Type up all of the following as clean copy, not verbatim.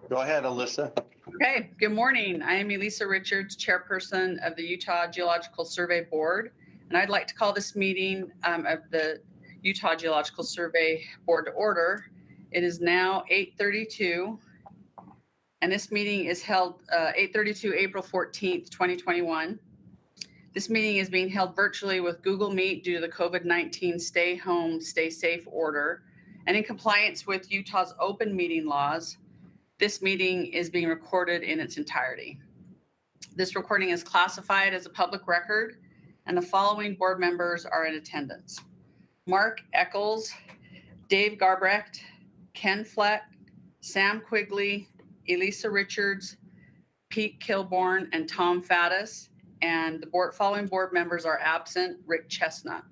Go ahead, Elissa. Okay, good morning. I am Elissa Richards, chairperson of the Utah Geological Survey Board, and I'd like to call this meeting of the Utah Geological Survey Board to order. It is now 8:32, and this meeting is held 8:32, April 14th, 2021. This meeting is being held virtually with Google Meet due to the COVID-19 stay home, stay safe order, and in compliance with Utah's open meeting laws. This meeting is being recorded in its entirety. This recording is classified as a public record, and the following board members are in attendance: Mark Eccles, Dave Garbrecht, Ken Fleck, Sam Quigley, Elissa Richards, Pete Kilborn, and Tom Faddis. And the following board members are absent: Rick Chestnut.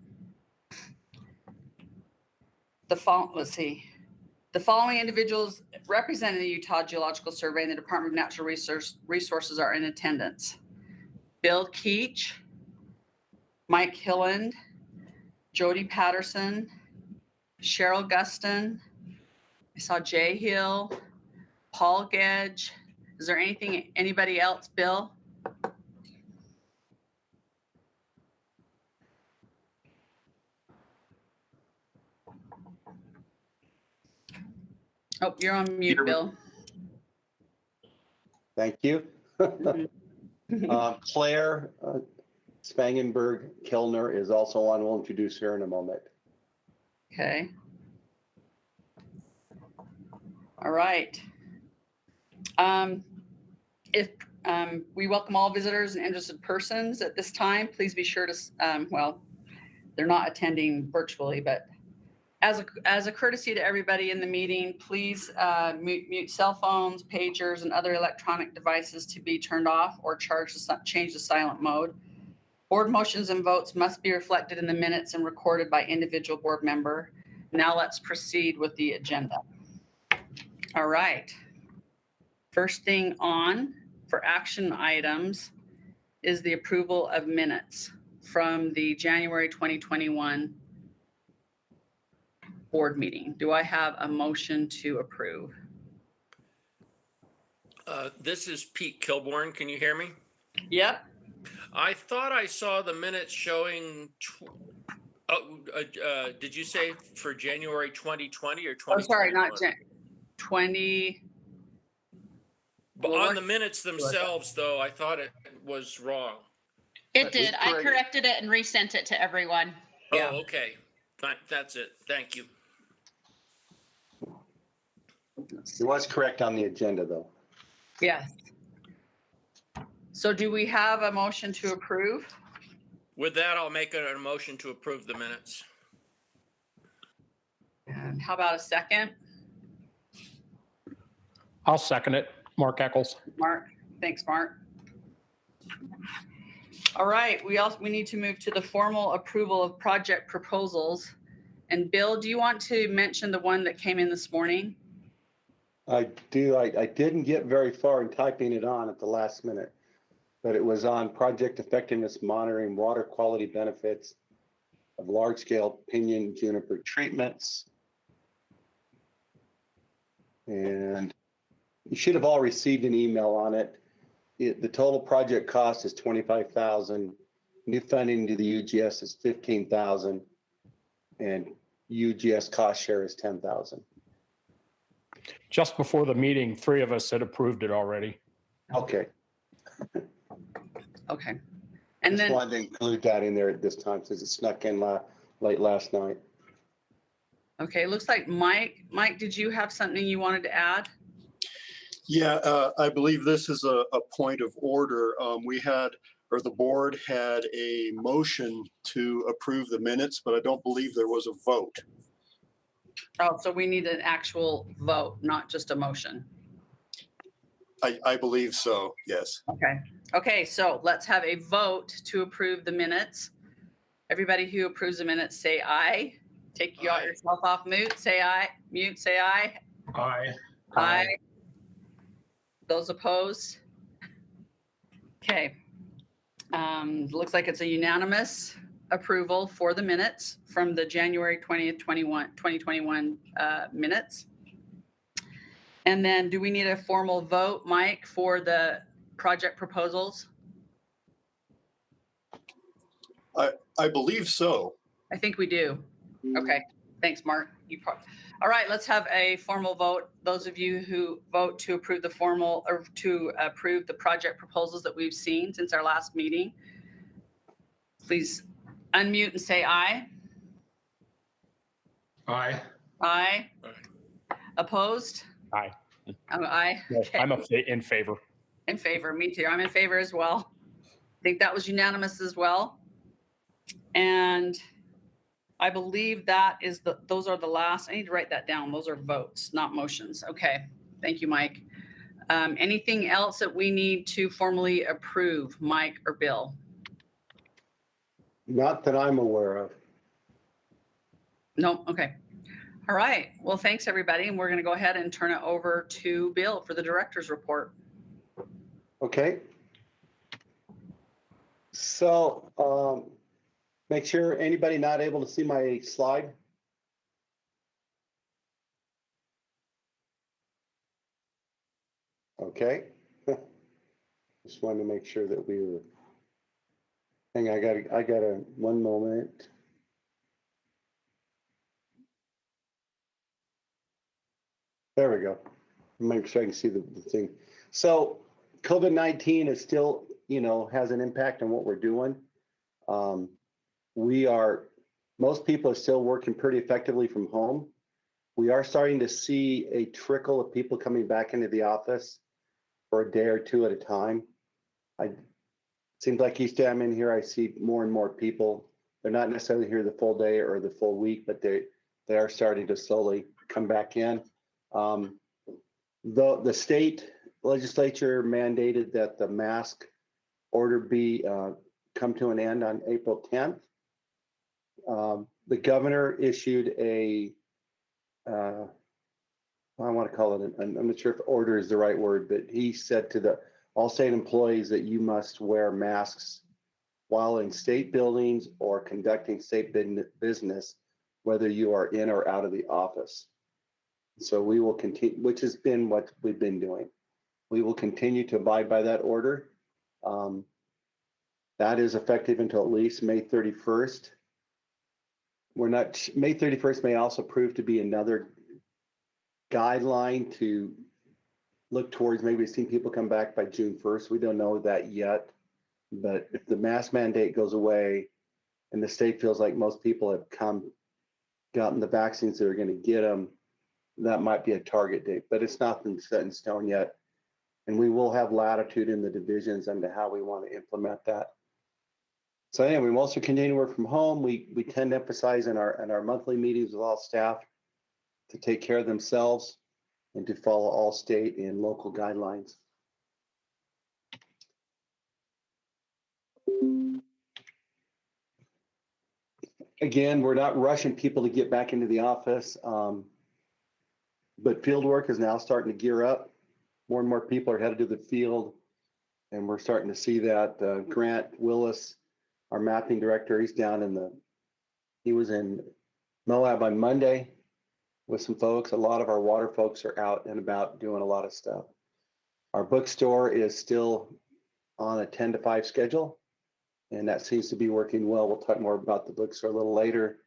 The following individuals representing the Utah Geological Survey and the Department of Natural Resources are in attendance: Bill Keach, Mike Hylland, Jodi Patterson, Cheryl Guston. I saw Jay Hill, Paul Gedge. Is there anybody else, Bill? Oh, you're on mute, Bill. Thank you. Claire Spangenberg Kellner is also on. We'll introduce her in a moment. Okay. All right. We welcome all visitors and interested persons at this time. Please be sure to, well, they're not attending virtually, but as a courtesy to everybody in the meeting, please mute cell phones, pagers, and other electronic devices to be turned off or change to silent mode. Board motions and votes must be reflected in the minutes and recorded by individual board member. Now let's proceed with the agenda. All right. First thing on for action items is the approval of minutes from the January 2021 board meeting. Do I have a motion to approve? This is Pete Kilborn. Can you hear me? Yep. I thought I saw the minutes showing. Did you say for January 2020 or 2021? Oh, sorry, not 20. But on the minutes themselves, though, I thought it was wrong. It did. I corrected it and resent it to everyone. Yeah. Oh, okay. That's it. Thank you. It was correct on the agenda, though. Yes. So do we have a motion to approve? With that, I'll make a motion to approve the minutes. And how about a second? I'll second it. Mark Eccles. Mark. Thanks, Mark. All right. We need to move to the formal approval of project proposals. And Bill, do you want to mention the one that came in this morning? I do. I didn't get very far in typing it on at the last minute, but it was on project effectiveness monitoring water quality benefits of large-scale pinyon juniper treatments. And you should have all received an email on it. The total project cost is $25,000. New funding to the UGS is $15,000, and UGS cost share is $10,000. Just before the meeting, 3 of us had approved it already. Okay. Okay. And Just then wanted to include that in there at this time since it snuck in late last night. okay, it looks like Mike, did you have something you wanted to add? Yeah, I believe this is a point of order. The board had a motion to approve the minutes, but I don't believe there was a vote. Oh, so we need an actual vote, not just a motion. I believe so, yes. Okay. Okay, so let's have a vote to approve the minutes. Everybody who approves the minutes, say aye. Take yourself off mute, say aye. Mute, say aye. Aye. Aye. Those opposed? Okay. Looks like it's a unanimous approval for the minutes from the January 20th, 2021 minutes. And then do we need a formal vote, Mike, for the project proposals? I believe so. I think we do. Okay, thanks, Mark. All right, let's have a formal vote. Those of you who vote to approve the formal or to approve the project proposals that we've seen since our last meeting, please unmute and say aye. Aye. Aye. Aye. Opposed? Aye. Aye. No, Okay. I'm in favor. In favor. Me too. I'm in favor as well. I think that was unanimous as well. And I believe that is those are the last. I need to write that down. Those are votes, not motions. Okay. Thank you, Mike. Anything else that we need to formally approve, Mike or Bill? Not that I'm aware of. No. Okay. All right. Well, thanks everybody. And we're going to go ahead and turn it over to Bill for the director's report. Okay. So make sure anybody not able to see my slide. Okay. Just wanted to make sure that we were. Hang on, I got a 1 moment. There we go. Make sure I can see the thing. So COVID-19 is still, has an impact on what we're doing. Most people are still working pretty effectively from home. We are starting to see a trickle of people coming back into the office for a day or two at a time. Seems like each day I'm in here, I see more and more people. They're not necessarily here the full day or the full week, but they are starting to slowly come back in. The state legislature mandated that the mask order be come to an end on April 10th. The governor issued I want to call it, I'm not sure if order is the right word, but he said to all state employees that you must wear masks while in state buildings or conducting state business, whether you are in or out of the office. So we will continue, which has been what we've been doing. We will continue to abide by that order. That is effective until at least May 31st. May 31st may also prove to be another guideline to look towards. Maybe we've seen people come back by June 1st. We don't know that yet. But if the mask mandate goes away and the state feels like most people have gotten the vaccines that are going to get them, that might be a target date, but it's not been set in stone yet. And we will have latitude in the divisions into how we want to implement that. So anyway, we also continue to work from home. We tend to emphasize in our monthly meetings with all staff to take care of themselves and to follow all state and local guidelines. Again, we're not rushing people to get back into the office, but field work is now starting to gear up. More and more people are headed to the field, and we're starting to see that. Grant Willis, our mapping director, he was in Moab on Monday with some folks. A lot of our water folks are out and about doing a lot of stuff. Our bookstore is still on a 10 to 5 schedule, and that seems to be working well. We'll talk more about the bookstore a little later.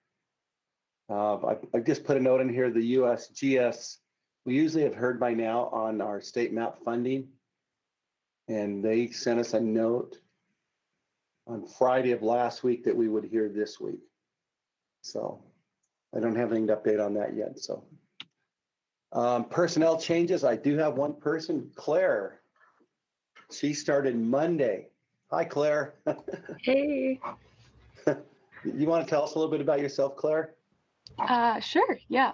I just put a note in here, the USGS, we usually have heard by now on our state map funding, and they sent us a note on Friday of last week that we would hear this week. So I don't have anything to update on that yet. So personnel changes, I do have one person, Claire. She started Monday. Hi, Claire. Hey. You want to tell us a little bit about yourself, Claire? Sure. Yeah.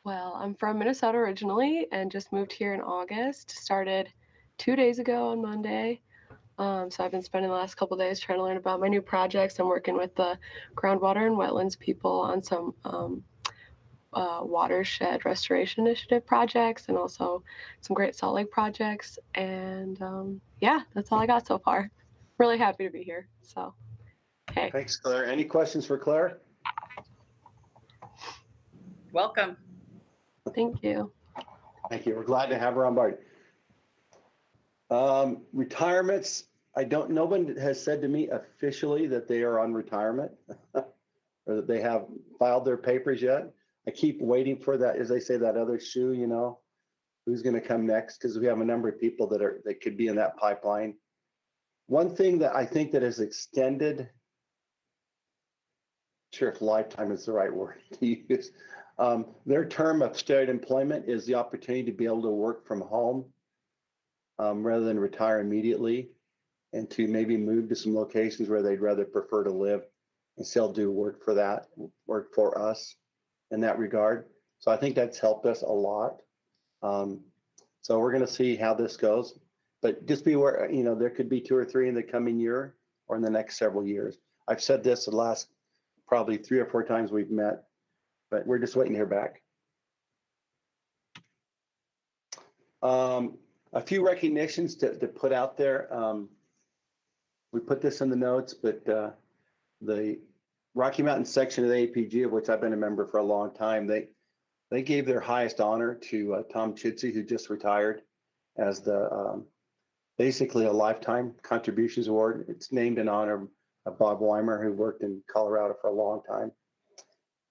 Well, I'm from Minnesota originally and just moved here in August. Started 2 days ago on Monday. So I've been spending the last couple of days trying to learn about my new projects. I'm working with the groundwater and wetlands people on some watershed restoration initiative projects and also some Great Salt Lake projects. And yeah, that's all I got so far. Really happy to be here. So, hey. Thanks, Claire. Any questions for Claire? Welcome. Thank you. Thank you. We're glad to have her on board. Retirements, no one has said to me officially that they are on retirement or that they have filed their papers yet. I keep waiting for that, as they say, that other shoe, you know, who's going to come next, because we have a number of people that could be in that pipeline. One thing that I think that is extended, sure if lifetime is the right word to use, their term of started employment is the opportunity to be able to work from home rather than retire immediately, and to maybe move to some locations where they'd rather prefer to live and still do work for us in that regard. So I think that's helped us a lot. So we're going to see how this goes, but just be aware, you know, there could be 2 or 3 in the coming year or in the next several years. I've said this the last probably 3 or 4 times we've met, but we're just waiting to hear back. A few recognitions to put out there. We put this in the notes, but the Rocky Mountain section of the APG, of which I've been a member for a long time, they gave their highest honor to Tom Chidsey, who just retired, as the basically a lifetime contributions award. It's named in honor of Bob Weimer, who worked in Colorado for a long time.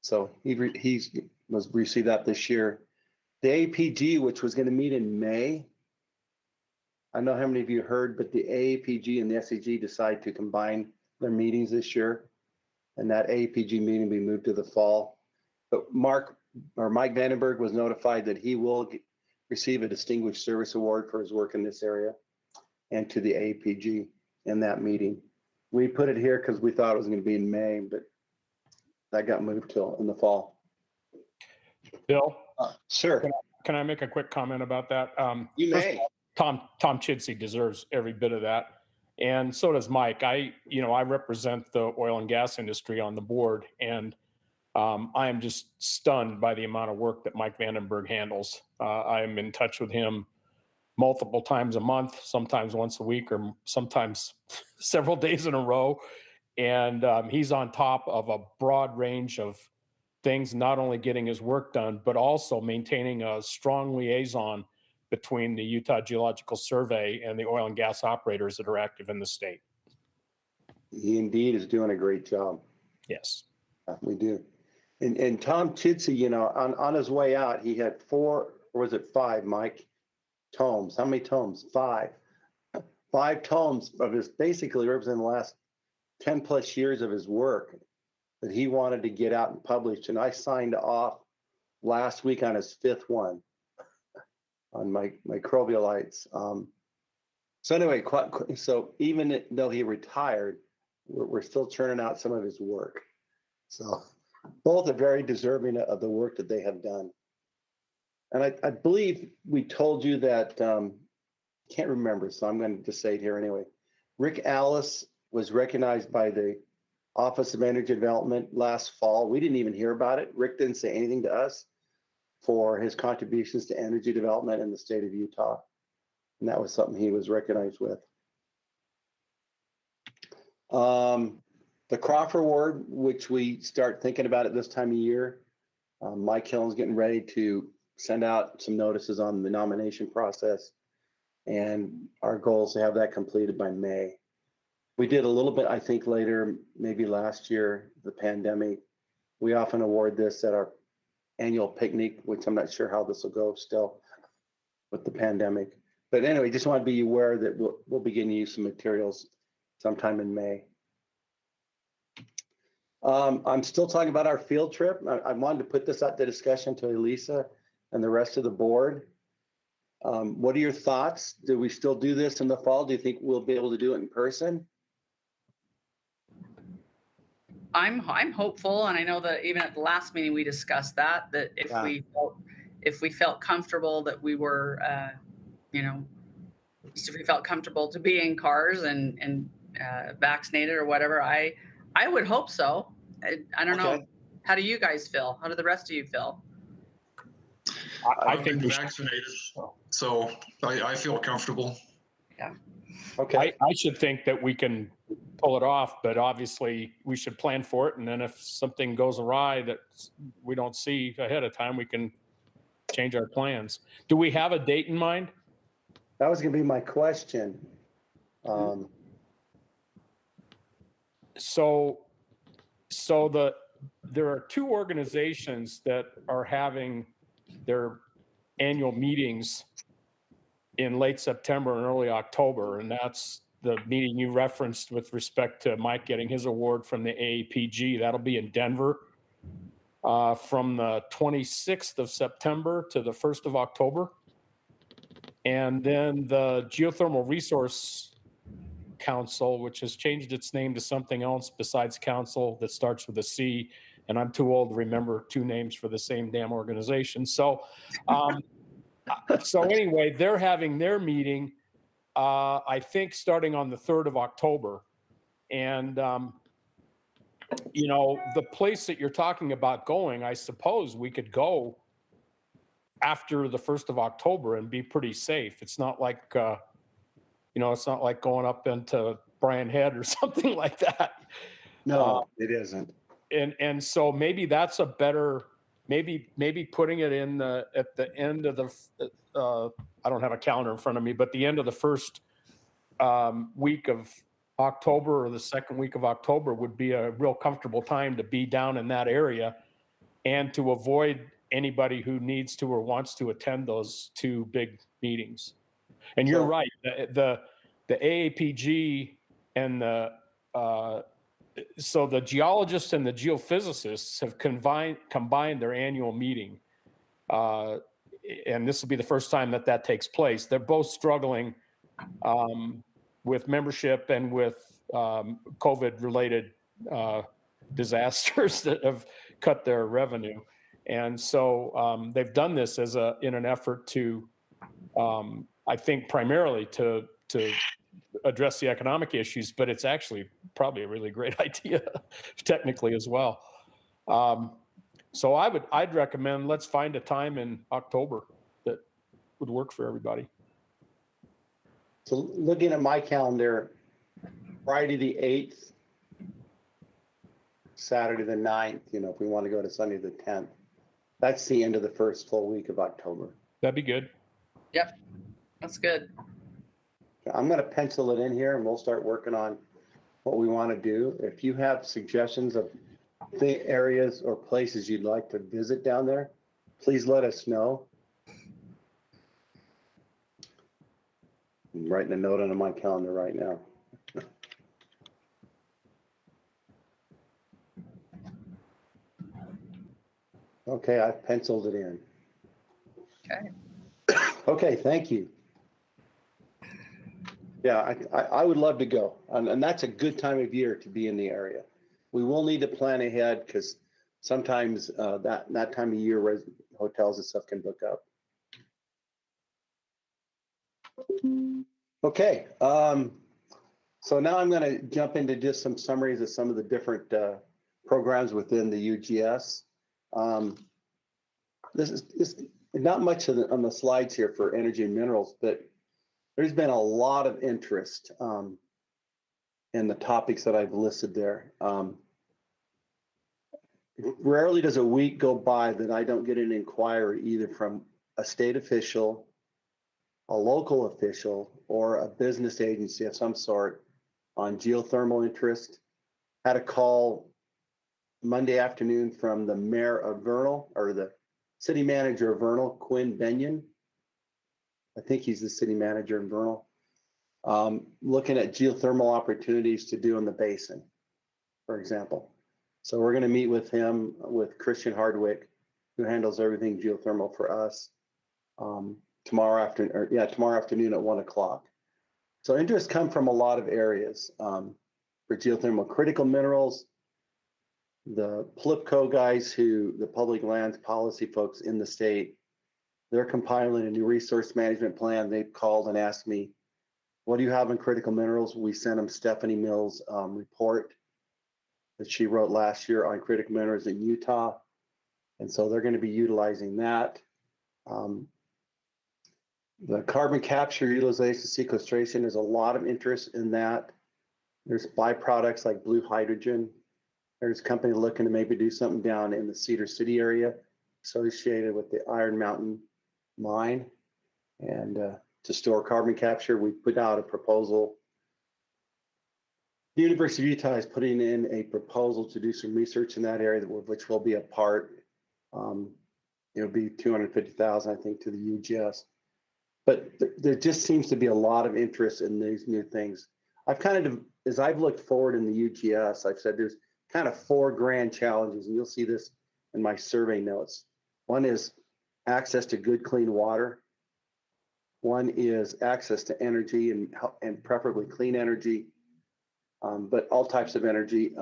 So he received that this year. The APG, which was going to meet in May, I don't know how many of you heard, but the AAPG and the SEG decided to combine their meetings this year, and that AAPG meeting will be moved to the fall. But Mike Vandenberg was notified that he will receive a Distinguished Service Award for his work in this area, and to the AAPG in that meeting. We put it here because we thought it was going to be in May, but that got moved till in the fall. Bill? Sure. Can I make a quick comment about that? You may. Tom Chidsey deserves every bit of that, and so does Mike. I represent the oil and gas industry on the board, and I am just stunned by the amount of work that Mike Vandenberg handles. I am in touch with him multiple times a month, sometimes once a week, or sometimes several days in a row, and he's on top of a broad range of things, not only getting his work done, but also maintaining a strong liaison between the Utah Geological Survey and the oil and gas operators that are active in the state. He indeed is doing a great job. Yes. We do. And Tom Chidsey, you know, on his way out, he had 4, or was it 5, Mike, tomes. How many tomes? 5. 5 tomes of his, basically representing the last 10 plus years of his work that he wanted to get out and publish. And I signed off last week on his 5th one on my microbialites. So anyway, so even though he retired, we're still churning out some of his work. So both are very deserving of the work that they have done. And I believe we told you that, can't remember, so I'm going to just say it here anyway. Rick Alice was recognized by the Office of Energy Development last fall. We didn't even hear about it. Rick didn't say anything to us for his contributions to energy development in the state of Utah. And that was something he was recognized with. The Crawford Award, which we start thinking about at this time of year, Mike Hylland's getting ready to send out some notices on the nomination process. And our goal is to have that completed by May. We did a little bit, I think, later, maybe last year, the pandemic. We often award this at our annual picnic, which I'm not sure how this will go still with the pandemic. But anyway, just want to be aware that we'll begin to use some materials sometime in May. I'm still talking about our field trip. I wanted to put this out to discussion to Elissa and the rest of the board. What are your thoughts? Do we still do this in the fall? Do you think we'll be able to do it in person? I'm hopeful, and I know that even at the last meeting we discussed that if we felt comfortable that we were, if we felt comfortable to be in cars and vaccinated or whatever, I would hope so. I don't know. How do you guys feel? How do the rest of you feel? I've been vaccinated, so I feel comfortable. Yeah. Okay. I should think that we can pull it off, but obviously we should plan for it. And then if something goes awry that we don't see ahead of time, we can change our plans. Do we have a date in mind? That was gonna be my question. There are two organizations that are having their annual meetings in late September and early October, and that's the meeting you referenced with respect to Mike getting his award from the AAPG. That'll be in Denver from the 26th of September to the 1st of October. And then the Geothermal Resource Council, which has changed its name to something else besides council that starts with a C, and I'm too old to remember two names for the same damn organization. So anyway, they're having their meeting, I think starting on the 3rd of October. And, the place that you're talking about going, I suppose we could go after the 1st of October and be pretty safe. It's not like, it's not like going up into Bryan Head or something like that. No, it isn't. And so maybe that's a better, maybe putting it in at the end of the, I don't have a calendar in front of me, but the end of the first week of October or the second week of October would be a real comfortable time to be down in that area and to avoid anybody who needs to or wants to attend those two big meetings. And you're right, the AAPG and so the geologists and the geophysicists have combined their annual meeting. And this will be the first time that takes place. They're both struggling with membership and with COVID-related disasters that have cut their revenue. And so they've done this in an effort to, I think, primarily to address the economic issues, but it's actually probably a really great idea technically as well. So I'd recommend let's find a time in October that would work for everybody. So looking at my calendar, Friday the 8th, Saturday the 9th, if we want to go to Sunday the 10th, that's the end of the first full week of October. That'd be good. Yep, that's good. I'm going to pencil it in here and we'll start working on what we want to do. If you have suggestions of the areas or places you'd like to visit down there, please let us know. I'm writing a note on my calendar right now. Okay, I've penciled it in. Okay. Okay, thank you. Yeah, I would love to go. And that's a good time of year to be in the area. We will need to plan ahead because sometimes that time of year hotels and stuff can book up. Okay, so now I'm going to jump into just some summaries of some of the different programs within the UGS. This is not much on the slides here for energy and minerals, but there's been a lot of interest in the topics that I've listed there. Rarely does a week go by that I don't get an inquiry either from a state official, a local official, or a business agency of some sort on geothermal interest. Had a call Monday afternoon from the mayor of Vernal, or the city manager of Vernal, Quinn Benyon. I think he's the city manager in Vernal. Looking at geothermal opportunities to do in the basin, for example. So we're going to meet with him, with Christian Hardwick, who handles everything geothermal for us, tomorrow afternoon at 1:00. So interest come from a lot of areas for geothermal. Critical minerals, the PLIPCO guys, the public lands policy folks in the state, they're compiling a new resource management plan. They've called and asked me, what do you have in critical minerals? We sent them Stephanie Mills' report that she wrote last year on critical minerals in Utah. And so they're going to be utilizing that. The carbon capture, utilization, sequestration, there's a lot of interest in that. There's byproducts like blue hydrogen. There's a company looking to maybe do something down in the Cedar City area associated with the Iron Mountain mine. And to store carbon capture, we put out a proposal. The University of Utah is putting in a proposal to do some research in that area, which will be a part. It'll be $250,000, I think, to the UGS. But there just seems to be a lot of interest in these new things. I've kind of, as I've looked forward in the UGS, I've said there's kind of 4 grand challenges, and you'll see this in my survey notes. One is access to good, clean water. One is access to energy and preferably clean energy, but all types of energy,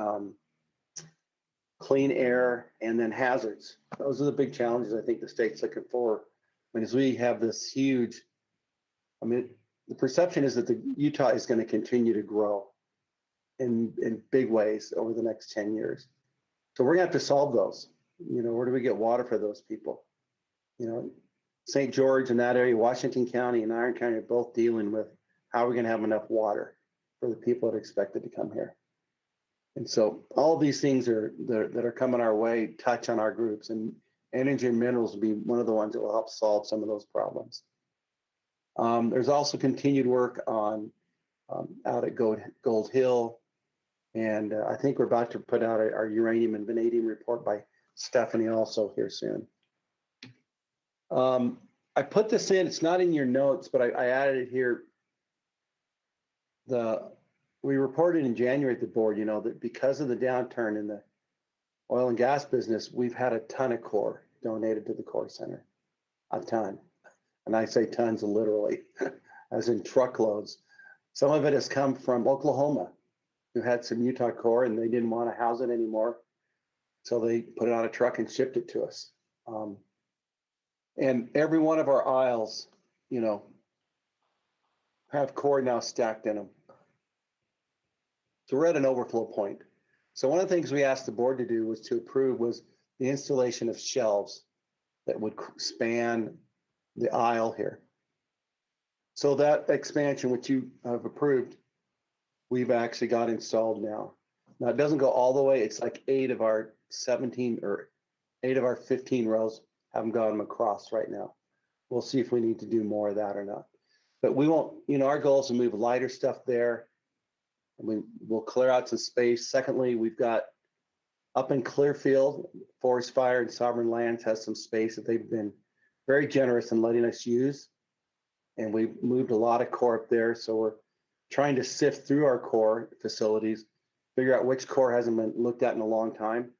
clean air, and then hazards. Those are the big challenges I think the state's looking for. I mean, as we have this huge, I mean, the perception is that the Utah is going to continue to grow in big ways over the next 10 years. So we're going to have to solve those. You know, where do we get water for those people? You know, St. George and that area, Washington County and Iron County are both dealing with how we're going to have enough water for the people that are expected to come here. And so all of these things that are coming our way touch on our groups, and energy and minerals will be one of the ones that will help solve some of those problems. There's also continued work on out at Gold Hill, and I think we're about to put out our uranium and vanadium report by Stephanie also here soon. I put this in, it's not in your notes, but I added it here. We reported in January at the board, you know, that because of the downturn in the oil and gas business, we've had a ton of core donated to the Core Center, a ton. And I say tons literally, as in truckloads. Some of it has come from Oklahoma, who had some Utah core and they didn't want to house it anymore. So they put it on a truck and shipped it to us. And every one of our aisles, you know, have core now stacked in them. So we're at an overflow point. So one of the things we asked the board to do was to approve was the installation of shelves that would span the aisle here. So that expansion, which you have approved, we've actually got installed now. Now it doesn't go all the way. It's like 8 of our 17 or 8 of our 15 rows haven't got them across right now. We'll see if we need to do more of that or not. But we won't, you know, our goal is to move lighter stuff there. We'll clear out some space. Secondly, we've got up in Clearfield, Forest Fire and Sovereign Lands has some space that they've been very generous in letting us use. And we've moved a lot of core up there. So we're trying to sift through our core facilities, figure out which core hasn't been looked at in a long time.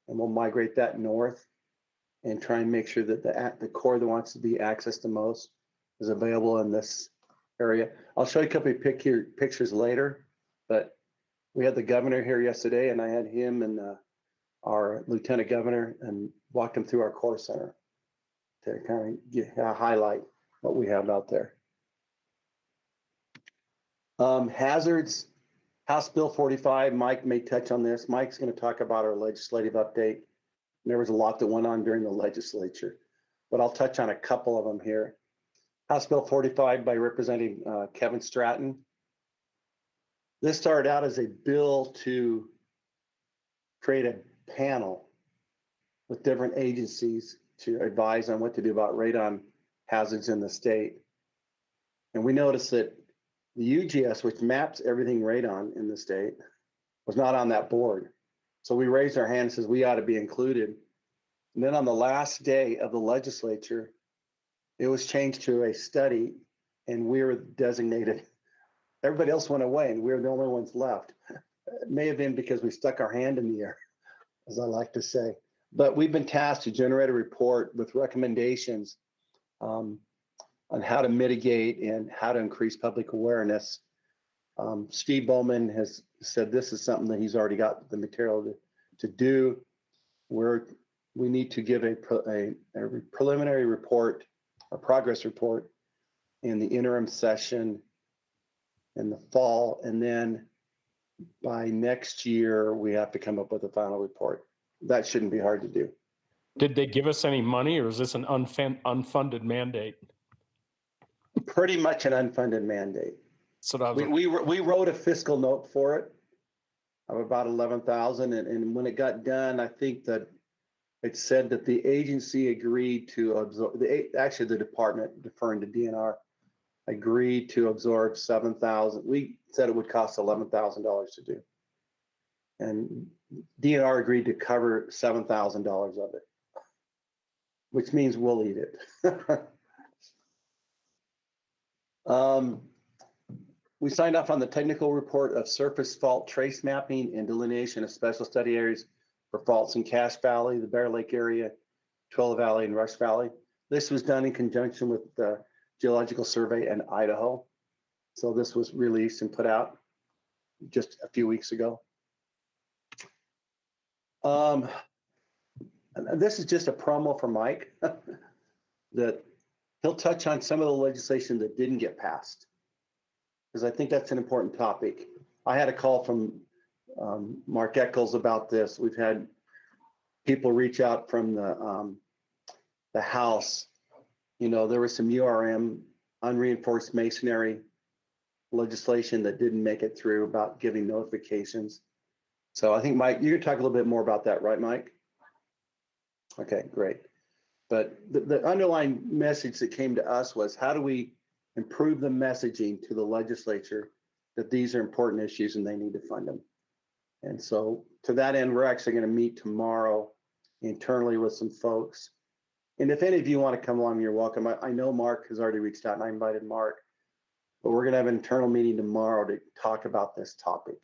And we'll migrate that north and try and make sure that the core that wants to be accessed the most is available in this area. I'll show you a couple of pictures later, but we had the governor here yesterday and I had him and our lieutenant governor and walked him through our core center to kind of highlight what we have out there. Hazards, House Bill 45, Mike may touch on this. Mike's going to talk about our legislative update. There was a lot that went on during the legislature, but I'll touch on a couple of them here. House Bill 45 by Representative Kevin Stratton. This started out as a bill to create a panel with different agencies to advise on what to do about radon hazards in the state. And we noticed that the UGS, which maps everything radon in the state, was not on that board. So we raised our hand and says we ought to be included. And then on the last day of the legislature, it was changed to a study and we were designated. Everybody else went away and we were the only ones left. It may have been because we stuck our hand in the air, as I like to say. But we've been tasked to generate a report with recommendations on how to mitigate and how to increase public awareness. Steve Bowman has said this is something that he's already got the material to do. We need to give a preliminary report, a progress report in the interim session in the fall. And then by next year, we have to come up with a final report. That shouldn't be hard to do. Did they give us any money or is this an unfunded mandate? Pretty much an unfunded mandate. So we wrote a fiscal note for it of about $11,000, and when it got done, I think that it said that the agency agreed to absorb, actually the department deferring to DNR agreed to absorb 7,000. We said it would cost $11,000 to do. And DNR agreed to cover $7,000 of it, which means we'll eat it. We signed off on the technical report of surface fault trace mapping and delineation of special study areas for faults in Cache Valley, the Bear Lake area, Twila Valley, and Rush Valley. This was done in conjunction with the Geological Survey in Idaho. So this was released and put out just a few weeks ago. This is just a promo for Mike that he'll touch on some of the legislation that didn't get passed, because I think that's an important topic. I had a call from Mark Eccles about this. We've had people reach out from the House. You know, there was some URM, unreinforced masonry legislation that didn't make it through about giving notifications. So I think, Mike, you're gonna talk a little bit more about that, right, Mike? Okay, great. But the underlying message that came to us was, how do we improve the messaging to the legislature that these are important issues and they need to fund them? And so to that end, we're actually going to meet tomorrow internally with some folks. And if any of you want to come along, you're welcome. I know Mark has already reached out and I invited Mark, but we're going to have an internal meeting tomorrow to talk about this topic.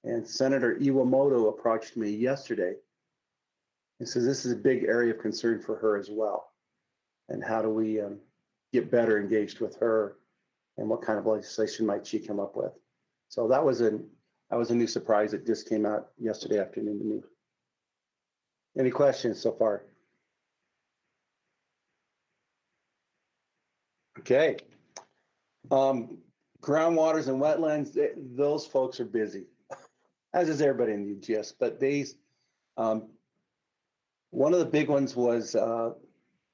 And Senator Iwamoto approached me yesterday and says this is a big area of concern for her as well. And how do we get better engaged with her, and what kind of legislation might she come up with? So that was a new surprise that just came out yesterday afternoon to me. Any questions so far? Okay. Groundwaters and wetlands, those folks are busy, as is everybody in the UGS. But these, one of the big ones was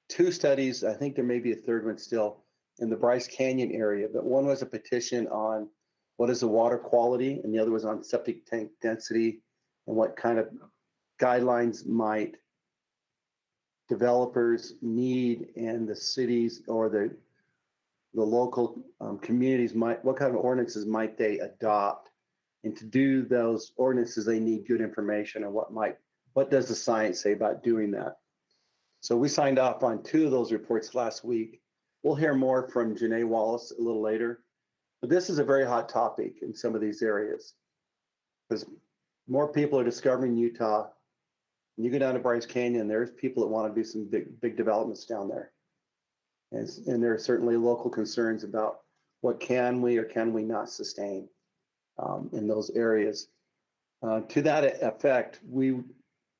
2 studies. I think there may be a third one still in the Bryce Canyon area, but one was a petition on what is the water quality, and the other was on septic tank density and what kind of guidelines might developers need, and the cities or the local communities what kind of ordinances might they adopt. And to do those ordinances, they need good information on what does the science say about doing that. So we signed off on 2 of those reports last week. We'll hear more from Janae Wallace a little later. But this is a very hot topic in some of these areas, because more people are discovering Utah. When you go down to Bryce Canyon, there's people that want to do some big developments down there. And there are certainly local concerns about what can we or can we not sustain in those areas. To that effect, we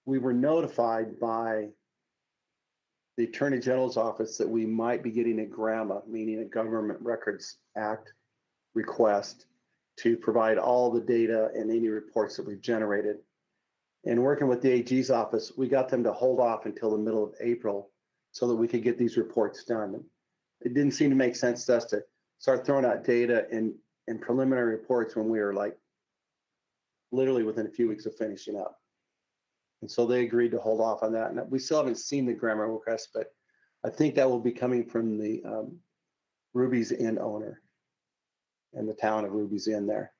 were notified by the Attorney General's office that we might be getting a GRAMA, meaning a Government Records Act request, to provide all the data and any reports that we've generated. And working with the AG's office, we got them to hold off until the middle of April so that we could get these reports done. It didn't seem to make sense to us to start throwing out data and preliminary reports when we were like literally within a few weeks of finishing up. And so they agreed to hold off on that. And we still haven't seen the GRAMA request, but I think that will be coming from the Ruby's Inn owner and the town of Ruby's Inn there.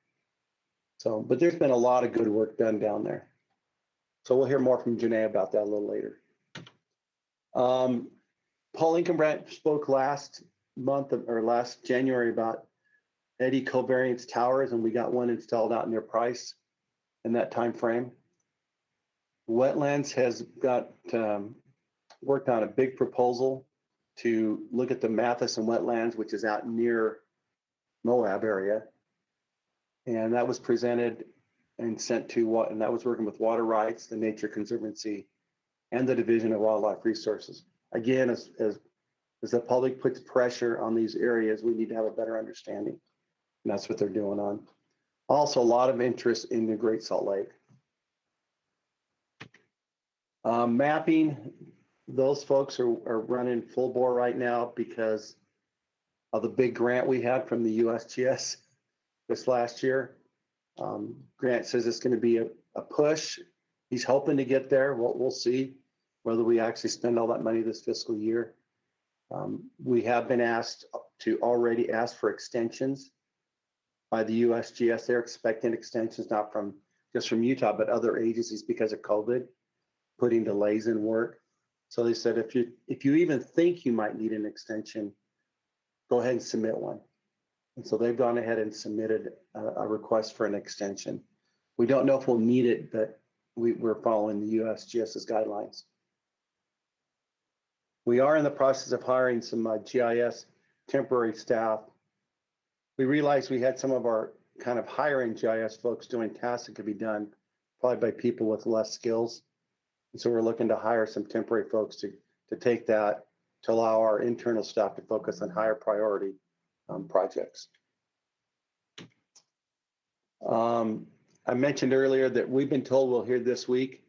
So, but there's been a lot of good work done down there. So we'll hear more from Janae about that a little later. Paul Inkenbrandt spoke last month or last January about eddy covariance towers, and we got one installed out near Price in that time frame. Wetlands has got worked on a big proposal to look at the Matheson wetlands, which is out near Moab area. And that was presented and sent to and that was working with Water Rights, the Nature Conservancy, and the Division of Wildlife Resources. Again, as the public puts pressure on these areas, we need to have a better understanding. And that's what they're doing on. Also, a lot of interest in the Great Salt Lake. Mapping, those folks are running full bore right now because of the big grant we had from the USGS this last year. Grant says it's going to be a push. He's hoping to get there. We'll see. whether we actually spend all that money this fiscal year. We have been asked to already ask for extensions by the USGS. They're expecting extensions, not just from Utah, but other agencies because of COVID, putting delays in work. So they said, if you even think you might need an extension, go ahead and submit one. And so they've gone ahead and submitted a request for an extension. We don't know if we'll need it, but we're following the USGS's guidelines. We are in the process of hiring some GIS temporary staff. We realized we had some of our kind of higher-end GIS folks doing tasks that could be done probably by people with less skills. And so we're looking to hire some temporary folks to take that, to allow our internal staff to focus on higher priority projects. I mentioned earlier that we've been told we'll hear this week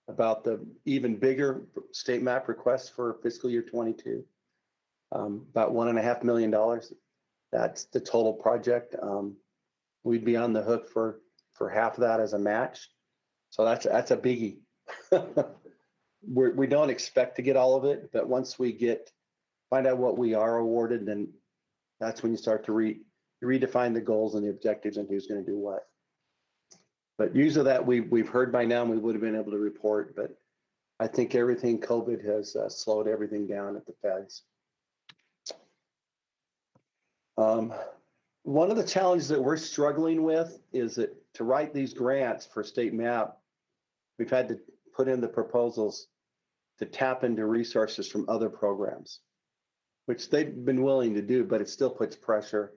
about the even bigger state map request for fiscal year 22, about $1.5 million. That's the total project. We'd be on the hook for half of that as a match. So that's a biggie. We don't expect to get all of it, but once we find out what we are awarded, then that's when you start to redefine the goals and the objectives and who's going to do what. But usually that we've heard by now and we would have been able to report, but I think everything COVID has slowed everything down at the feds. One of the challenges that we're struggling with is that to write these grants for state map, we've had to put in the proposals to tap into resources from other programs, which they've been willing to do, but it still puts pressure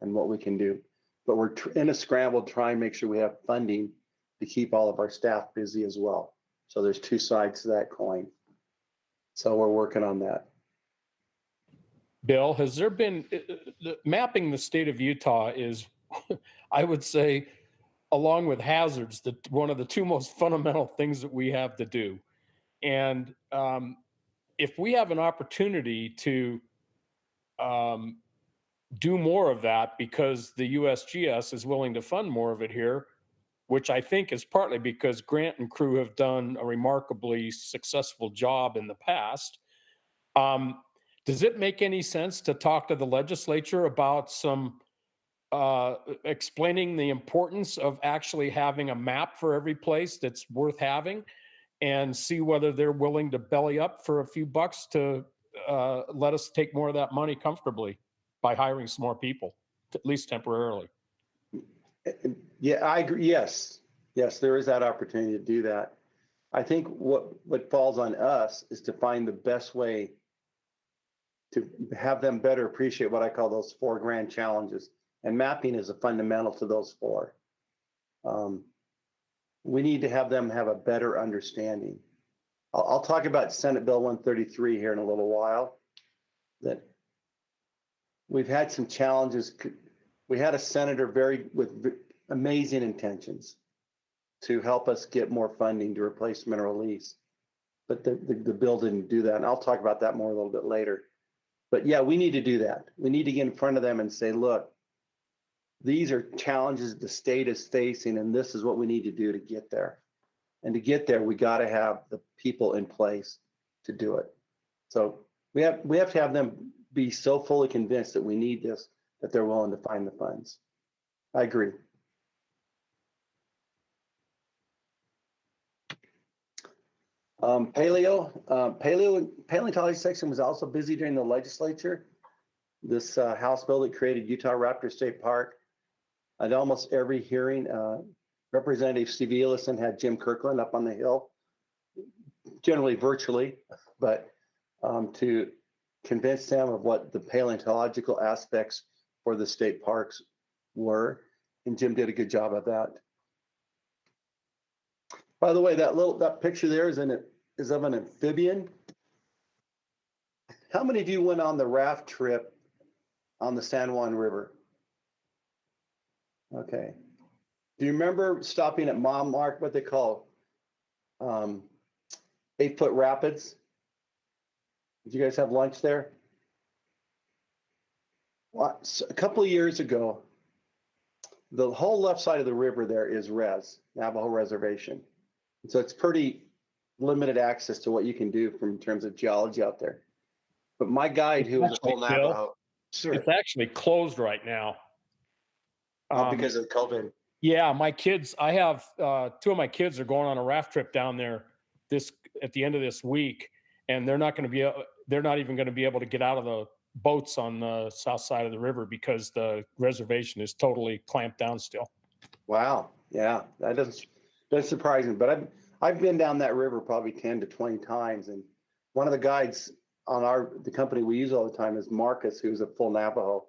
on what we can do. But we're in a scramble to try and make sure we have funding to keep all of our staff busy as well. So there's two sides to that coin. So we're working on that. Bill, has there been, mapping the state of Utah is, I would say, along with hazards, one of the two most fundamental things that we have to do. And if we have an opportunity to do more of that because the USGS is willing to fund more of it here, which I think is partly because Grant and crew have done a remarkably successful job in the past. Does it make any sense to talk to the legislature about some explaining the importance of actually having a map for every place that's worth having, and see whether they're willing to belly up for a few bucks to let us take more of that money comfortably by hiring some more people, at least temporarily? Yeah, I agree. Yes, there is that opportunity to do that. I think what falls on us is to find the best way to have them better appreciate what I call those 4 grand challenges. And mapping is a fundamental to those 4. We need to have them have a better understanding. I'll talk about Senate Bill 133 here in a little while. That we've had some challenges. We had a senator with amazing intentions to help us get more funding to replace mineral lease. But the bill didn't do that. And I'll talk about that more a little bit later. But yeah, we need to do that. We need to get in front of them and say, look, these are challenges the state is facing, and this is what we need to do to get there. And to get there, we got to have the people in place to do it. So we have to have them be so fully convinced that we need this, that they're willing to find the funds. I agree. Paleontology section was also busy during the legislature. This House bill that created Utah Raptor State Park. At almost every hearing, Representative Steve Ellison had Jim Kirkland up on the Hill, generally virtually, but to convince them of what the paleontological aspects for the state parks were. And Jim did a good job of that. By the way, that picture there is of an amphibian. How many of you went on the raft trip on the San Juan River? Okay. Do you remember stopping at Monarch, what they call 8-foot rapids? Did you guys have lunch there? Well, a couple of years ago, the whole left side of the river there is Navajo Reservation. So it's pretty limited access to what you can do from in terms of geology out there. But my guide, who was a full Actually, Bill, Navajo, sure, It's actually closed right now. because of COVID. Yeah, my kids, I have two of my kids are going on a raft trip down there at the end of this week, and they're not even going to be able to get out of the boats on the south side of the river because the reservation is totally clamped down still. Wow. Yeah, that's surprising. But I've been down that river probably 10 to 20 times, and one of the guides on the company we use all the time is Marcus, who's a full Navajo.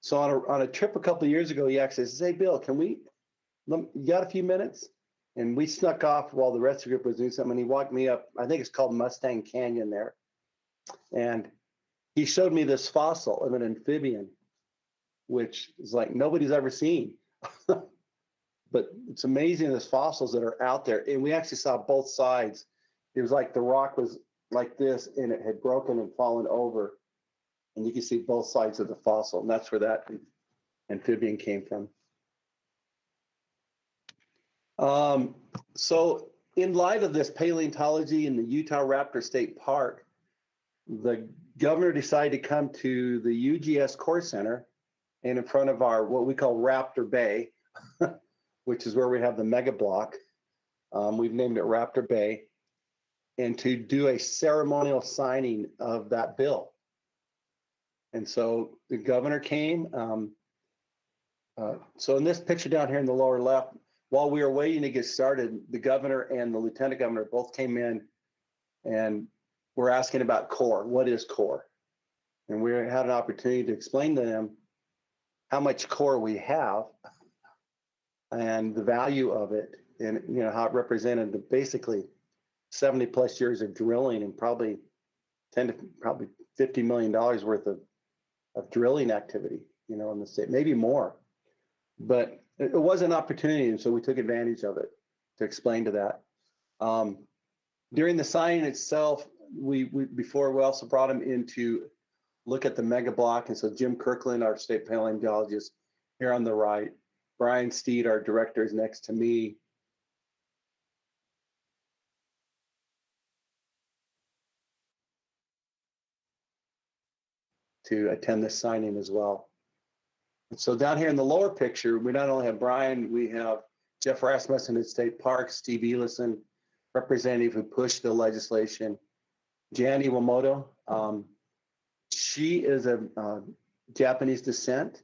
So on a trip a couple of years ago, he actually says, "Hey, Bill, you got a few minutes?" And we snuck off while the rest of the group was doing something. And he walked me up, I think it's called Mustang Canyon there. And he showed me this fossil of an amphibian, which is like nobody's ever seen. But it's amazing, those fossils that are out there. And we actually saw both sides. It was like the rock was like this and it had broken and fallen over. And you can see both sides of the fossil, and that's where that amphibian came from. So in light of this paleontology in the Utah Raptor State Park, the governor decided to come to the UGS Core Center and in front of our, what we call Raptor Bay, which is where we have the mega block. We've named it Raptor Bay, and to do a ceremonial signing of that bill. And so the governor came. So in this picture down here in the lower left, while we were waiting to get started, the governor and the lieutenant governor both came in and were asking about core. What is core? And we had an opportunity to explain to them how much core we have and the value of it, and how it represented the basically 70 plus years of drilling and probably $50 million worth of drilling activity, in the state, maybe more. But it was an opportunity, and so we took advantage of it to explain to that. During the signing itself, we also brought him in to look at the mega block. And so Jim Kirkland, our state paleontologist, here on the right, Brian Steed, our director, is next to me. To attend this signing as well. And so down here in the lower picture, we not only have Brian, we have Jeff Rasmussen at State Parks, Steve Ellison, representative who pushed the legislation, Jan Iwamoto. She is of Japanese descent,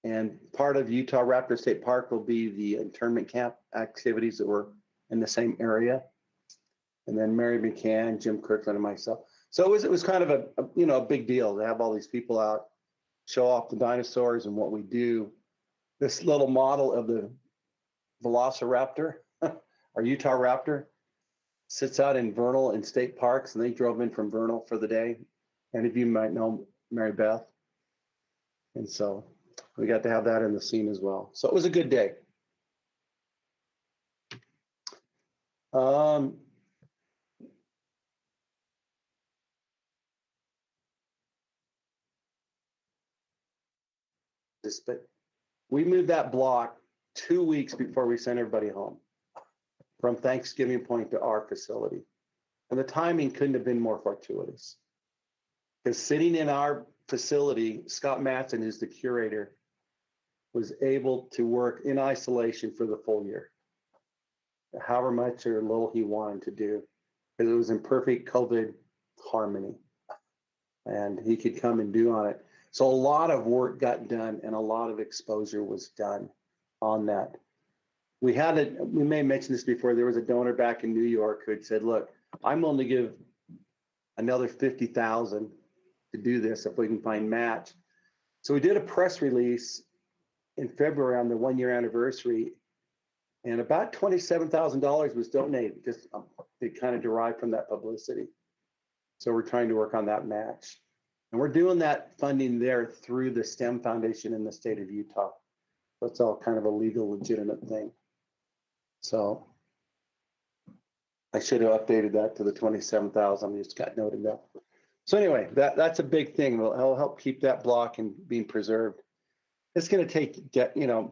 and part of Utah Raptor State Park will be the internment camp activities that were in the same area. And then Mary McCann, Jim Kirkland, and myself. So it was kind of a big deal to have all these people out, show off the dinosaurs and what we do. This little model of the Velociraptor, our Utah Raptor, sits out in Vernal and state parks, and they drove in from Vernal for the day. Any of you might know Mary Beth. And so we got to have that in the scene as well. So it was a good day. But we moved that block 2 weeks before we sent everybody home from Thanksgiving Point to our facility. And the timing couldn't have been more fortuitous. Because sitting in our facility, Scott Matson, who's the curator, was able to work in isolation for the full year, however much or little he wanted to do, because it was in perfect COVID harmony. And he could come and do on it. So a lot of work got done and a lot of exposure was done on that. We may have mentioned this before, there was a donor back in New York who had said, look, I'm willing to give another $50,000 to do this if we can find match. So we did a press release in February on the 1 year anniversary, and about $27,000 was donated, just it kind of derived from that publicity. So we're trying to work on that match. And we're doing that funding there through the STEM Foundation in the state of Utah. So it's all kind of a legal, legitimate thing. So I should have updated that to the 27,000. I just got noted that. So anyway, that's a big thing. It'll help keep that block and being preserved. It's going to take,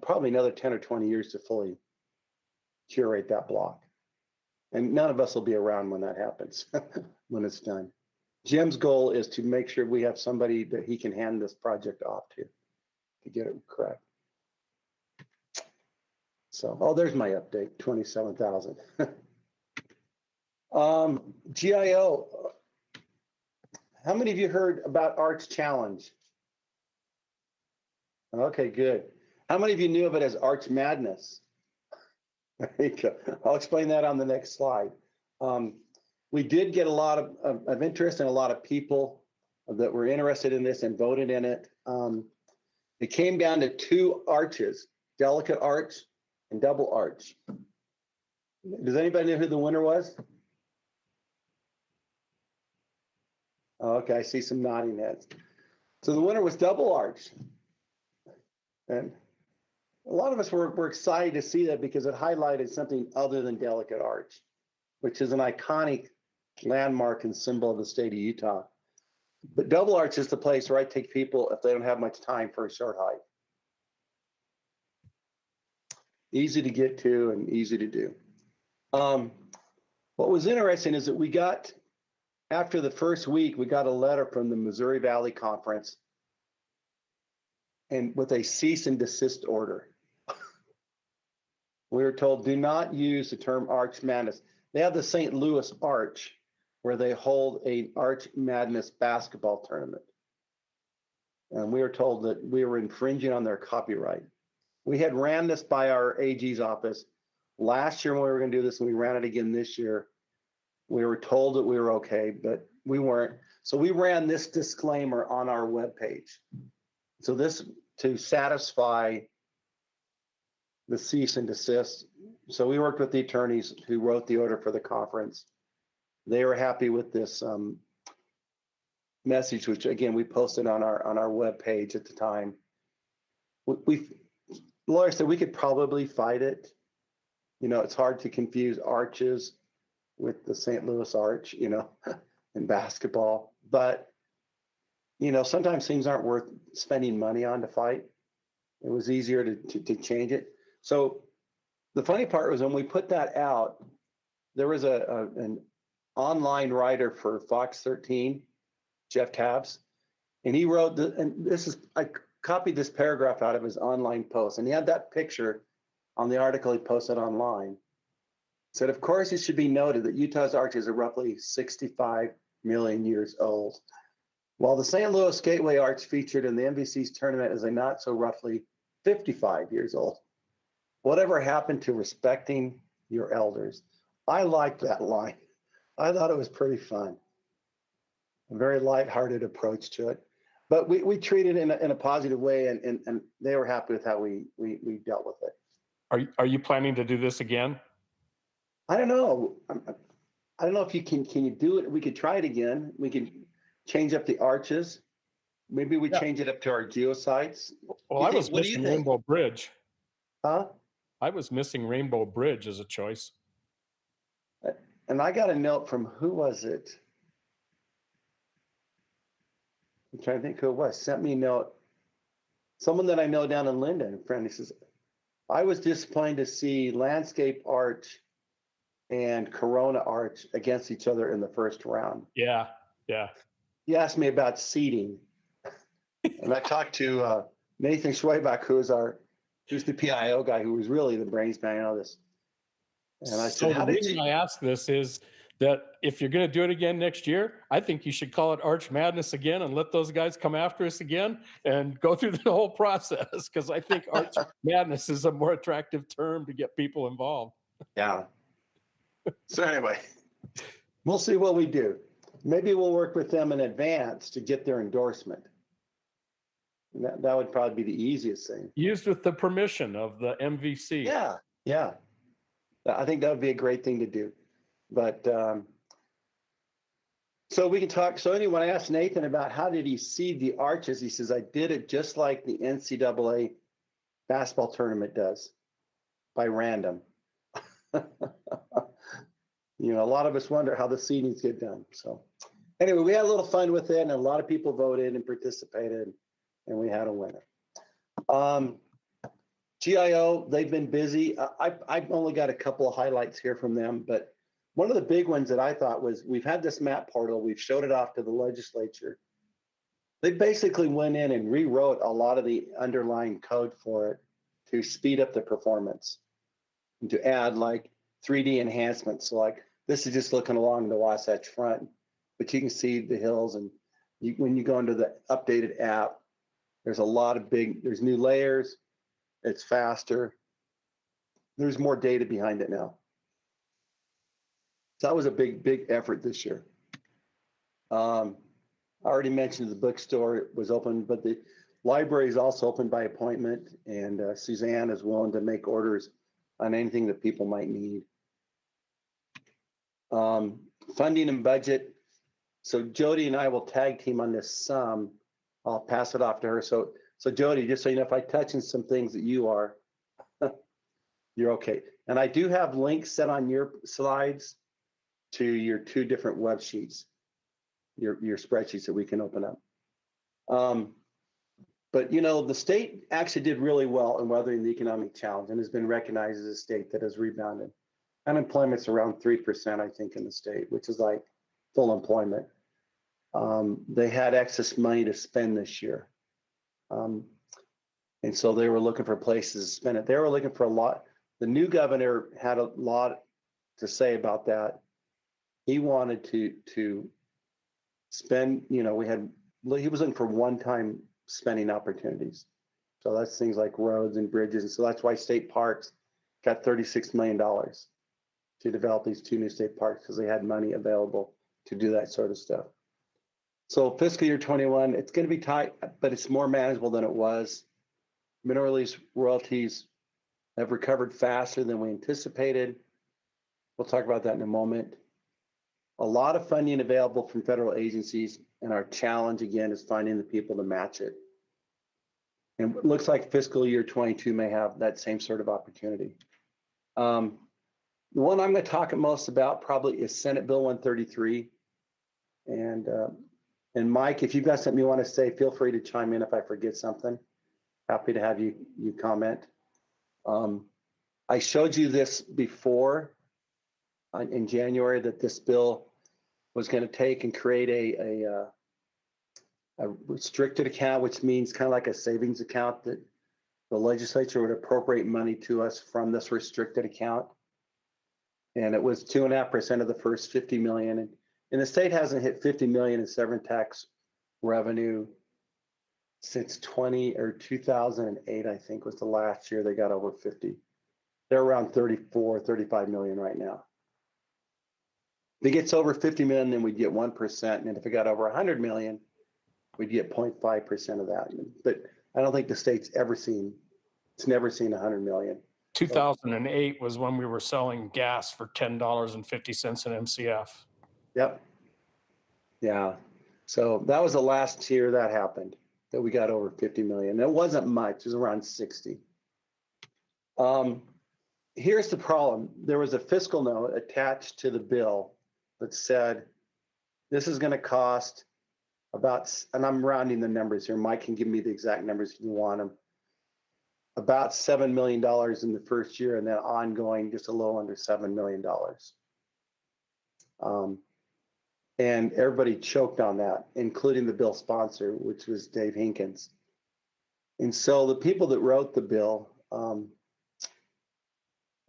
probably another 10 or 20 years to fully curate that block. And none of us will be around when that happens, when it's done. Jim's goal is to make sure we have somebody that he can hand this project off to get it correct. So, oh, there's my update, 27,000. GIO, how many of you heard about Arch Challenge? Okay, good. How many of you knew of it as Arch Madness? There you go. I'll explain that on the next slide. We did get a lot of interest and a lot of people that were interested in this and voted in it. It came down to 2 arches, delicate arch and double arch. Does anybody know who the winner was? Okay, I see some nodding heads. So the winner was double arch. And a lot of us were excited to see that because it highlighted something other than delicate arch, which is an iconic landmark and symbol of the state of Utah. But double arch is the place where I take people if they don't have much time for a short hike. Easy to get to and easy to do. What was interesting is that we got, after the first week, we got a letter from the Missouri Valley Conference and with a cease and desist order. We were told, do not use the term Arch Madness. They have the St. Louis Arch, where they hold an Arch Madness basketball tournament. And we were told that we were infringing on their copyright. We had ran this by our AG's office last year when we were going to do this, and we ran it again this year. We were told that we were okay, but we weren't. So we ran this disclaimer on our webpage. So this to satisfy the cease and desist. So we worked with the attorneys who wrote the order for the conference. They were happy with this message, which again we posted on our webpage at the time. Lawyer said we could probably fight it. You know, it's hard to confuse arches with the St. Louis Arch, you know, in basketball. But, you know, sometimes things aren't worth spending money on to fight. It was easier to change it. So the funny part was when we put that out, there was an online writer for Fox 13, Jeff Tabbs, and he wrote, I copied this paragraph out of his online post, and he had that picture on the article he posted online. Said, of course, it should be noted that Utah's arches are roughly 65 million years old. While the St. Louis Gateway Arch featured in the MVC's tournament is a not so roughly 55 years old. Whatever happened to respecting your elders? I liked that line. I thought it was pretty fun. A very lighthearted approach to it. But we treated it in a positive way, and they were happy with how we dealt with it. Are you planning to do this again? I don't know. I don't know if you can you do it? We could try it again. We could change up the arches. Maybe we change it up to our geosites. Well, I was missing Rainbow Bridge. Huh? I was missing Rainbow Bridge as a choice. And I got a note from, who was it? I'm trying to think who it was. Sent me a note. Someone that I know down in Linden, a friend. He says, I was disappointed to see Landscape Arch and Corona Arch against each other in the first round. Yeah, yeah. He asked me about seeding. And I talked to Nathan Schwabach, who's the PIO guy, who was really the brains behind all this. And I said, the reason I ask this is that if you're going to do it again next year, I think you should call it Arch Madness again and let those guys come after us again and go through the whole process, because I think Arch Madness is a more attractive term to get people involved. Yeah. So anyway, we'll see what we do. Maybe we'll work with them in advance to get their endorsement. That would probably be the easiest thing. Used with the permission of the MVC. Yeah, yeah. I think that would be a great thing to do. But so we can talk. So anyway, I asked Nathan about how did he seed the arches. He says, I did it just like the NCAA basketball tournament does, by random. You know, a lot of us wonder how the seedings get done. So anyway, we had a little fun with it, and a lot of people voted and participated, and we had a winner. GIO, they've been busy. I've only got a couple of highlights here from them, but one of the big ones that I thought was, we've had this map portal, we've showed it off to the legislature. They basically went in and rewrote a lot of the underlying code for it to speed up the performance and to add like 3D enhancements. So like, this is just looking along the Wasatch Front, but you can see the hills, and when you go into the updated app, there's a lot of there's new layers, it's faster, there's more data behind it now. So that was a big effort this year. I already mentioned the bookstore was open, but the library is also open by appointment, and Suzanne is willing to make orders on anything that people might need. Funding and budget. So Jodi and I will tag team on this some. I'll pass it off to her. So Jodi, just so you know, if I touch on some things that you are, you're okay. And I do have links set on your slides to your 2 different web sheets, your spreadsheets that we can open up. But you know, the state actually did really well in weathering the economic challenge and has been recognized as a state that has rebounded. Unemployment's around 3%, I think, in the state, which is like full employment. They had excess money to spend this year. And so they were looking for places to spend it. They were looking for a lot. The new governor had a lot to say about that. He wanted to spend, you know, he was looking for one-time spending opportunities. So that's things like roads and bridges. And so that's why state parks got $36 million to develop these 2 new state parks, because they had money available to do that sort of stuff. So fiscal year 21, it's going to be tight, but it's more manageable than it was. Mineral lease royalties have recovered faster than we anticipated. We'll talk about that in a moment. A lot of funding available from federal agencies, and our challenge again is finding the people to match it. And it looks like fiscal year 22 may have that same sort of opportunity. The one I'm going to talk most about probably is Senate Bill 133. And Mike, if you've got something you want to say, feel free to chime in if I forget something. Happy to have you comment. I showed you this before in January, that this bill was going to take and create a restricted account, which means kind of like a savings account that the legislature would appropriate money to us from this restricted account. And it was 2.5% of the first 50 million. And the state hasn't hit 50 million in severance tax revenue since 2008, I think was the last year they got over 50. They're around 34, 35 million right now. If it gets over 50 million, then we'd get 1%. And if it got over 100 million, we'd get 0.5% of that. But I don't think the state's never seen 100 million. 2008 was when we were selling gas for $10.50 an MCF. Yep. Yeah. So that was the last year that happened, that we got over 50 million. It wasn't much, it was around 60. Here's the problem. There was a fiscal note attached to the bill that said, this is going to cost about, and I'm rounding the numbers here, Mike can give me the exact numbers if you want them, about $7 million in the first year, and then ongoing just a little under $7 million. And everybody choked on that, including the bill sponsor, which was Dave Hinkins. And so the people that wrote the bill,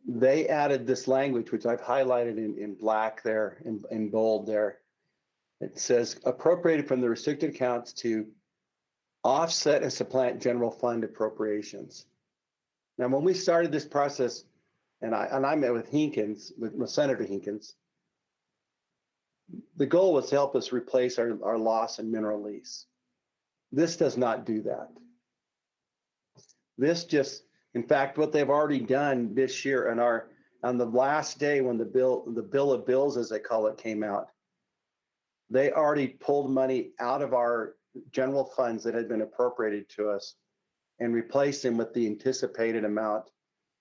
they added this language, which I've highlighted in black there, in bold there. It says appropriated from the restricted accounts to offset and supplant general fund appropriations. Now, when we started this process, and I met with Hinkins, with Senator Hinkins, the goal was to help us replace our loss in mineral lease. This does not do that. This just, in fact, what they've already done this year on the last day when the bill of bills, as they call it, came out, they already pulled money out of our general funds that had been appropriated to us and replaced them with the anticipated amount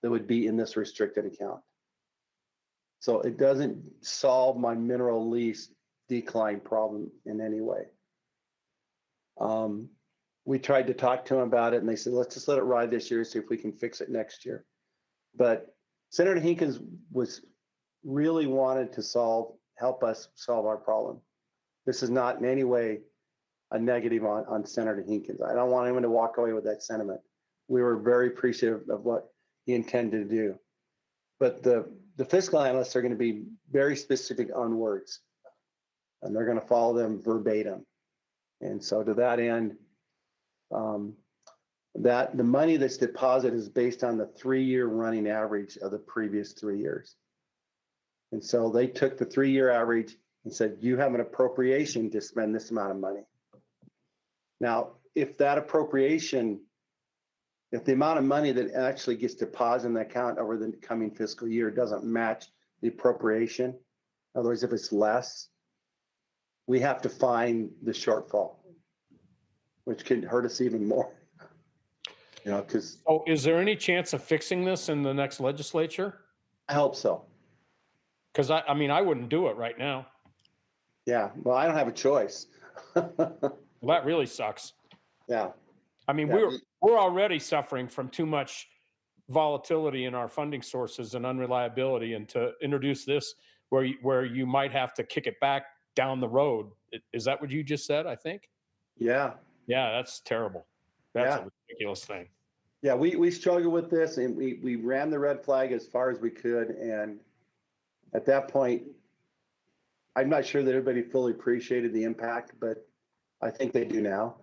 that would be in this restricted account. So it doesn't solve my mineral lease decline problem in any way. We tried to talk to them about it, and they said, let's just let it ride this year, see if we can fix it next year. But Senator Hinkins was really wanted to help us solve our problem. This is not in any way a negative on Senator Hinkins. I don't want anyone to walk away with that sentiment. We were very appreciative of what he intended to do. But the fiscal analysts are going to be very specific on words, and they're going to follow them verbatim. And so to that end, that the money that's deposited is based on the 3-year running average of the previous 3 years. And so they took the 3-year average and said, you have an appropriation to spend this amount of money. Now, if that appropriation, if the amount of money that actually gets deposited in the account over the coming fiscal year doesn't match the appropriation, in other words, if it's less, we have to find the shortfall, which could hurt us even more. You know, because. Oh, is there any chance of fixing this in the next legislature? I hope so. Because I mean, I wouldn't do it right now. Yeah, well, I don't have a choice. Well, that really sucks. Yeah. I mean, Yeah. we're already suffering from too much volatility in our funding sources and unreliability, and to introduce this where you might have to kick it back down the road. Is that what you just said? I think. Yeah. Yeah, that's terrible. That's a ridiculous thing. Yeah, we struggled with this, and we ran the red flag as far as we could, and at that point, I'm not sure that everybody fully appreciated the impact, but I think they do now.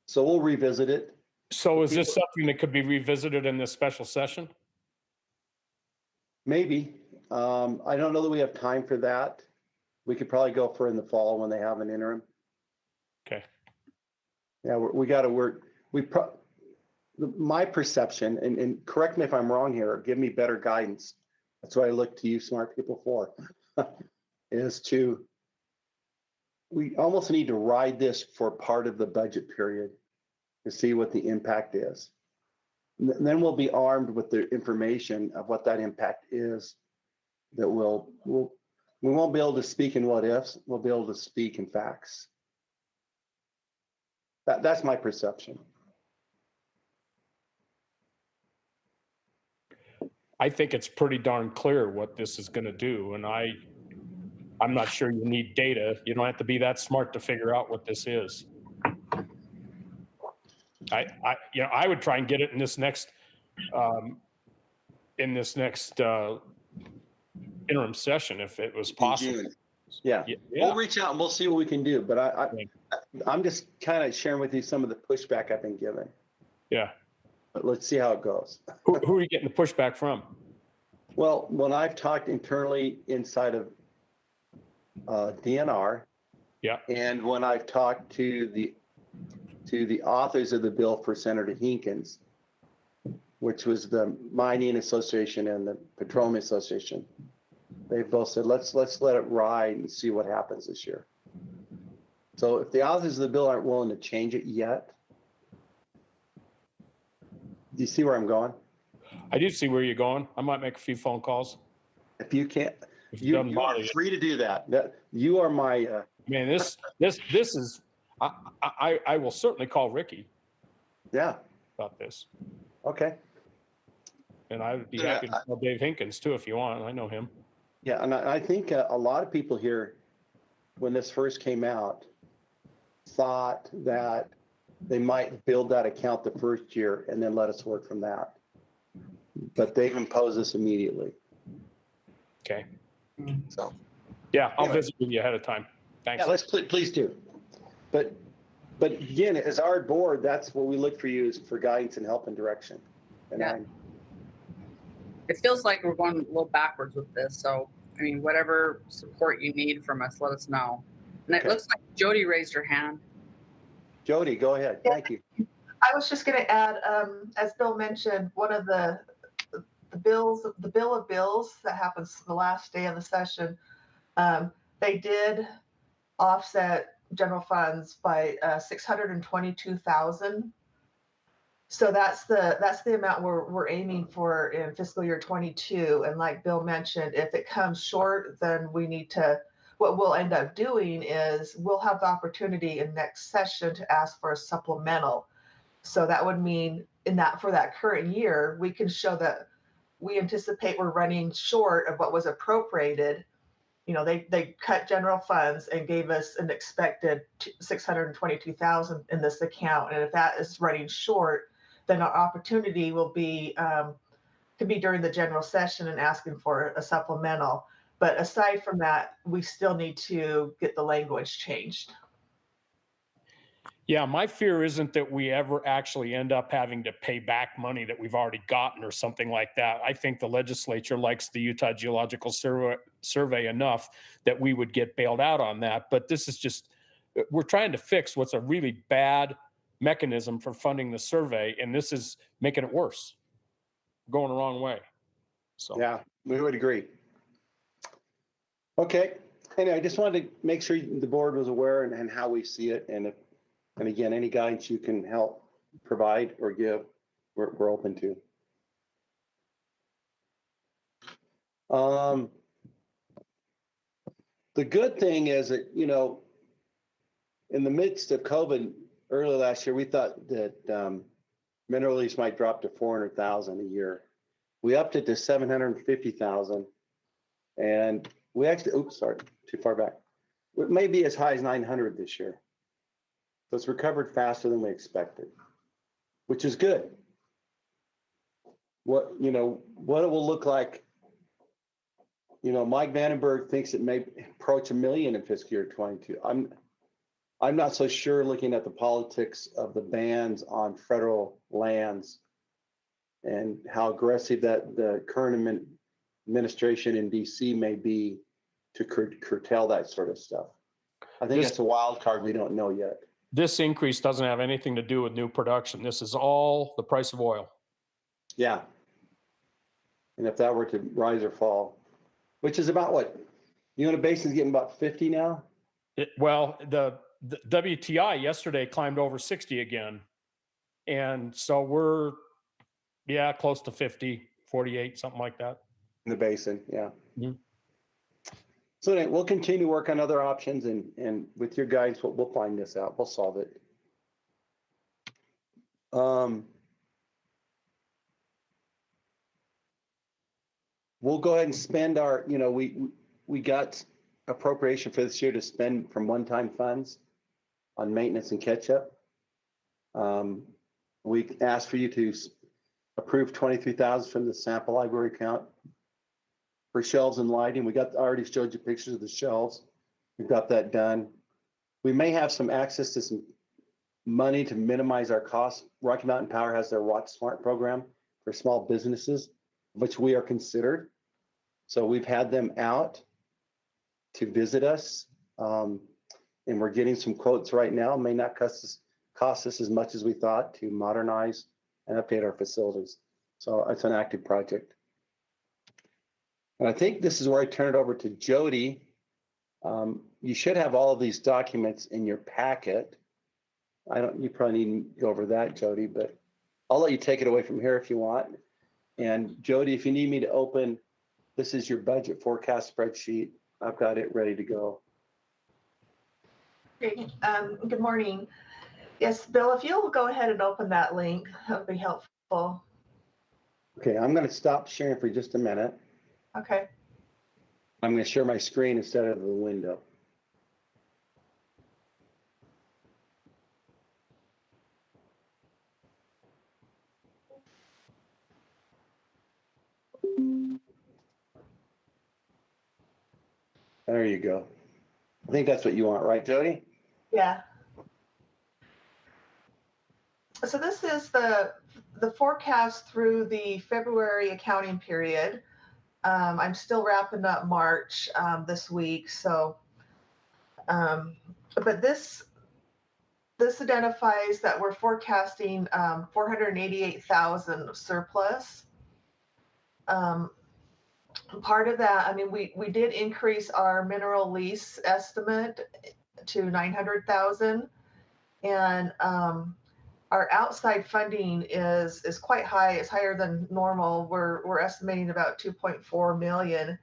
So we'll revisit it. So is this something that could be revisited in this special session? Maybe. I don't know that we have time for that. We could probably go for in the fall when they have an interim. Okay. Yeah, we got to work. My perception, and correct me if I'm wrong here, or give me better guidance. That's what I look to you smart people for, we almost need to ride this for part of the budget period to see what the impact is. And then we'll be armed with the information of what that impact is, that we won't be able to speak in what ifs, we'll be able to speak in facts. That's my perception. I think it's pretty darn clear what this is going to do, and I'm not sure you need data. You don't have to be that smart to figure out what this is. I would try and get it in this next interim session if it was possible. Yeah. We'll reach out and we'll see what we can do. But I'm just kind of sharing with you some of the pushback I've been given. Yeah. But let's see how it goes. Who are you getting the pushback from? Well, when I've talked internally inside of DNR, yeah, and when I've talked to the authors of the bill for Senator Hinkins, which was the Mining Association and the Petroleum Association, they both said, let's let it ride and see what happens this year. So if the authors of the bill aren't willing to change it yet, do you see where I'm going? I do see where you're going. I might make a few phone calls. If you can't, you are free to do that. You are my man. This is. I will certainly call Ricky. Yeah. About this. Okay. And I would be happy to call Dave Hinkins too if you want. I know him. Yeah, and I think a lot of people here, when this first came out, thought that they might build that account the first year and then let us work from that. But they've imposed this immediately. Okay. So. Yeah, I'll visit with you ahead of time. Thanks. Yeah, please do. But again, as our board, that's what we look for you is for guidance and help and direction. And yeah. It feels like we're going a little backwards with this. So, I mean, whatever support you need from us, let us know. And it looks like Jodi raised her hand. Jodi, go ahead. Yeah. Thank you. I was just going to add, as Bill mentioned, one of the bill of bills that happens the last day of the session, they did offset general funds by $622,000. So that's the amount we're aiming for in fiscal year 22. And like Bill mentioned, if it comes short, then we need to. What we'll end up doing is we'll have the opportunity in next session to ask for a supplemental. So that would mean for that current year, we can show that we anticipate we're running short of what was appropriated. You know, they cut general funds and gave us an expected 622,000 in this account. And if that is running short, then our opportunity will be, could be during the general session and asking for a supplemental. But aside from that, we still need to get the language changed. Yeah, my fear isn't that we ever actually end up having to pay back money that we've already gotten or something like that. I think the legislature likes the Utah Geological Survey enough that we would get bailed out on that. But this is just, we're trying to fix what's a really bad mechanism for funding the survey, and this is making it worse. Going the wrong way. So yeah, we would agree. Okay. Anyway, I just wanted to make sure the board was aware and how we see it. And again, any guidance you can help provide or give, we're open to. The good thing is that, you know, in the midst of COVID early last year, we thought that mineral lease might drop to 400,000 a year. We upped it to 750,000, and we actually, oops, sorry, too far back. It may be as high as 900 this year. So it's recovered faster than we expected, which is good. What it will look like, you know, Mike Vandenberg thinks it may approach 1 million in fiscal year 22. I'm not so sure, looking at the politics of the bans on federal lands and how aggressive that the current administration in DC may be to curtail that sort of stuff. I think that's a wild card we don't know yet. this increase doesn't have anything to do with new production. This is all the price of oil. Yeah. And if that were to rise or fall, which is about what? Uinta Basin's getting about 50 now? Well, the WTI yesterday climbed over 60 again. And so we're, yeah, close to 50, 48, something like that. In the basin, yeah. Mm-hmm. So anyway, we'll continue to work on other options, and with your guidance, we'll find this out. We'll solve it. We'll go ahead and spend our, we got appropriation for this year to spend from one-time funds on maintenance and catch-up. We asked for you to approve 23,000 from the sample library account for shelves and lighting. I already showed you pictures of the shelves. We've got that done. We may have some access to some money to minimize our costs. Rocky Mountain Power has their Watch Smart program for small businesses, which we are considered. So we've had them out to visit us, and we're getting some quotes right now. It may not cost us as much as we thought to modernize and update our facilities. So it's an active project. And I think this is where I turn it over to Jodi. You should have all of these documents in your packet. You probably need to go over that, Jodi, but I'll let you take it away from here if you want. And Jodi, if you need me to open, this is your budget forecast spreadsheet. I've got it ready to go. Great. Good morning. Yes, Bill, if you'll go ahead and open that link, that would be helpful. Okay, I'm going to stop sharing for just a minute. Okay. I'm going to share my screen instead of the window. There you go. I think that's what you want, right, Jodi? Yeah. So this is the forecast through the February accounting period. I'm still wrapping up March this week. So, but this identifies that we're forecasting 488,000 surplus. Part of that, I mean, we did increase our mineral lease estimate to 900,000, and our outside funding is quite high. It's higher than normal. We're estimating about 2.4 million,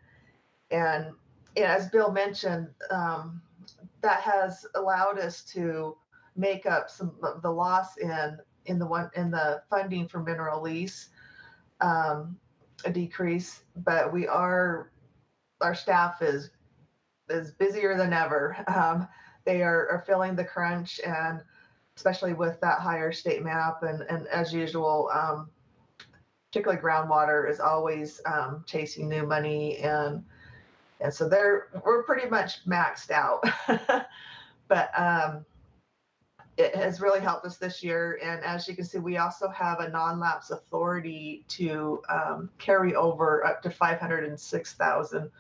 and as Bill mentioned, that has allowed us to make up some of the loss in the funding for mineral lease. a decrease, but our staff is busier than ever. They are feeling the crunch, and especially with that higher state map, and as usual, particularly groundwater is always chasing new money, and so we're pretty much maxed out. But it has really helped us this year, and as you can see, we also have a non-lapse authority to carry over up to 506,000.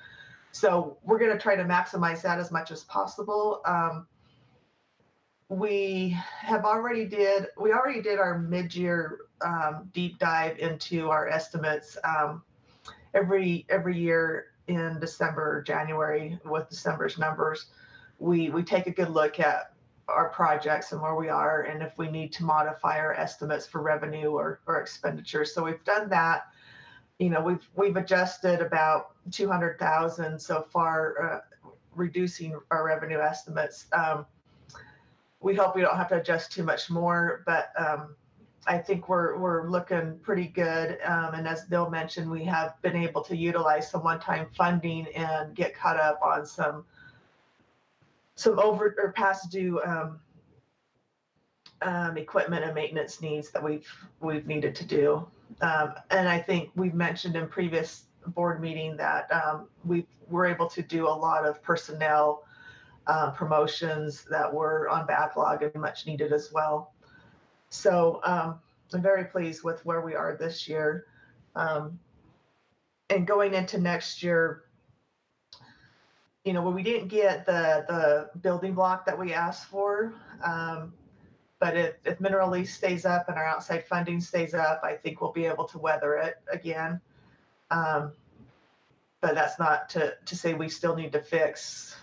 So we're going to try to maximize that as much as possible. We already did our mid-year deep dive into our estimates every year in December or January with December's numbers. We take a good look at our projects and where we are, and if we need to modify our estimates for revenue or expenditure. So we've done that. We've adjusted about 200,000 so far, reducing our revenue estimates. We hope we don't have to adjust too much more, but I think we're looking pretty good. And as Bill mentioned, we have been able to utilize some one-time funding and get caught up on some over or past due equipment and maintenance needs that we've needed to do. And I think we've mentioned in previous board meeting that we were able to do a lot of personnel promotions that were on backlog and much needed as well. So I'm very pleased with where we are this year. And going into next year, we didn't get the building block that we asked for. But if mineral lease stays up and our outside funding stays up, I think we'll be able to weather it again. But that's not to say we still need to fix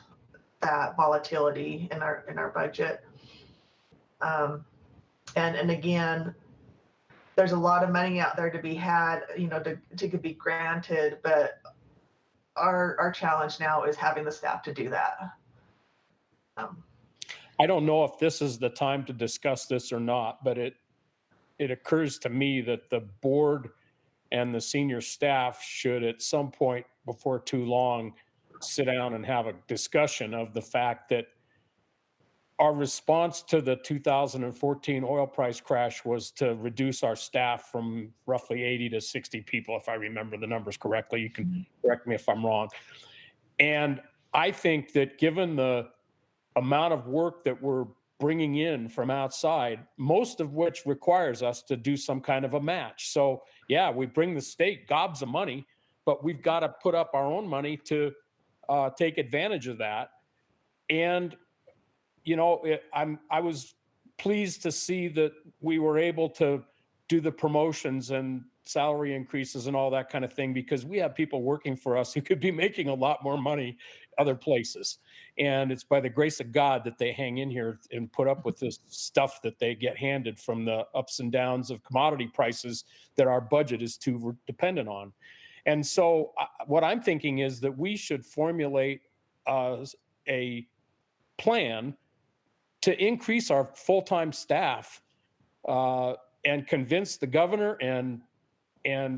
that volatility in our budget. And again, there's a lot of money out there to be had, to be granted, but our challenge now is having the staff to do that. I don't know if this is the time to discuss this or not, but it occurs to me that the board and the senior staff should at some point before too long sit down and have a discussion of the fact that our response to the 2014 oil price crash was to reduce our staff from roughly 80 to 60 people, if I remember the numbers correctly. You can correct me if I'm wrong. And I think that given the amount of work that we're bringing in from outside, most of which requires us to do some kind of a match. So yeah, we bring the state gobs of money, but we've got to put up our own money to take advantage of that. And I was pleased to see that we were able to do the promotions and salary increases and all that kind of thing, because we have people working for us who could be making a lot more money other places. And it's by the grace of God that they hang in here and put up with this stuff that they get handed from the ups and downs of commodity prices that our budget is too dependent on. And so what I'm thinking is that we should formulate a plan to increase our full-time staff and convince the governor and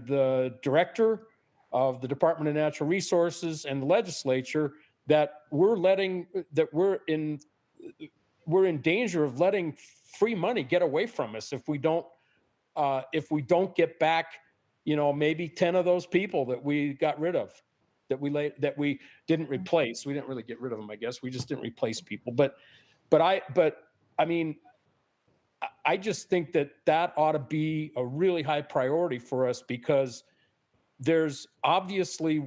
the director of the Department of Natural Resources and the legislature that we're in danger of letting free money get away from us if we don't get back, maybe 10 of those people that we got rid of, that we didn't replace. We didn't really get rid of them, I guess. We just didn't replace people. But I mean, I just think that ought to be a really high priority for us, because there's obviously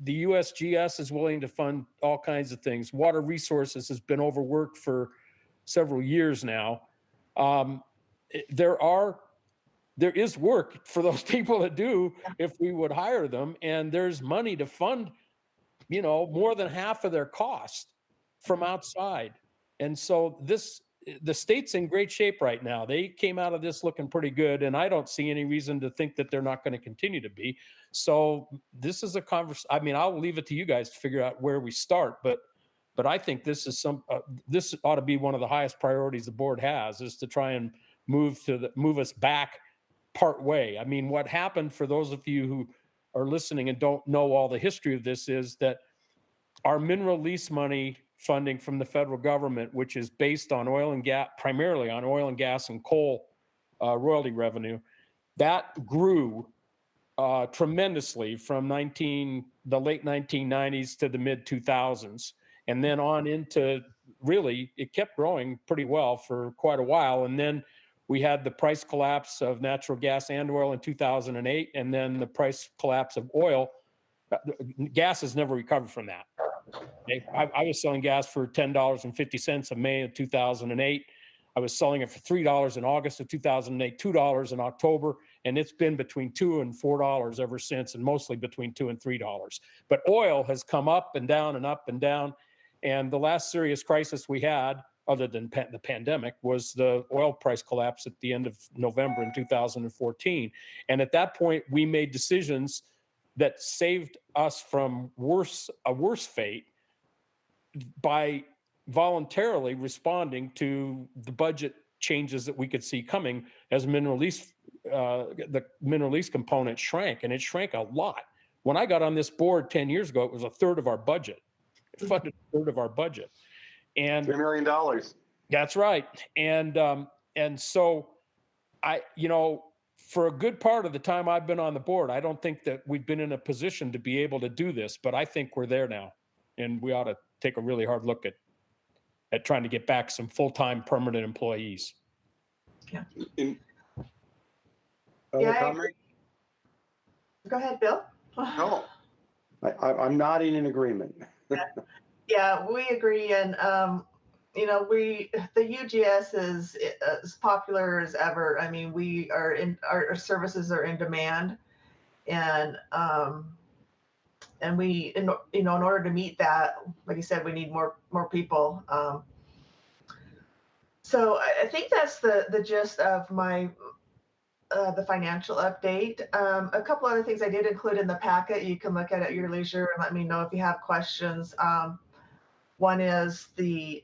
the USGS is willing to fund all kinds of things. Water Resources has been overworked for several years now. There is work for those people to do if we would hire them, and there's money to fund, more than half of their cost from outside. And so the state's in great shape right now. They came out of this looking pretty good, and I don't see any reason to think that they're not going to continue to be. So this is a conversation. I mean, I'll leave it to you guys to figure out where we start, but I think this is this ought to be one of the highest priorities the board has, is to try and move us back part way. I mean, what happened, for those of you who are listening and don't know all the history of this is that our mineral lease money funding from the federal government, which is based on oil and gas, primarily on oil and gas and coal royalty revenue, that grew tremendously from the late 1990s to the mid 2000s. And then on into, really, it kept growing pretty well for quite a while. And then we had the price collapse of natural gas and oil in 2008, and then the price collapse of oil. Gas has never recovered from that. Okay? I was selling gas for $10.50 in May of 2008. I was selling it for $3 in August of 2008, $2 in October, and it's been between $2 and $4 ever since, and mostly between $2 and $3. But oil has come up and down and up and down. And the last serious crisis we had, other than the pandemic, was the oil price collapse at the end of November in 2014. And at that point, we made decisions that saved us from a worse fate by voluntarily responding to the budget changes that we could see coming as the mineral lease component shrank, and it shrank a lot. When I got on this board 10 years ago, it was a third of our budget. It funded a third of our budget. And $3 million. That's right. And so for a good part of the time I've been on the board, I don't think that we've been in a position to be able to do this, but I think we're there now, and we ought to take a really hard look at trying to get back some full-time permanent employees. Yeah. Other comment? Go ahead, Bill. No, I'm nodding in agreement. Yeah, we agree. And, the UGS is as popular as ever. I mean, our services are in demand, and we, in order to meet that, like you said, we need more people. So I think that's the gist of my the financial update. A couple other things I did include in the packet. You can look at your leisure and let me know if you have questions. One is the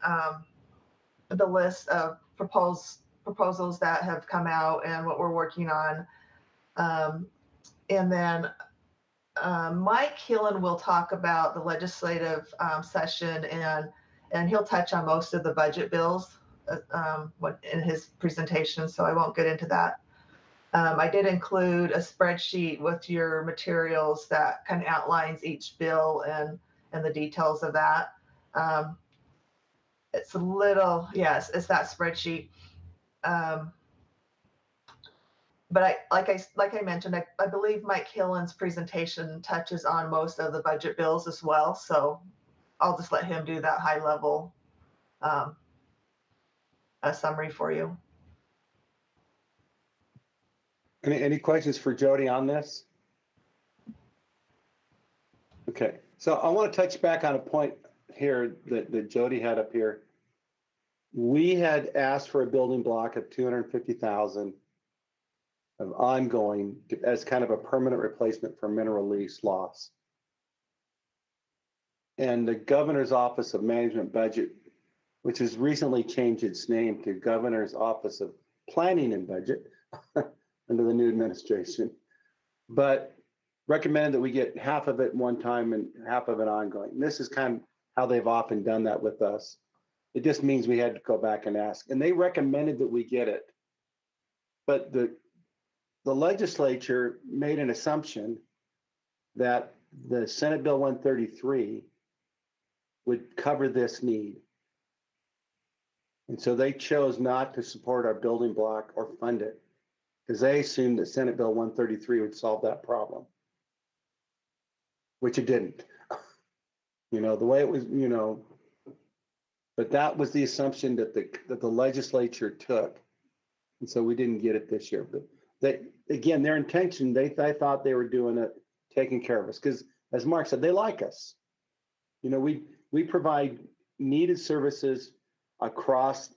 list of proposals that have come out and what we're working on. And then Mike Hylland will talk about the legislative session, and he'll touch on most of the budget bills in his presentation, so I won't get into that. I did include a spreadsheet with your materials that kind of outlines each bill and the details of that. It's a little, yes, it's that spreadsheet. But like I mentioned, I believe Mike Hylland's presentation touches on most of the budget bills as well. So I'll just let him do that high level summary for you. Any questions for Jodi on this? Okay, so I want to touch back on a point here that Jodi had up here. We had asked for a building block of $250,000 of ongoing as kind of a permanent replacement for mineral lease loss. And the Governor's Office of Management Budget, which has recently changed its name to Governor's Office of Planning and Budget under the new administration, but recommended that we get half of it one time and half of it ongoing. And this is kind of how they've often done that with us. It just means we had to go back and ask, and they recommended that we get it. But the legislature made an assumption that the Senate Bill 133 would cover this need. And so they chose not to support our building block or fund it because they assumed that Senate Bill 133 would solve that problem, which it didn't. The way it was, but that was the assumption that the legislature took. And so we didn't get it this year. But again, their intention, they thought they were doing it, taking care of us. Because as Mark said, they like us. We provide needed services across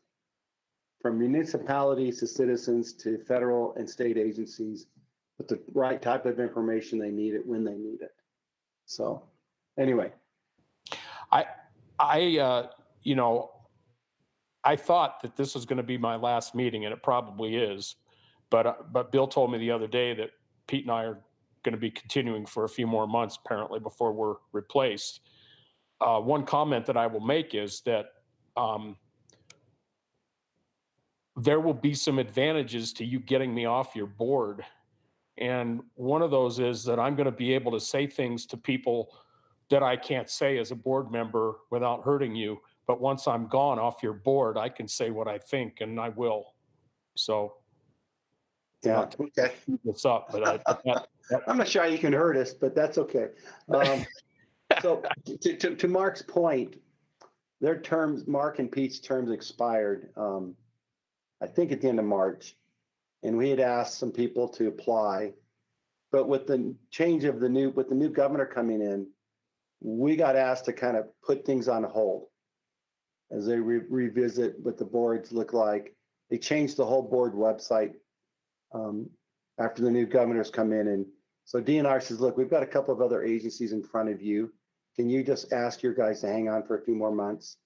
from municipalities to citizens to federal and state agencies with the right type of information they need it when they need it. So anyway. I thought that this was going to be my last meeting, and it probably is. But Bill told me the other day that Pete and I are going to be continuing for a few more months, apparently, before we're replaced. One comment that I will make is that there will be some advantages to you getting me off your board. And one of those is that I'm going to be able to say things to people that I can't say as a board member without hurting you. But once I'm gone off your board, I can say what I think, and I will. So, Yeah, okay. What's up? But I'm not sure how you can hurt us, but that's okay. So to Mark's point, their terms, Mark and Pete's terms expired, I think at the end of March. And we had asked some people to apply, but with the change of the new governor coming in, we got asked to kind of put things on hold as they revisit what the boards look like. They changed the whole board website after the new governor's come in. And so DNR says, look, we've got a couple of other agencies in front of you. Can you just ask your guys to hang on for a few more months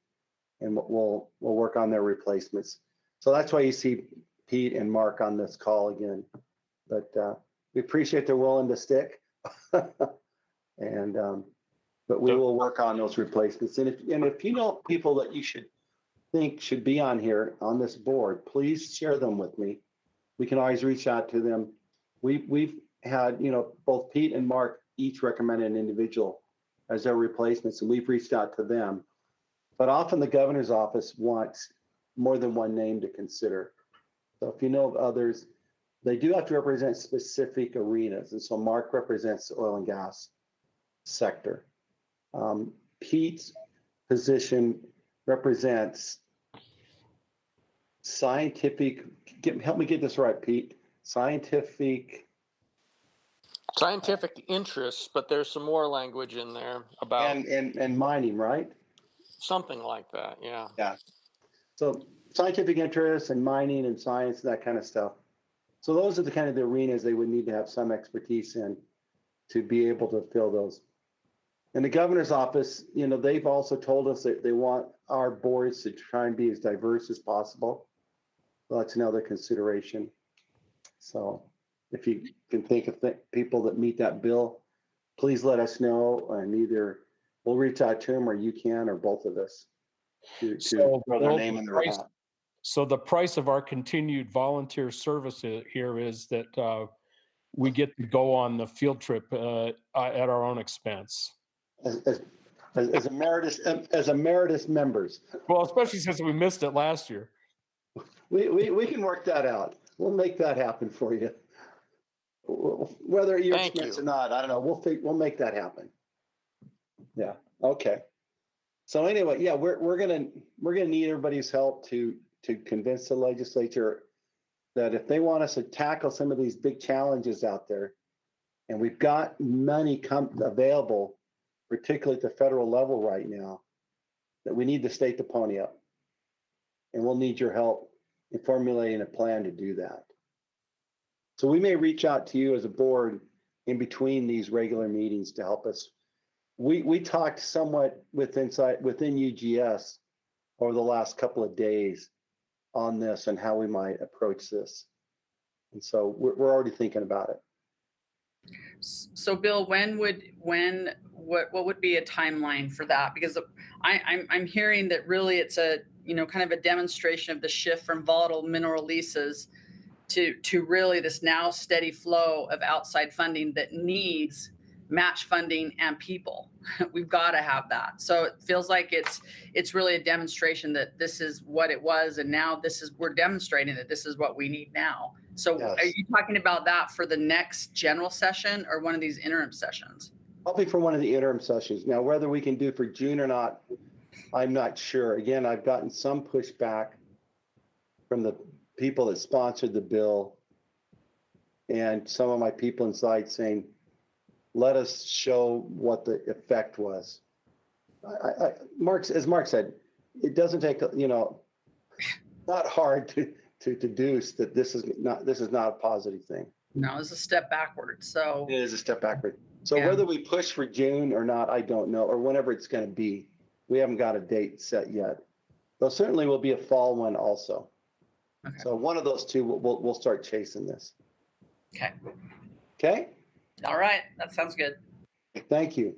and we'll work on their replacements. So that's why you see Pete and Mark on this call again. But we appreciate they're willing to stick. And but we will work on those replacements. And if you know people that you think should be on here on this board, please share them with me. We can always reach out to them. We've had, both Pete and Mark each recommended an individual as their replacements, and we've reached out to them. But often the governor's office wants more than one name to consider. So if you know of others, they do have to represent specific arenas. And so Mark represents the oil and gas sector. Pete's position represents scientific, help me get this right, Pete. Scientific interests, but there's some more language in there about and mining, right? Something like that, yeah. Yeah. So scientific interests and mining and science, that kind of stuff. So those are the kind of the arenas they would need to have some expertise in to be able to fill those. And the governor's office, they've also told us that they want our boards to try and be as diverse as possible. So that's another consideration. So if you can think of people that meet that bill, please let us know, and either we'll reach out to them or you can, or both of us to throw their name in the hat. So the price of our continued volunteer service here is that we get to go on the field trip at our own expense. As emeritus members. Well, especially since we missed it last year. We can work that out. We'll make that happen for you. Whether you're expense or not, I don't know. We'll make that happen. Yeah. Okay. So anyway, yeah, we're gonna need everybody's help to convince the legislature that if they want us to tackle some of these big challenges out there, and we've got money available, particularly at the federal level right now, that we need to state the pony up. And we'll need your help in formulating a plan to do that. So we may reach out to you as a board in between these regular meetings to help us. We talked somewhat within UGS over the last couple of days on this and how we might approach this. And so we're already thinking about it. So Bill, what would be a timeline for that? Because I'm hearing that really it's a, kind of a demonstration of the shift from volatile mineral leases to really this now steady flow of outside funding that needs match funding and people. We've got to have that. So it feels like it's really a demonstration that this is what it was, and now we're demonstrating that this is what we need now. So yes. Are you talking about that for the next general session or one of these interim sessions? Probably for one of the interim sessions. Now, whether we can do for June or not, I'm not sure. Again, I've gotten some pushback from the people that sponsored the bill and some of my people inside saying, let us show what the effect was. As Mark said, it doesn't take, not hard to deduce that this is not a positive thing. No, it's a step backward. So it is a step backward. So yeah. Whether we push for June or not, I don't know, or whenever it's going to be. We haven't got a date set yet. There certainly will be a fall one also. Okay. So one of those two, we'll start chasing this. Okay. Okay. All right, that sounds good. Thank you.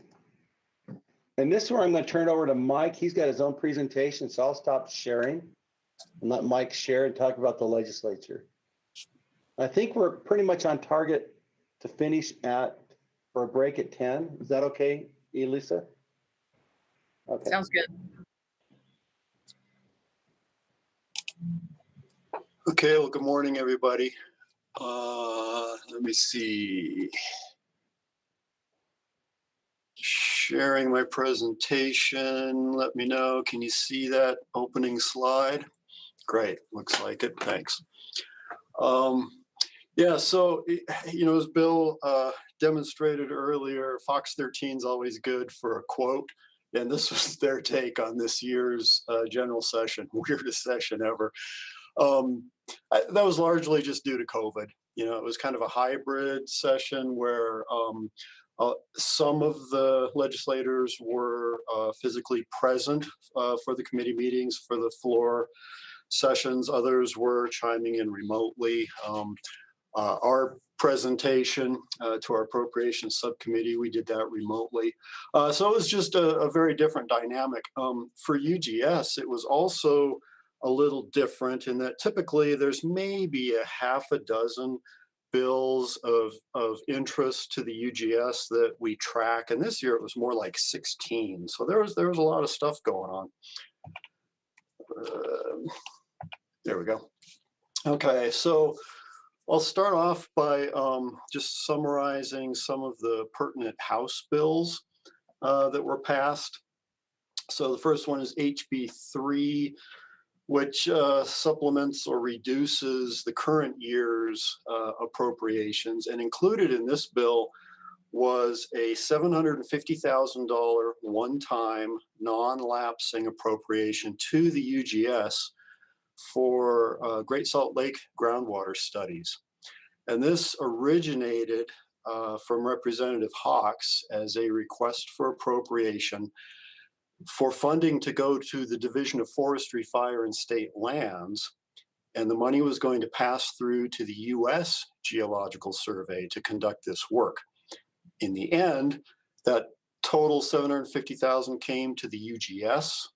And this is where I'm going to turn it over to Mike. He's got his own presentation, so I'll stop sharing and let Mike share and talk about the legislature. I think we're pretty much on target to finish for a break at 10. Is that okay, Elissa? Okay. Sounds good. Okay, well, good morning, everybody. Let me see. Sharing my presentation. Let me know. Can you see that opening slide? Great. Looks like it. Thanks. Yeah, so, as Bill demonstrated earlier, Fox 13 is always good for a quote. And this was their take on this year's general session, weirdest session ever. That was largely just due to COVID. It was kind of a hybrid session where some of the legislators were physically present for the committee meetings, for the floor sessions. Others were chiming in remotely. Our presentation to our appropriations subcommittee, we did that remotely. So it was just a very different dynamic. For UGS, it was also a little different in that typically there's maybe a half a dozen bills of interest to the UGS that we track. And this year it was more like 16. So there was a lot of stuff going on. There we go. Okay, so I'll start off by just summarizing some of the pertinent House bills that were passed. So the first one is HB 3, which supplements or reduces the current year's appropriations. And included in this bill was a $750,000 one-time non-lapsing appropriation to the UGS for Great Salt Lake groundwater studies. And this originated from Representative Hawks as a request for appropriation for funding to go to the Division of Forestry, Fire, and State Lands. And the money was going to pass through to the U.S. Geological Survey to conduct this work. In the end, that total $750,000 came to the UGS.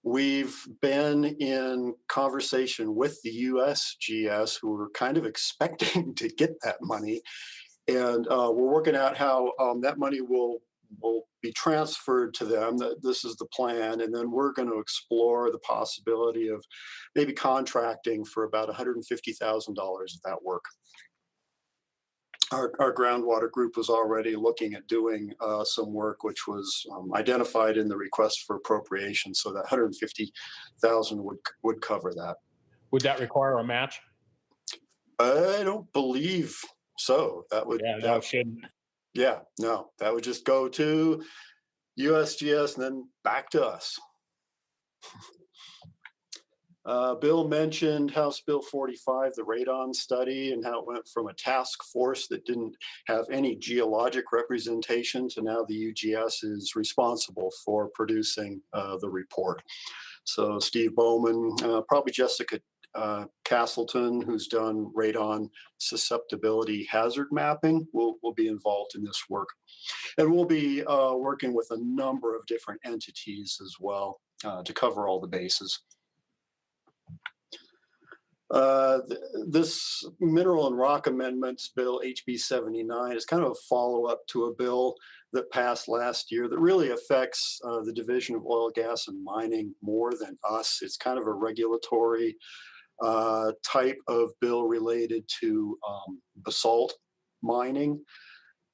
We've been in conversation with the USGS, who were kind of expecting to get that money. And we're working out how that money will be transferred to them. This is the plan. And then we're going to explore the possibility of maybe contracting for about $150,000 of that work. Our groundwater group was already looking at doing some work, which was identified in the request for appropriation. So that $150,000 would cover that. Would that require a match? I don't believe so. That would. Yeah, no, shouldn't. Yeah, no, that would just go to USGS and then back to us. Bill mentioned House Bill 45, the radon study, and how it went from a task force that didn't have any geologic representation to now the UGS is responsible for producing the report. So Steve Bowman, probably Jessica Castleton, who's done radon susceptibility hazard mapping, will be involved in this work. And we'll be working with a number of different entities as well to cover all the bases. This Mineral and Rock Amendments Bill, HB 79, is kind of a follow-up to a bill that passed last year that really affects the Division of Oil, Gas, and Mining more than us. It's kind of a regulatory type of bill related to basalt mining.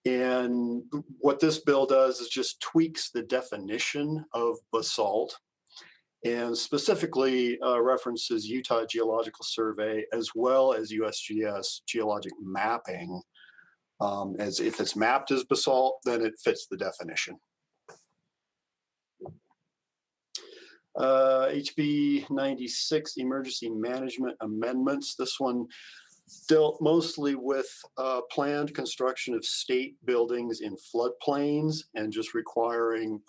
And what this bill does is just tweaks the definition of basalt and specifically references Utah Geological Survey as well as USGS geologic mapping. As if it's mapped as basalt, then it fits the definition. HB 96, Emergency Management Amendments. This one dealt mostly with planned construction of state buildings in floodplains and just requiring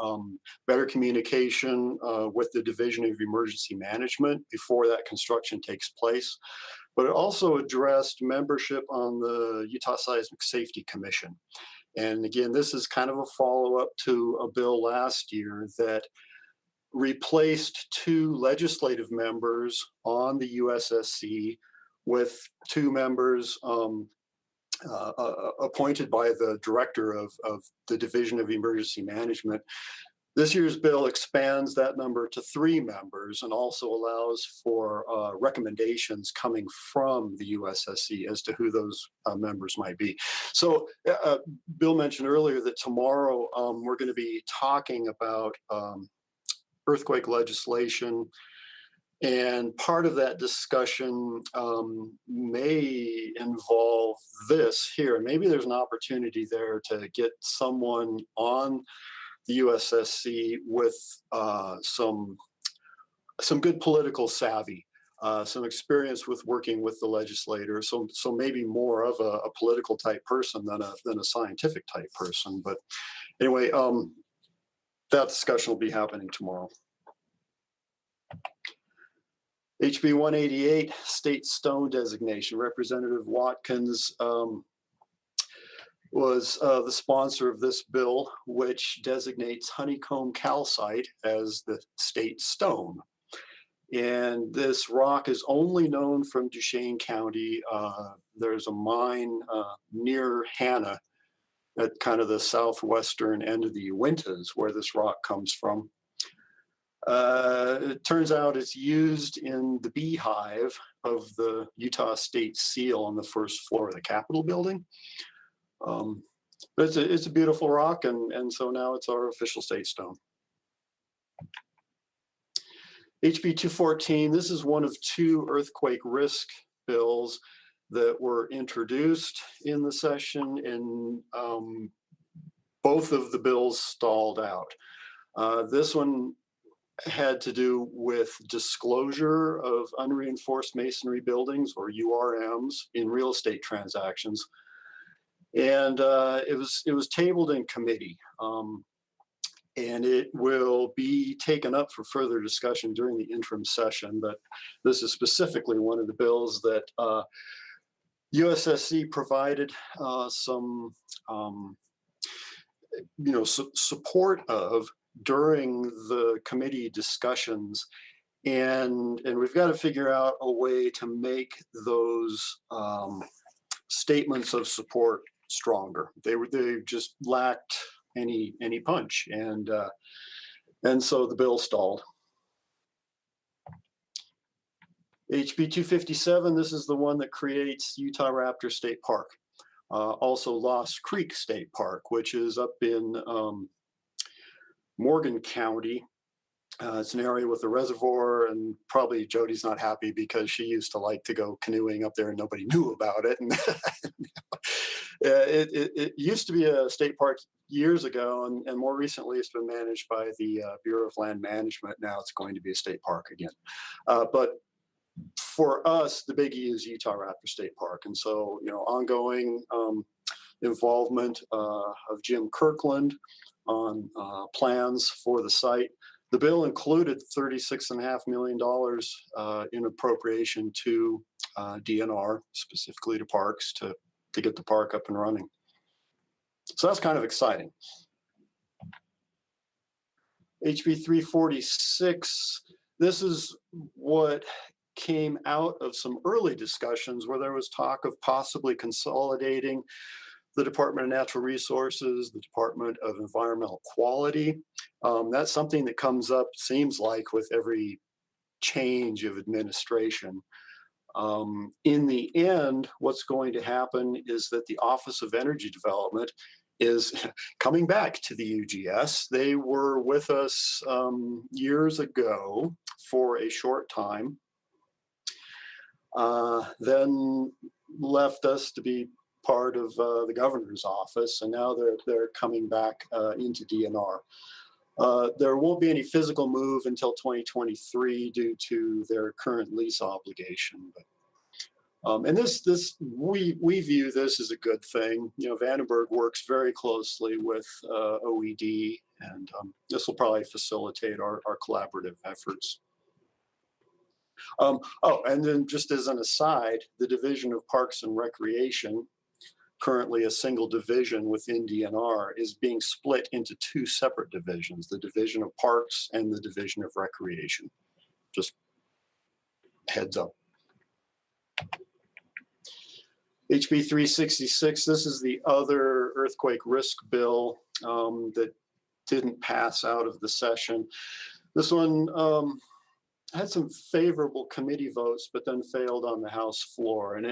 better communication with the Division of Emergency Management before that construction takes place. but it also addressed membership on the Utah Seismic Safety Commission. And again, this is kind of a follow-up to a bill last year that replaced 2 legislative members on the USSC with 2 members appointed by the director of the Division of Emergency Management. This year's bill expands that number to 3 members and also allows for recommendations coming from the USSC as to who those members might be. So Bill mentioned earlier that tomorrow we're going to be talking about earthquake legislation. And part of that discussion may involve this here. Maybe there's an opportunity there to get someone on the USSC with some good political savvy, some experience with working with the legislators. So maybe more of a political type person than a scientific type person. But anyway, that discussion will be happening tomorrow. HB 188, state stone designation. Representative Watkins was the sponsor of this bill, which designates honeycomb calcite as the state stone. And this rock is only known from Duchesne County. There's a mine near Hannah at kind of the southwestern end of the Uintas where this rock comes from. It turns out it's used in the beehive of the Utah State Seal on the first floor of the Capitol building. But it's a beautiful rock, and so now it's our official state stone. HB 214, this is one of 2 earthquake risk bills that were introduced in the session, and both of the bills stalled out. This one had to do with disclosure of unreinforced masonry buildings, or URMs, in real estate transactions. And it was tabled in committee, and it will be taken up for further discussion during the interim session. But this is specifically one of the bills that USSC provided some support of during the committee discussions, and we've got to figure out a way to make those statements of support stronger. They just lacked any punch, and so the bill stalled. HB 257, this is the one that creates Utah Raptor State Park, also Lost Creek State Park, which is up in Morgan County. It's an area with a reservoir, and probably Jodi's not happy because she used to like to go canoeing up there and nobody knew about it. And it used to be a state park years ago, and more recently it's been managed by the Bureau of Land Management. Now it's going to be a state park again. But for us, the biggie is Utah Raptor State Park. And so, ongoing involvement of Jim Kirkland on plans for the site. The bill included $36.5 million in appropriation to DNR, specifically to parks, to get the park up and running. So that's kind of exciting. HB 346, this is what came out of some early discussions where there was talk of possibly consolidating the Department of Natural Resources, the Department of Environmental Quality. That's something that comes up, seems like, with every change of administration. In the end, what's going to happen is that the Office of Energy Development is coming back to the UGS. They were with us years ago for a short time, then left us to be part of the governor's office, and now they're coming back into DNR. There won't be any physical move until 2023 due to their current lease obligation. But, and we view this as a good thing. Vandenberg works very closely with OED, and this will probably facilitate our collaborative efforts. Oh, and then just as an aside, the Division of Parks and Recreation, currently a single division within DNR, is being split into two separate divisions, the Division of Parks and the Division of Recreation. Just heads up. HB 366, this is the other earthquake risk bill that didn't pass out of the session. This one had some favorable committee votes, but then failed on the House floor. And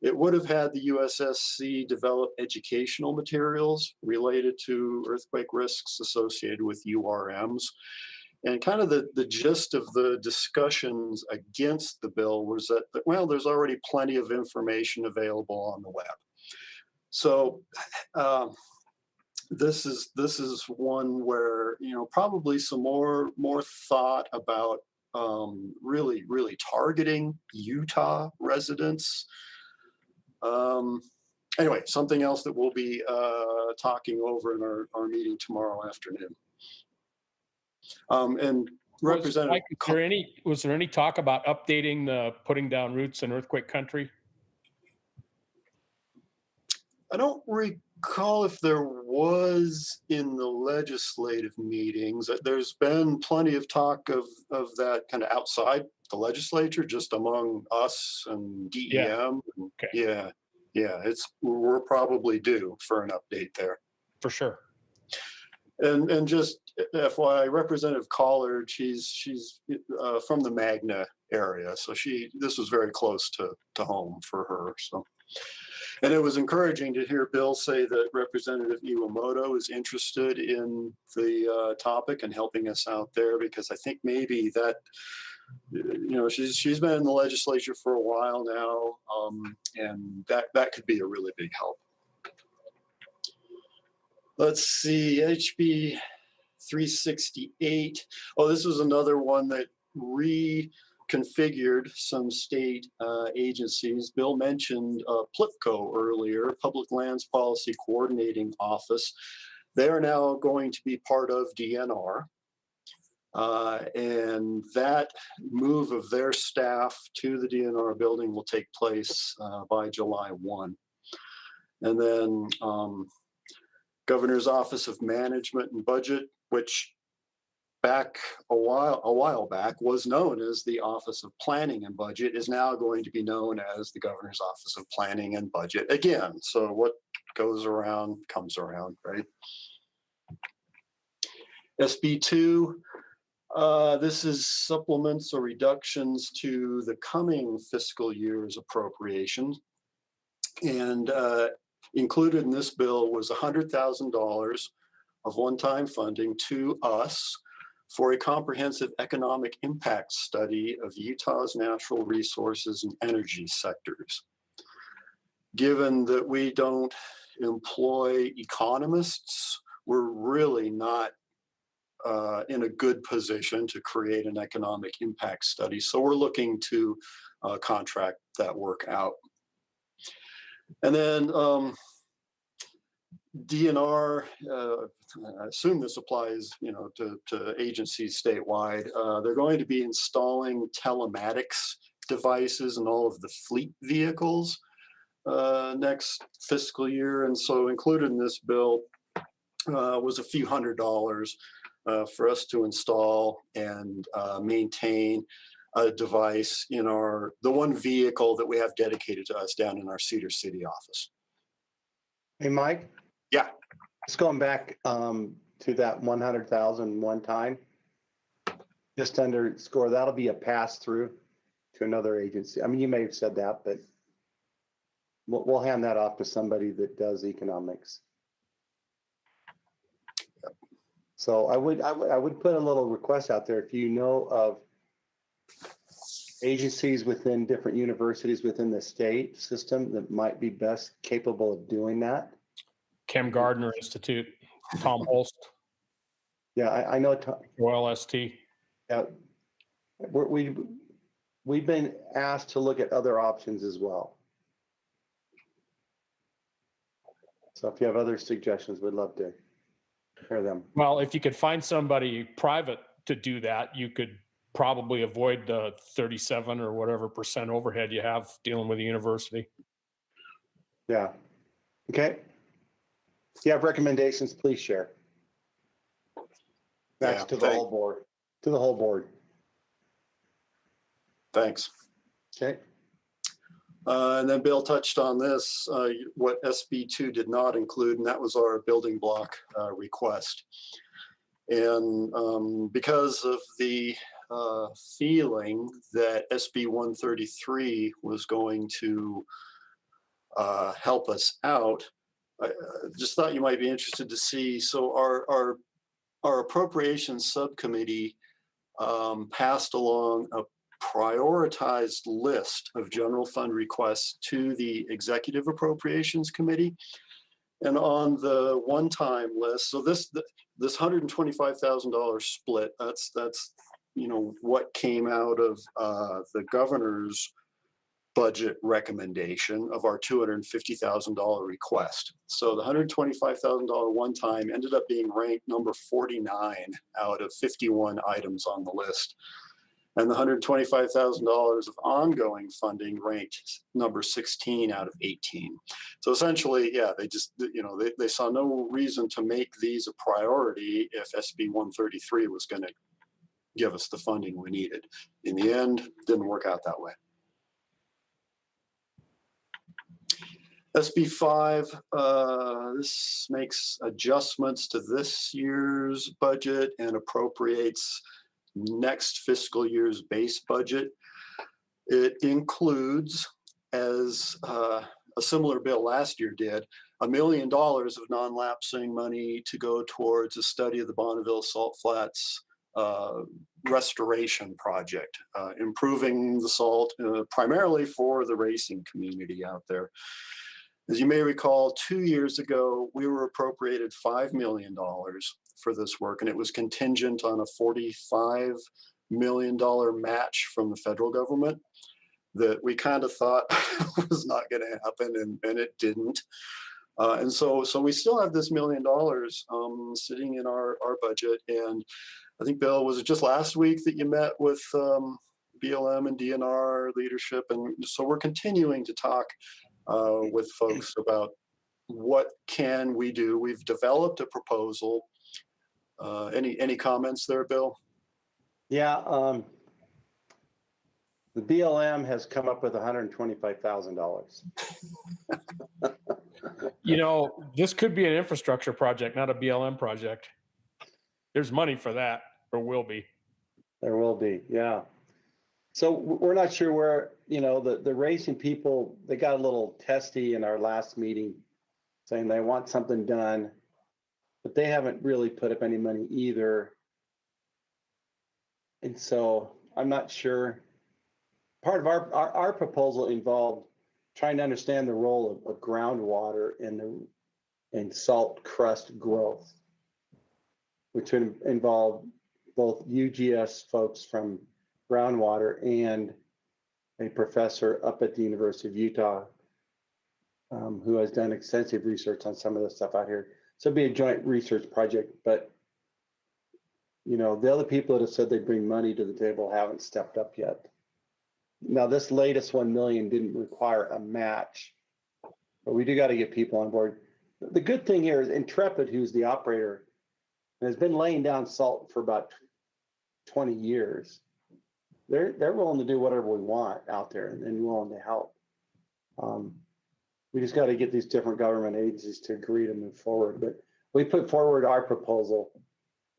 it would have had the USSC develop educational materials related to earthquake risks associated with URMs. And kind of the gist of the discussions against the bill was that, well, there's already plenty of information available on the web. So this is one where, you know, probably some more thought about really targeting Utah residents. Anyway, something else that we'll be talking over in our meeting tomorrow afternoon. And Representative, was there any talk about updating the putting down roots in earthquake country? I don't recall if there was in the legislative meetings. There's been plenty of talk of that kind of outside the legislature, just among us and DEM. Yeah. Okay. Yeah, we're probably due for an update there. For sure. And just FYI, Representative Collard, she's from the Magna area, so this was very close to home for her. So, and it was encouraging to hear Bill say that Representative Iwamoto is interested in the topic and helping us out there, because I think maybe that, you know, she's been in the legislature for a while now, and that could be a really big help. Let's see, HB 368. Oh, this was another one that reconfigured some state agencies. Bill mentioned PLPCO earlier, Public Lands Policy Coordinating Office. They are now going to be part of DNR. And that move of their staff to the DNR building will take place by July 1. And then Governor's Office of Management and Budget, which back a while back was known as the Office of Planning and Budget, is now going to be known as the Governor's Office of Planning and Budget again. So what goes around comes around, right? SB2, this is supplements or reductions to the coming fiscal year's appropriations. And included in this bill was $100,000 of one-time funding to us for a comprehensive economic impact study of Utah's natural resources and energy sectors. Given that we don't employ economists, we're really not in a good position to create an economic impact study. So we're looking to contract that work out. And then DNR, I assume this applies, you know, to agencies statewide. They're going to be installing telematics devices in all of the fleet vehicles next fiscal year. And so included in this bill was a few $100s for us to install and maintain a device in the one vehicle that we have dedicated to us down in our Cedar City office. Hey, Mike? Yeah. Just going back to that 100,000 one time, just underscore, that'll be a pass through to another agency. I mean, you may have said that, but we'll hand that off to somebody that does economics. So I would put a little request out there. If you know of agencies within different universities within the state system that might be best capable of doing that. Chem Gardner Institute, Tom Holst. Yeah, I know. OLST. Yeah, we've been asked to look at other options as well. So if you have other suggestions, we'd love to hear them. Well, if you could find somebody private to do that, you could probably avoid the 37 or whatever % overhead you have dealing with the university. Yeah. Okay. If you have recommendations, please share. That's to the whole board. To the whole board. Thanks. Okay. And then Bill touched on this, what SB2 did not include, and that was our building block request. And because of the feeling that SB 133 was going to help us out, I just thought you might be interested to see. So our appropriations subcommittee passed along a prioritized list of general fund requests to the Executive Appropriations Committee. And on the one-time list, so this $125,000 split, that's what came out of the governor's budget recommendation of our $250,000 request. So the $125,000 one-time ended up being ranked number 49 out of 51 items on the list. And the $125,000 of ongoing funding ranked number 16 out of 18. So essentially, yeah, they just, they saw no reason to make these a priority if SB 133 was going to give us the funding we needed. In the end, didn't work out that way. SB 5, this makes adjustments to this year's budget and appropriates next fiscal year's base budget. It includes, as a similar bill last year did, $1 million of non-lapsing money to go towards a study of the Bonneville Salt Flats restoration project, improving the salt primarily for the racing community out there. As you may recall, 2 years ago, we were appropriated $5 million for this work, and it was contingent on a $45 million match from the federal government that we kind of thought was not going to happen, and it didn't. And so we still have this $1 million sitting in our budget. And I think, Bill, was it just last week that you met with BLM and DNR leadership? And so we're continuing to talk with folks about what can we do. We've developed a proposal. Any comments there, Bill? Yeah, the BLM has come up with $125,000. This could be an infrastructure project, not a BLM project. There's money for that, or will be. There will be, yeah. So we're not sure where, the racing people, they got a little testy in our last meeting saying they want something done, but they haven't really put up any money either. And so I'm not sure. Part of our proposal involved trying to understand the role of groundwater in salt crust growth, which would involve both UGS folks from groundwater and a professor up at the University of Utah who has done extensive research on some of the stuff out here. So it'd be a joint research project, but the other people that have said they bring money to the table haven't stepped up yet. Now, this latest 1 million didn't require a match, but we do got to get people on board. The good thing here is Intrepid, who's the operator, has been laying down salt for about 20 years. They're willing to do whatever we want out there and willing to help. We just got to get these different government agencies to agree to move forward. But we put forward our proposal,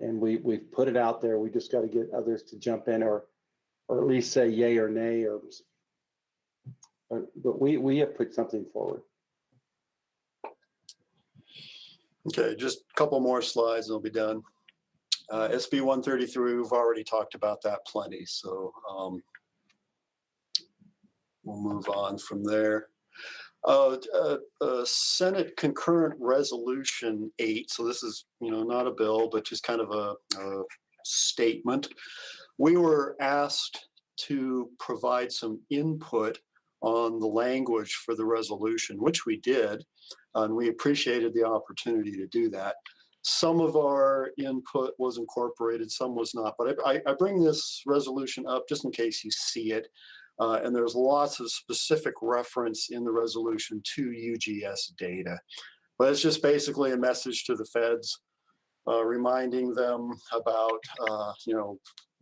and we've put it out there. We just got to get others to jump in or at least say yay or nay. But we have put something forward. Okay, just a couple more slides and we'll be done. SB 133, we've already talked about that plenty, so we'll move on from there. Senate Concurrent Resolution 8, so this is not a bill, but just kind of a statement. We were asked to provide some input on the language for the resolution, which we did, and we appreciated the opportunity to do that. some of our input was incorporated, some was not. But I bring this resolution up just in case you see it. And there's lots of specific reference in the resolution to UGS data. But it's just basically a message to the feds, reminding them about,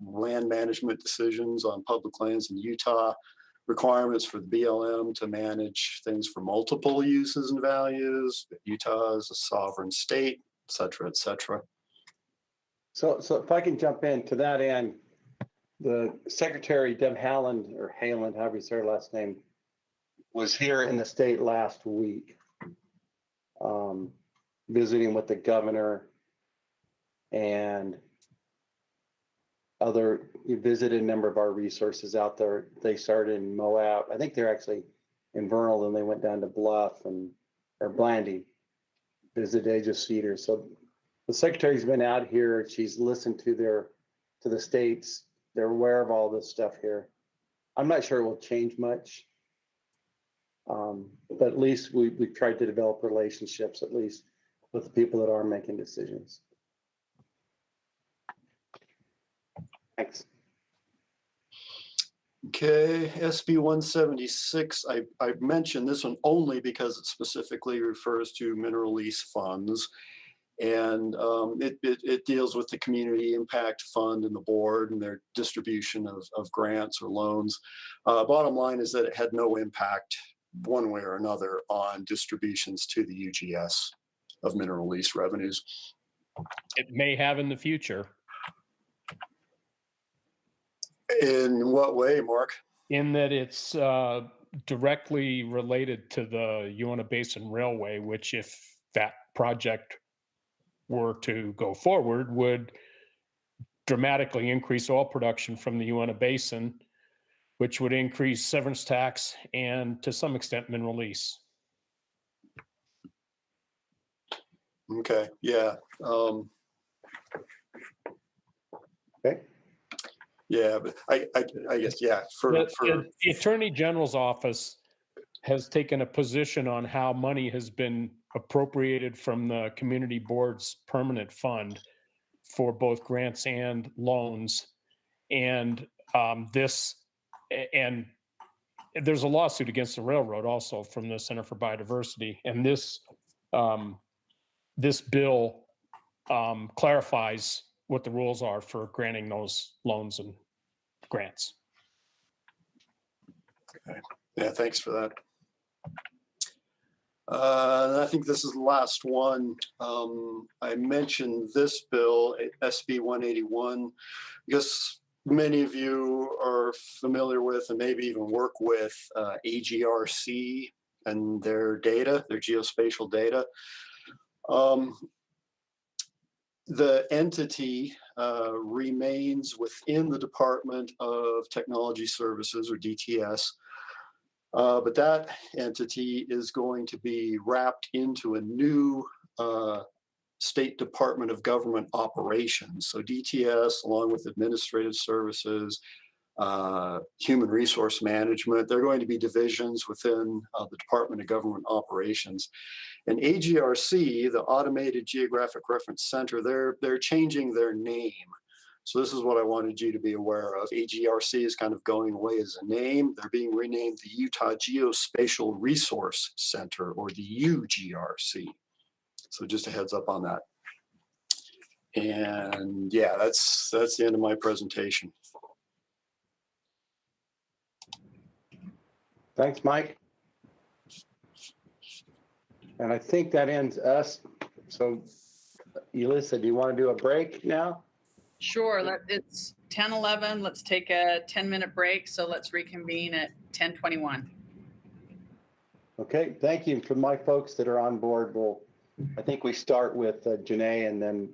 land management decisions on public lands in Utah, requirements for the BLM to manage things for multiple uses and values. Utah is a sovereign state, et cetera, et cetera. So if I can jump in to that end, the Secretary Deb Hylland, or Hylland, however you say her last name, was here in the state last week, visiting with the governor and visited a number of our resources out there. They started in Moab. I think they're actually in Vernal, then they went down to Bluff or Blandy, visited Age of Cedar. So the Secretary's been out here. She's listened to the states. They're aware of all this stuff here. I'm not sure it will change much, but at least we've tried to develop relationships, at least with the people that are making decisions. Thanks. Okay, SB 176, I mentioned this one only because it specifically refers to mineral lease funds. And it deals with the community impact fund and the board and their distribution of grants or loans. Bottom line is that it had no impact one way or another on distributions to the UGS of mineral lease revenues. It may have in the future. In what way, Mark? In that it's directly related to the Uinta Basin Railway, which if that project were to go forward, would dramatically increase oil production from the Uinta Basin, which would increase severance tax and to some extent mineral lease. Okay, yeah. Okay. Yeah, but I guess, yeah. The Attorney General's office has taken a position on how money has been appropriated from the community board's permanent fund for both grants and loans. And and there's a lawsuit against the railroad also from the Center for Biodiversity. And this bill clarifies what the rules are for granting those loans and grants. Okay. Yeah, thanks for that. I think this is the last one. I mentioned this bill, SB 181, because many of you are familiar with and maybe even work with AGRC and their data, their geospatial data. The entity remains within the Department of Technology Services, or DTS, but that entity is going to be wrapped into a new State Department of Government Operations. So DTS, along with administrative services, human resource management, they're going to be divisions within the Department of Government Operations. And AGRC, the Automated Geographic Reference Center, they're changing their name. So this is what I wanted you to be aware of. AGRC is kind of going away as a name. They're being renamed the Utah Geospatial Resource Center, or the UGRC. So just a heads up on that. And yeah, that's the end of my presentation. Thanks, Mike. And I think that ends us. So, Elissa, do you want to do a break now? Sure. It's 10:11. Let's take a 10-minute break. So let's reconvene at 10:21. Okay, thank you. For my folks that are on board, I think we start with Janae, and then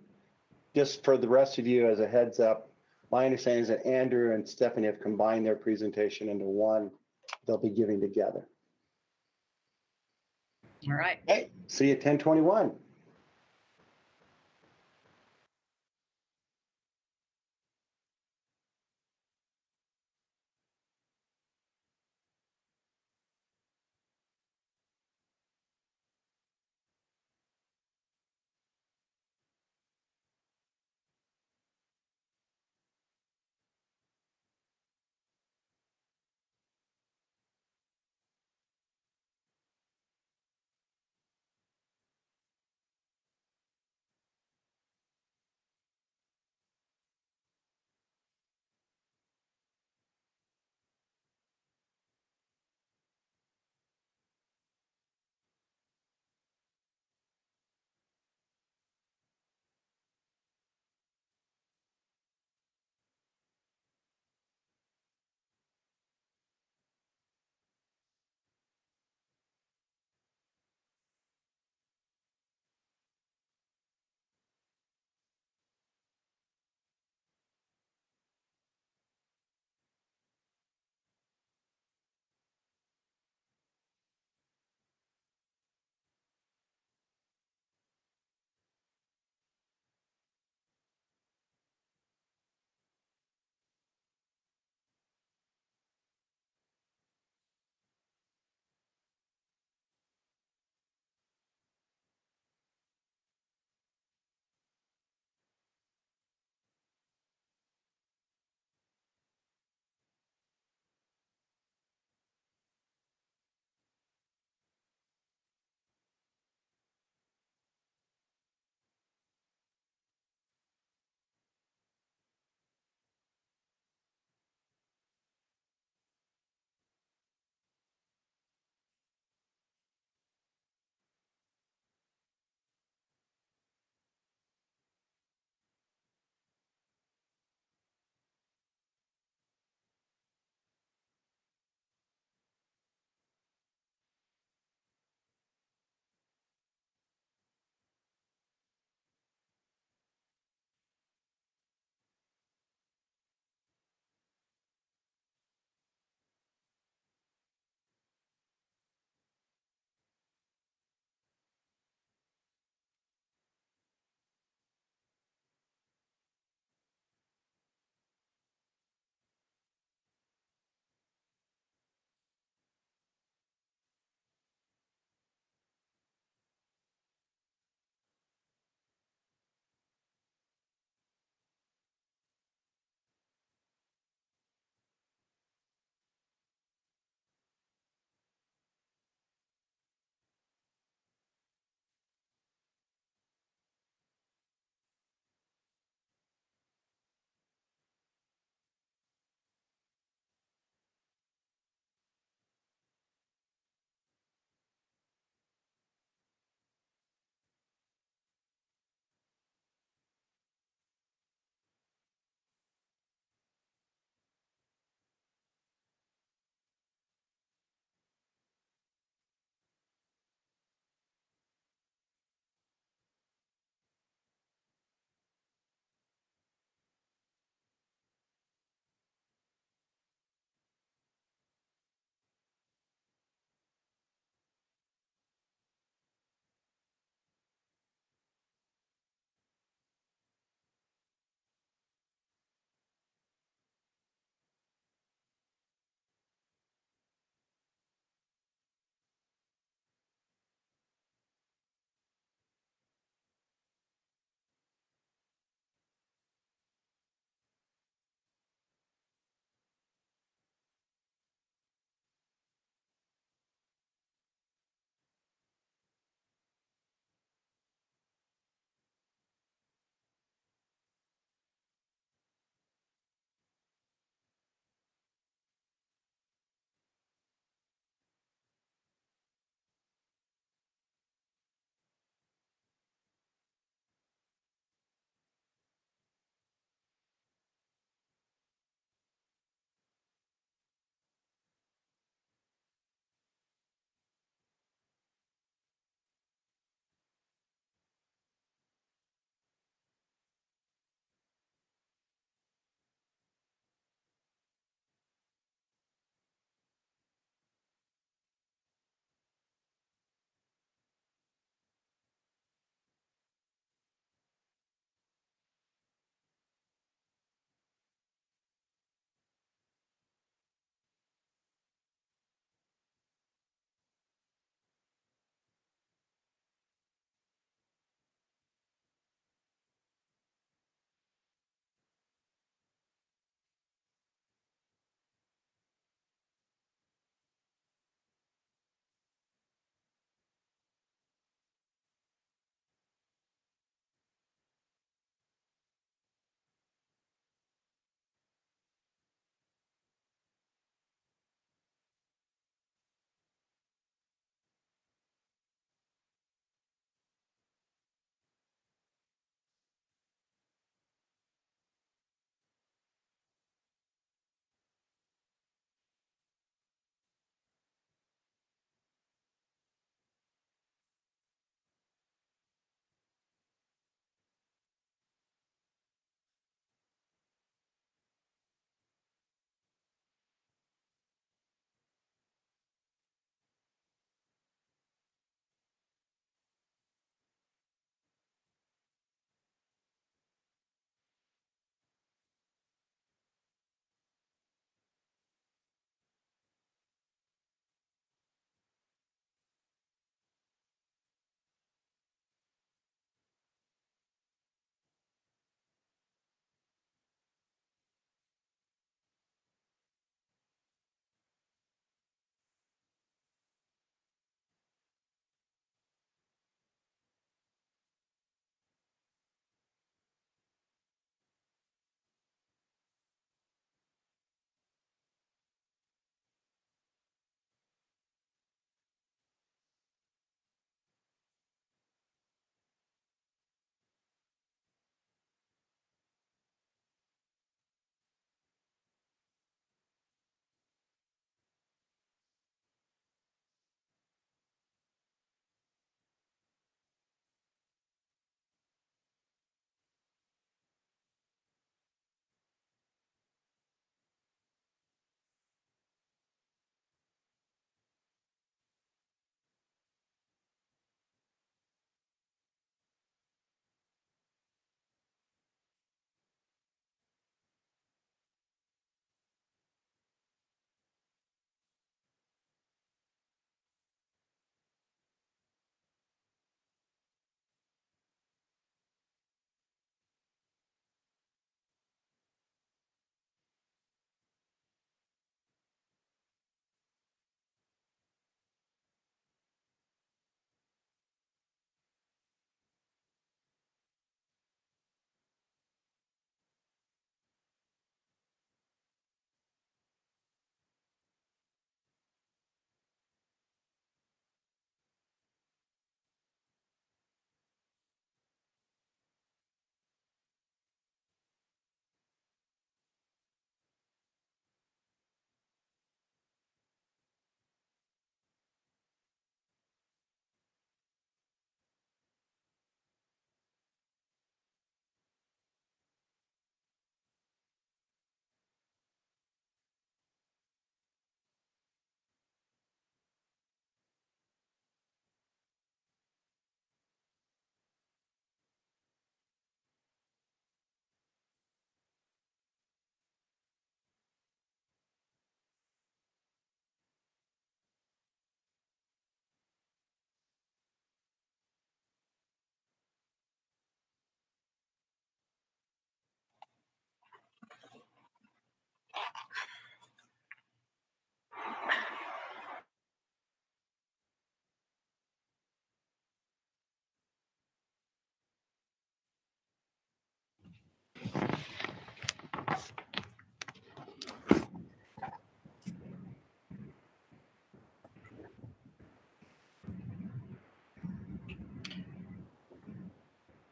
just for the rest of you as a heads up, my understanding is that Andrew and Stephanie have combined their presentation into one they'll be giving together. All right. Okay, see you at 10:21.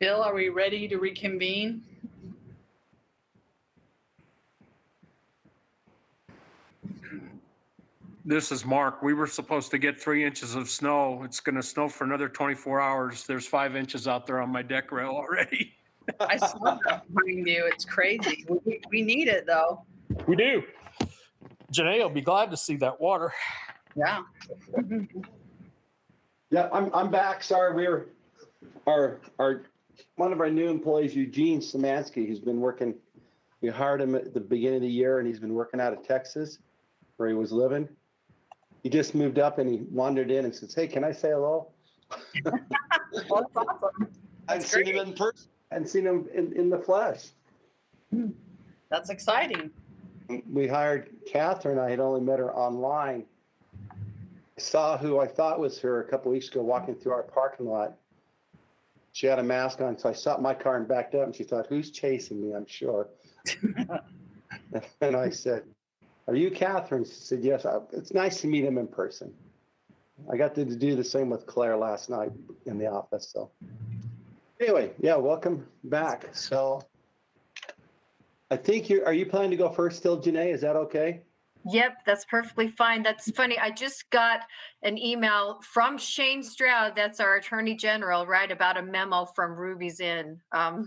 Bill, are we ready to reconvene? This is Mark. We were supposed to get 3 inches of snow. It's going to snow for another 24 hours. There's 5 inches out there on my deck rail already. I saw that behind you. It's crazy. We need it though. We do. Janae will be glad to see that water. Yeah. Yeah, I'm back. Sorry, our one of our new employees, Eugene Szymanski, who's been working. We hired him at the beginning of the year, and he's been working out of Texas, where he was living. He just moved up, and he wandered in and says, "Hey, can I say hello?" Well, that's awesome. I've seen him in person. I've seen him in the flesh. That's exciting. We hired Catherine. I had only met her online. I saw who I thought was her a couple weeks ago walking through our parking lot. She had a mask on, so I stopped my car and backed up, and she thought, "Who's chasing me?" I'm sure. And I said, "Are you Catherine?" She said, "Yes." It's nice to meet him in person. I got to do the same with Claire last night in the office. So anyway, yeah, welcome back. So I think are you planning to go first still, Janae? Is that okay? Yep, that's perfectly fine. That's funny. I just got an email from Shane Stroud, that's our Attorney General, right, about a memo from Ruby's Inn. I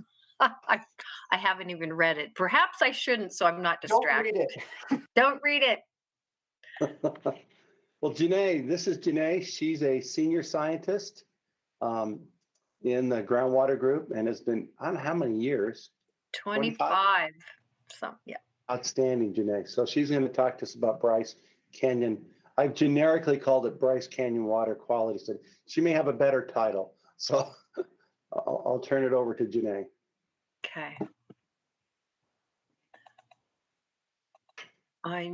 haven't even read it. Perhaps I shouldn't, so I'm not distracted. Don't read it. Well, Janae, this is Janae. She's a senior scientist in the groundwater group and has been, I don't know how many years. 25. So, yeah. Outstanding, Janae. So she's going to talk to us about Bryce Canyon. I've generically called it Bryce Canyon Water Quality Study. She may have a better title. So I'll turn it over to Janae. Okay. Okay.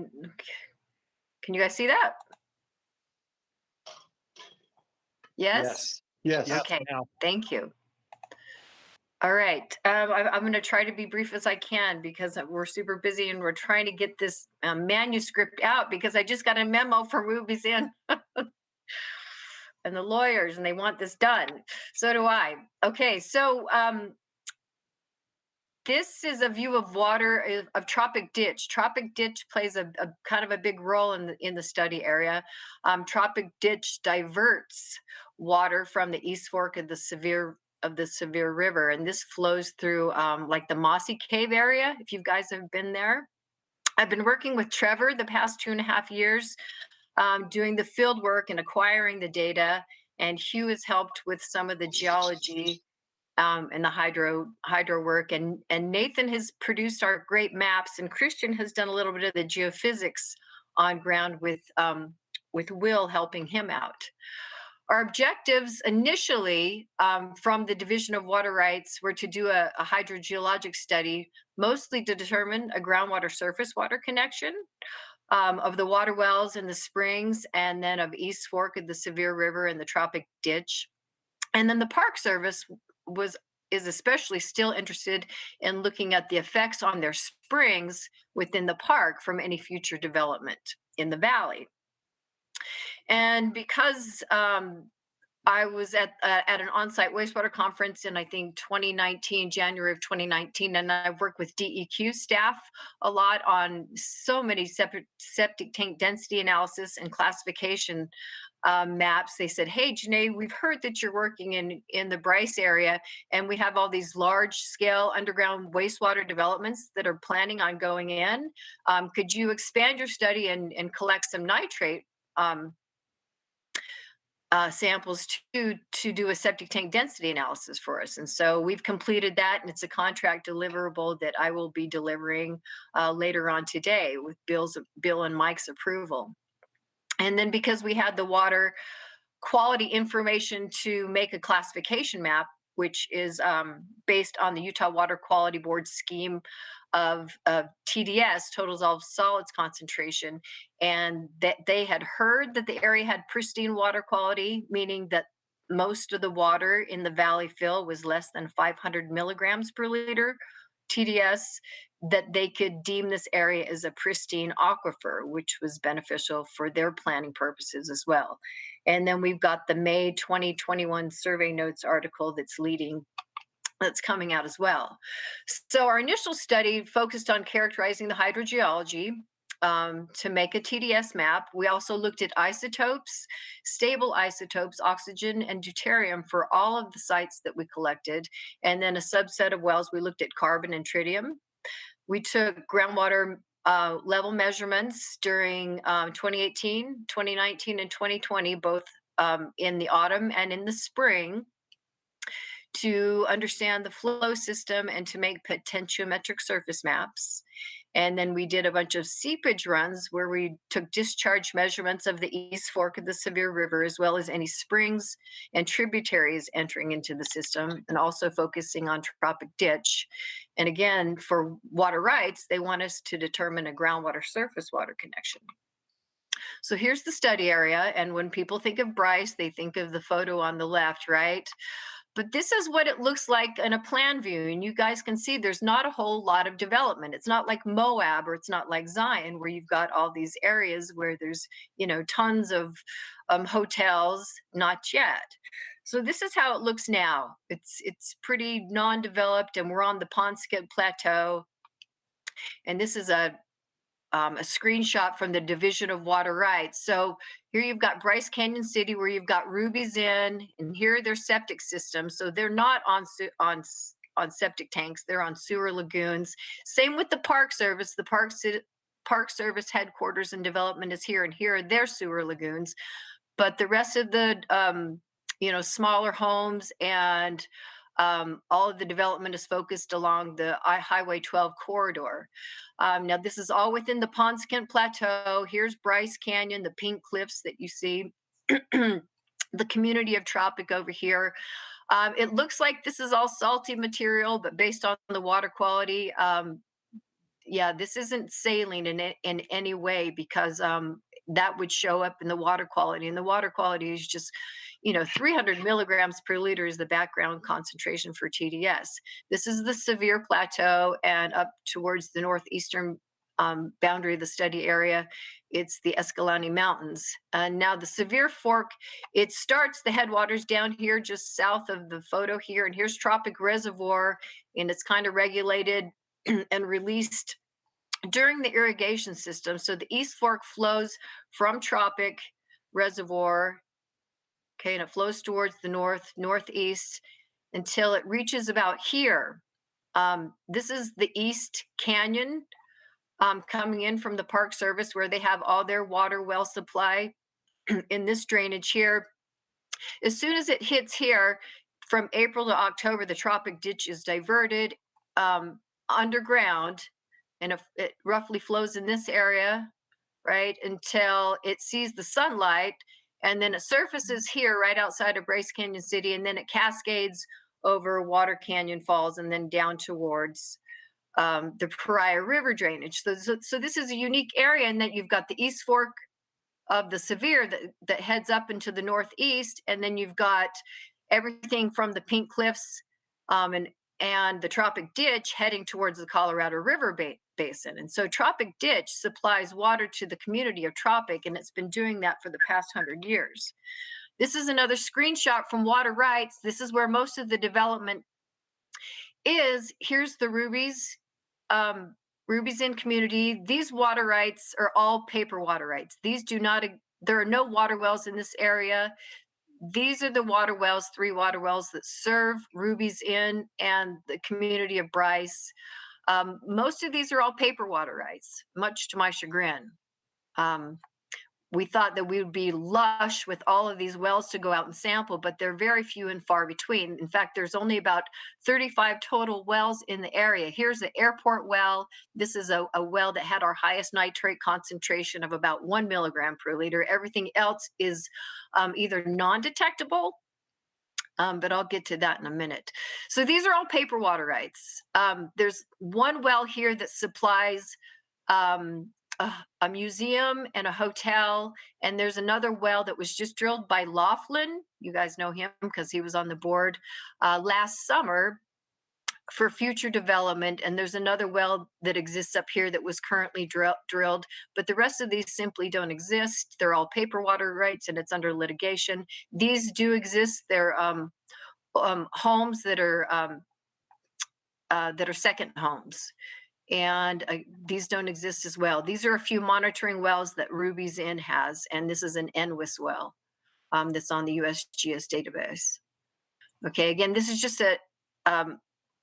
Can you guys see that? Yes? Yes. Okay, thank you. All right, I'm going to try to be brief as I can because we're super busy and we're trying to get this manuscript out because I just got a memo from Ruby's Inn and the lawyers, and they want this done. So do I. Okay, so this is a view of water of Tropic Ditch. Tropic Ditch plays a kind of a big role in the study area. Tropic Ditch diverts water from the East Fork of the Sevier River, and this flows through like the Mossy Cave area, if you guys have been there. I've been working with Trevor the past 2.5 years, doing the field work and acquiring the data, and Hugh has helped with some of the geology and the hydro work, and Nathan has produced our great maps, and Christian has done a little bit of the geophysics on ground with Will helping him out. Our objectives initially from the Division of Water Rights were to do a hydrogeologic study, mostly to determine a groundwater surface water connection of the water wells and the springs, and then of East Fork of the Sevier River and the Tropic Ditch. And then the Park Service is especially still interested in looking at the effects on their springs within the park from any future development in the valley. And because I was at an on-site wastewater conference in, I think, January of 2019, and I've worked with DEQ staff a lot on so many septic tank density analysis and classification maps. They said, "Hey, Janae, we've heard that you're working in the Bryce area, and we have all these large-scale underground wastewater developments that are planning on going in. Could you expand your study and collect some nitrate samples to do a septic tank density analysis for us?" And so we've completed that, and it's a contract deliverable that I will be delivering later on today with Bill and Mike's approval. And then because we had the water quality information to make a classification map, which is based on the Utah Water Quality Board scheme of TDS, total dissolved solids concentration, and that they had heard that the area had pristine water quality, meaning that most of the water in the valley fill was less than 500 milligrams per liter TDS, that they could deem this area as a pristine aquifer, which was beneficial for their planning purposes as well. And then we've got the May 2021 survey notes article that's leading that's coming out as well. So our initial study focused on characterizing the hydrogeology to make a TDS map. We also looked at isotopes, stable isotopes, oxygen and deuterium for all of the sites that we collected. And then a subset of wells, we looked at carbon and tritium. We took groundwater level measurements during 2018, 2019, and 2020, both in the autumn and in the spring, to understand the flow system and to make potentiometric surface maps. And then we did a bunch of seepage runs where we took discharge measurements of the East Fork of the Sevier River, as well as any springs and tributaries entering into the system, and also focusing on Tropic Ditch. And again, for water rights, they want us to determine a groundwater surface water connection. So here's the study area. And when people think of Bryce, they think of the photo on the left, right? But this is what it looks like in a plan view. And you guys can see there's not a whole lot of development. It's not like Moab, or it's not like Zion, where you've got all these areas where there's, you know, tons of hotels, not yet. So this is how it looks now. It's pretty non-developed, and we're on the Penobscot Plateau. And this is a screenshot from the Division of Water Rights. So here you've got Bryce Canyon City, where you've got Ruby's in, and here are their septic systems. So they're not on septic tanks; they're on sewer lagoons. Same with the Park Service. The Park Service headquarters and development is here, and here are their sewer lagoons. But the rest of the smaller homes and all of the development is focused along the Highway 12 corridor. Now, this is all within the Penobscot Plateau. Here's Bryce Canyon, the pink cliffs that you see, the community of Tropic over here. It looks like this is all salty material, but based on the water quality, yeah, this isn't saline in any way, because that would show up in the water quality. And the water quality is just, 300 milligrams per liter is the background concentration for TDS. This is the Sevier Plateau, and up towards the northeastern boundary of the study area, it's the Escalante Mountains. Now the Sevier Fork, it starts the headwaters down here just south of the photo here, and here's Tropic Reservoir, and it's kind of regulated and released during the irrigation system. So the East Fork flows from Tropic Reservoir, okay, and it flows towards the northeast until it reaches about here. This is the East Canyon coming in from the Park Service, where they have all their water well supply in this drainage here. As soon as it hits here, from April to October, the Tropic Ditch is diverted underground, and it roughly flows in this area, right, until it sees the sunlight. And then it surfaces here right outside of Bryce Canyon City, and then it cascades over Water Canyon Falls and then down towards the Pariah River drainage. So this is a unique area in that you've got the East Fork of the Sevier that heads up into the northeast, and then you've got everything from the Pink Cliffs and the Tropic Ditch heading towards the Colorado River Basin. And so Tropic Ditch supplies water to the community of Tropic, and it's been doing that for the past 100 years. This is another screenshot from Water Rights. This is where most of the development is. Here's the Ruby's in community. These water rights are all paper water rights. There are no water wells in this area. These are the water wells, 3 water wells that serve Ruby's Inn and the community of Bryce. Most of these are all paper water rights, much to my chagrin. We thought that we would be lush with all of these wells to go out and sample, but they're very few and far between. In fact, there's only about 35 total wells in the area. Here's the airport well. This is a well that had our highest nitrate concentration of about 1 milligram per liter. Everything else is either non-detectable, but I'll get to that in a minute. So these are all paper water rights. There's one well here that supplies a museum and a hotel, and there's another well that was just drilled by Laughlin. You guys know him because he was on the board last summer for future development, and there's another well that exists up here that was currently drilled, but the rest of these simply don't exist. They're all paper water rights, and it's under litigation. These do exist. They're homes that are that are second homes. And these don't exist as well. These are a few monitoring wells that Ruby's Inn has, and this is an NWIS well that's on the USGS database. Okay, again, this is just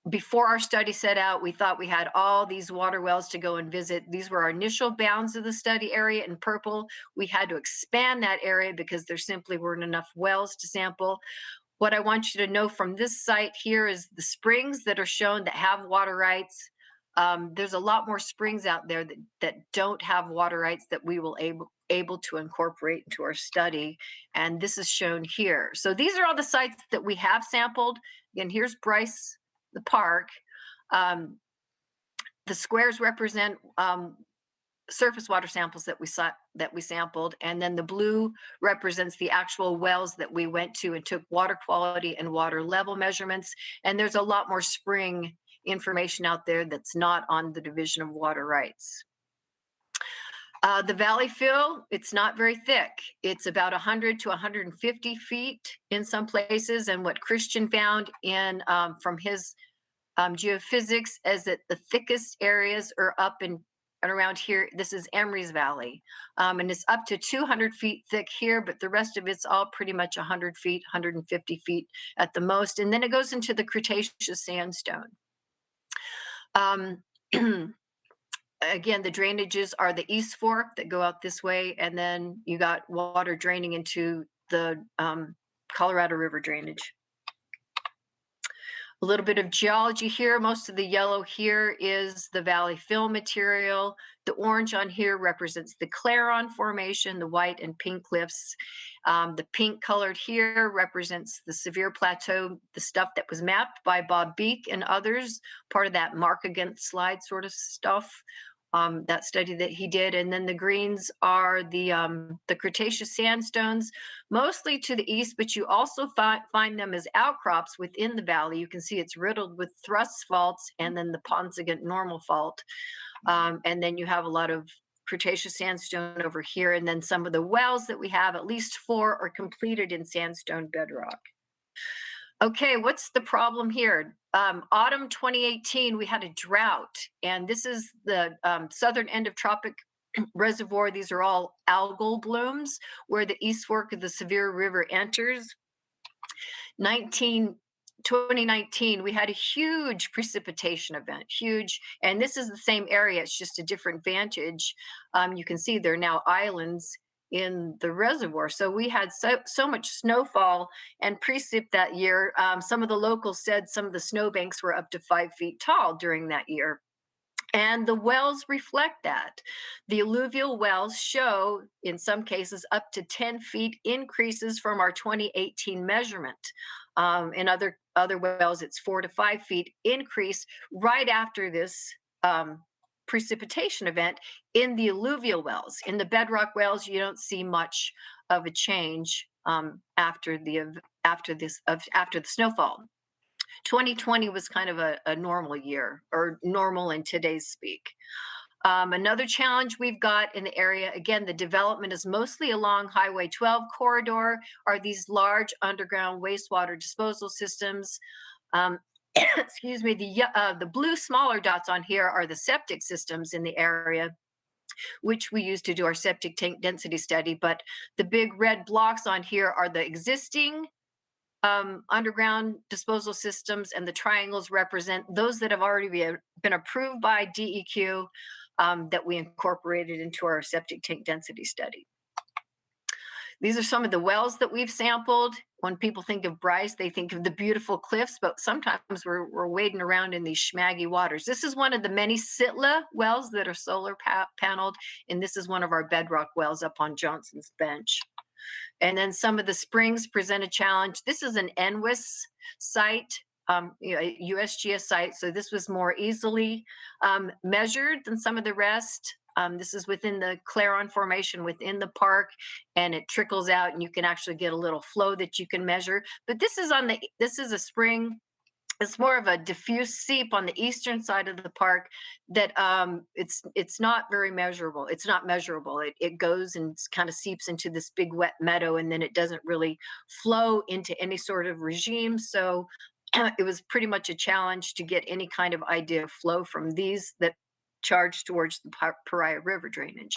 before our study set out, we thought we had all these water wells to go and visit. These were our initial bounds of the study area in purple. We had to expand that area because there simply weren't enough wells to sample. What I want you to know from this site here is the springs that are shown that have water rights. There's a lot more springs out there that don't have water rights that we will able to incorporate into our study. And this is shown here. So these are all the sites that we have sampled. Again, here's Bryce, the park. The squares represent surface water samples that we sampled, and then the blue represents the actual wells that we went to and took water quality and water level measurements. And there's a lot more spring information out there that's not on the Division of Water Rights. The valley fill, it's not very thick. It's about 100 to 150 feet in some places. And what Christian found in from his geophysics is that the thickest areas are up in and around here. This is Emery's Valley, and it's up to 200 feet thick here, but the rest of it's all pretty much 100 feet, 150 feet at the most. And then it goes into the Cretaceous sandstone. Again, the drainages are the East Fork that go out this way, and then you got water draining into the Colorado River drainage. A little bit of geology here. Most of the yellow here is the valley fill material. The orange on here represents the Claron Formation, the white and pink cliffs. The pink colored here represents the Severe Plateau, the stuff that was mapped by Bob Beek and others, part of that mark against slide sort of stuff, that study that he did. And then the greens are the Cretaceous sandstones, mostly to the east, but you also find them as outcrops within the valley. You can see it's riddled with thrust faults and then the Ponsegant normal fault. And then you have a lot of Cretaceous sandstone over here. And then some of the wells that we have, at least 4, are completed in sandstone bedrock. Okay, what's the problem here? Autumn 2018, we had a drought, and this is the southern end of Tropic Reservoir. These are all algal blooms where the East Fork of the Sevier River enters. 2019, we had a huge precipitation event, huge, and this is the same area, it's just a different vantage. You can see there are now islands in the reservoir. So we had so much snowfall and precip that year. Some of the locals said some of the snowbanks were up to 5 feet tall during that year. And the wells reflect that. The alluvial wells show, in some cases, up to 10 feet increases from our 2018 measurement. In other wells, it's 4 to 5 feet increase right after this precipitation event in the alluvial wells. In the bedrock wells, you don't see much of a change after the snowfall. 2020 was kind of a normal year, or normal in today's speak. Another challenge we've got in the area, again, the development is mostly along Highway 12 corridor, are these large underground wastewater disposal systems. Excuse me, the blue smaller dots on here are the septic systems in the area, which we use to do our septic tank density study. But the big red blocks on here are the existing underground disposal systems, and the triangles represent those that have already been approved by DEQ that we incorporated into our septic tank density study. These are some of the wells that we've sampled. When people think of Bryce, they think of the beautiful cliffs, but sometimes we're wading around in these schmaggy waters. This is one of the many Sitla wells that are solar paneled, and this is one of our bedrock wells up on Johnson's Bench. And then some of the springs present a challenge. This is an NWIS site, USGS site, so this was more easily measured than some of the rest. This is within the Claron Formation within the park, and it trickles out, and you can actually get a little flow that you can measure. But this is a spring. It's more of a diffuse seep on the eastern side of the park that it's not very measurable. It's not measurable. It goes and kind of seeps into this big wet meadow, and then it doesn't really flow into any sort of regime. So it was pretty much a challenge to get any kind of idea of flow from these that charge towards the Pariah River drainage.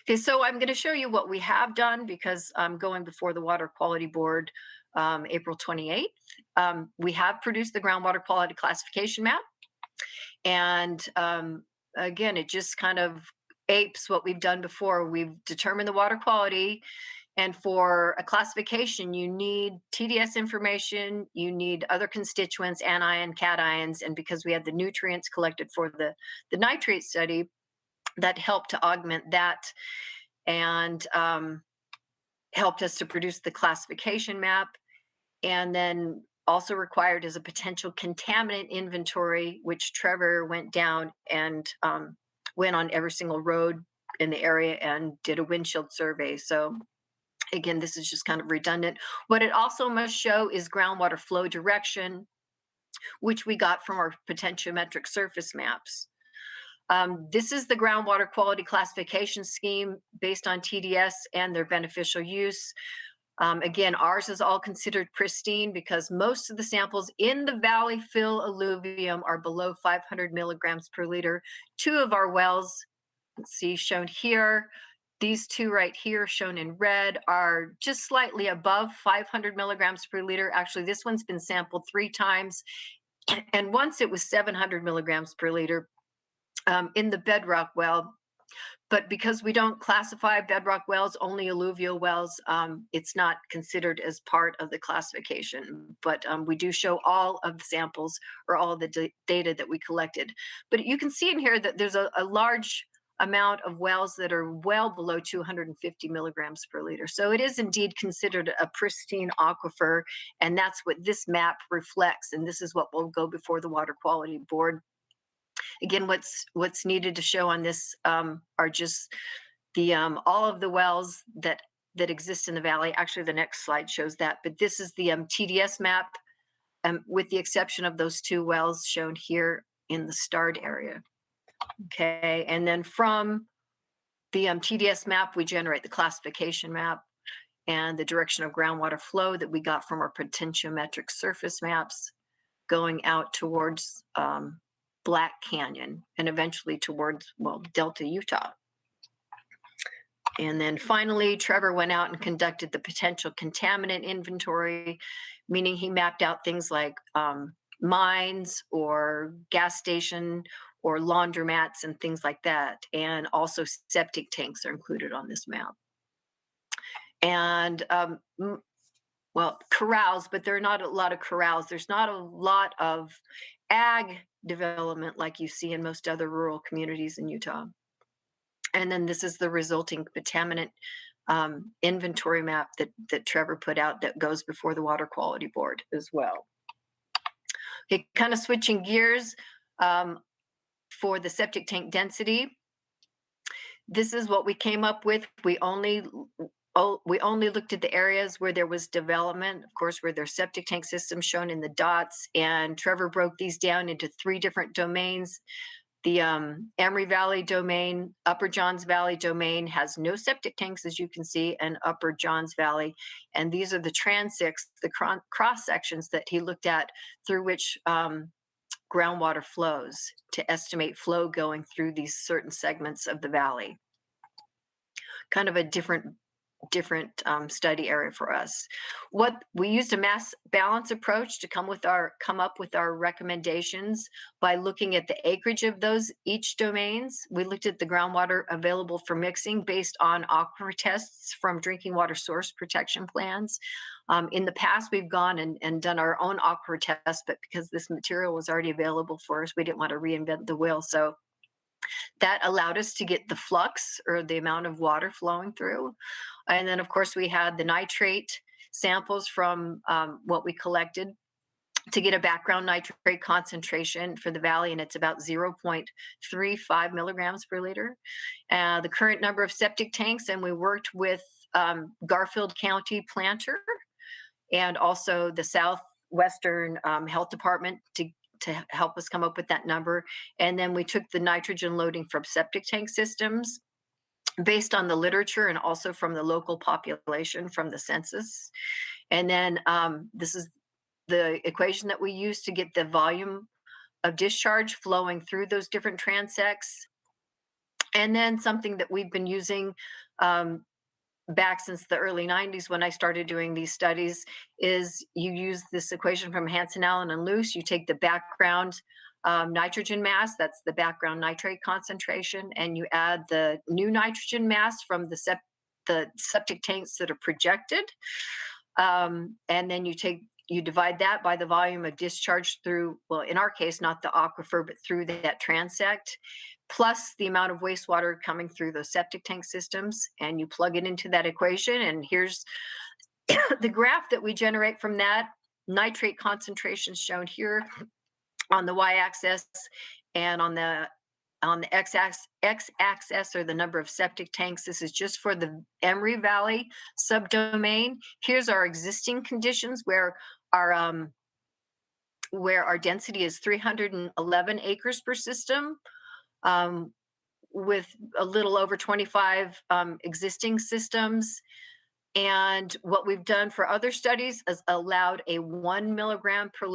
Okay, so I'm going to show you what we have done because I'm going before the Water Quality Board April 28th. We have produced the groundwater quality classification map. And again, it just kind of apes what we've done before. We've determined the water quality. And for a classification, you need TDS information, you need other constituents, anion, cations, and because we had the nutrients collected for the nitrate study, that helped to augment that and helped us to produce the classification map. And then also required is a potential contaminant inventory, which Trevor went down and went on every single road in the area and did a windshield survey. So again, this is just kind of redundant. What it also must show is groundwater flow direction, which we got from our potentiometric surface maps. This is the groundwater quality classification scheme based on TDS and their beneficial use. Again, ours is all considered pristine because most of the samples in the valley fill alluvium are below 500 milligrams per liter. 2 of our wells, let's see, shown here, these 2 right here shown in red are just slightly above 500 milligrams per liter. Actually, this one's been sampled 3 times, and once it was 700 milligrams per liter in the bedrock well. But because we don't classify bedrock wells, only alluvial wells, it's not considered as part of the classification. But we do show all of the samples or all of the data that we collected. But you can see in here that there's a large amount of wells that are well below 250 milligrams per liter. So it is indeed considered a pristine aquifer, and that's what this map reflects. And this is what will go before the Water Quality Board. Again, what's needed to show on this are just the all of the wells that exist in the valley. Actually, the next slide shows that, but this is the TDS map, with the exception of those 2 wells shown here in the starred area. Okay, and then from the TDS map, we generate the classification map and the direction of groundwater flow that we got from our potentiometric surface maps going out towards Black Canyon and eventually towards, well, Delta, Utah. And then finally, Trevor went out and conducted the potential contaminant inventory, meaning he mapped out things like mines or gas station or laundromats and things like that. And also septic tanks are included on this map. And well, corrals, but there are not a lot of corrals. There's not a lot of ag development like you see in most other rural communities in Utah. And then this is the resulting contaminant inventory map that Trevor put out that goes before the Water Quality Board as well. Okay, kind of switching gears for the septic tank density. This is what we came up with. We only looked at the areas where there was development, of course, where there's septic tank systems shown in the dots. And Trevor broke these down into 3 different domains. The Emery Valley domain, Upper Johns Valley domain has no septic tanks, as you can see, and Upper Johns Valley. And these are the transects, the cross sections that he looked at through which groundwater flows to estimate flow going through these certain segments of the valley. Kind of a different study area for us. What we used a mass balance approach to come up with our recommendations by looking at the acreage of each domains. We looked at the groundwater available for mixing based on aquifer tests from drinking water source protection plans. In the past, we've gone and done our own aquifer test, but because this material was already available for us, we didn't want to reinvent the wheel. So that allowed us to get the flux or the amount of water flowing through. And then, of course, we had the nitrate samples from what we collected to get a background nitrate concentration for the valley, and it's about 0.35 milligrams per liter. The current number of septic tanks, and we worked with Garfield County Planter and also the Southwestern Health Department to help us come up with that number. And then we took the nitrogen loading from septic tank systems based on the literature and also from the local population from the census. And then this is the equation that we use to get the volume of discharge flowing through those different transects. And then something that we've been using back since the early 90s when I started doing these studies is you use this equation from Hansen, Allen, and Luce. You take the background nitrogen mass, that's the background nitrate concentration, and you add the new nitrogen mass from the septic tanks that are projected. And then you divide that by the volume of discharge through, well, in our case, not the aquifer, but through that transect, plus the amount of wastewater coming through those septic tank systems, and you plug it into that equation. And here's the graph that we generate from that. Nitrate concentration shown here on the y-axis, and on the x-axis are the number of septic tanks. This is just for the Emory Valley subdomain. Here's our existing conditions where our density is 311 acres per system, with a little over 25 existing systems. And what we've done for other studies is allowed a 1 milligram per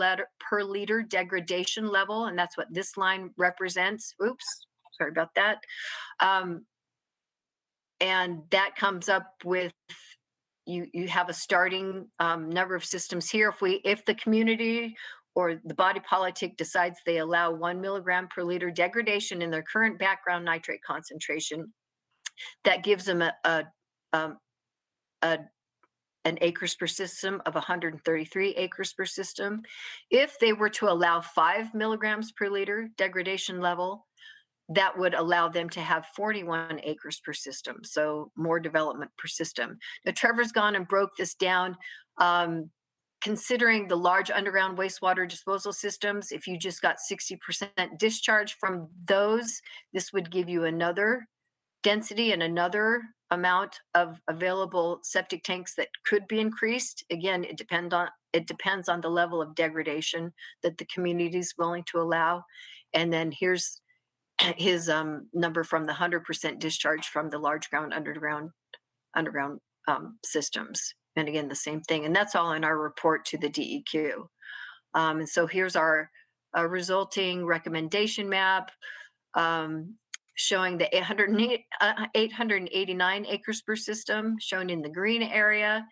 liter degradation level, and that's what this line represents. Oops, sorry about that. And that comes up with, you have a starting number of systems here. If the community or the body politic decides they allow 1 milligram per liter degradation in their current background nitrate concentration, that gives them an acres per system of 133 acres per system. If they were to allow 5 milligrams per liter degradation level, that would allow them to have 41 acres per system, so more development per system. Now, Trevor's gone and broke this down. Considering the large underground wastewater disposal systems, if you just got 60% discharge from those, this would give you another density and another amount of available septic tanks that could be increased. Again, it depends on the level of degradation that the community is willing to allow. And then here's his number from the 100% discharge from the large underground systems. And again, the same thing. And that's all in our report to the DEQ. And so here's our resulting recommendation map, showing the 889 acres per system shown in the green area,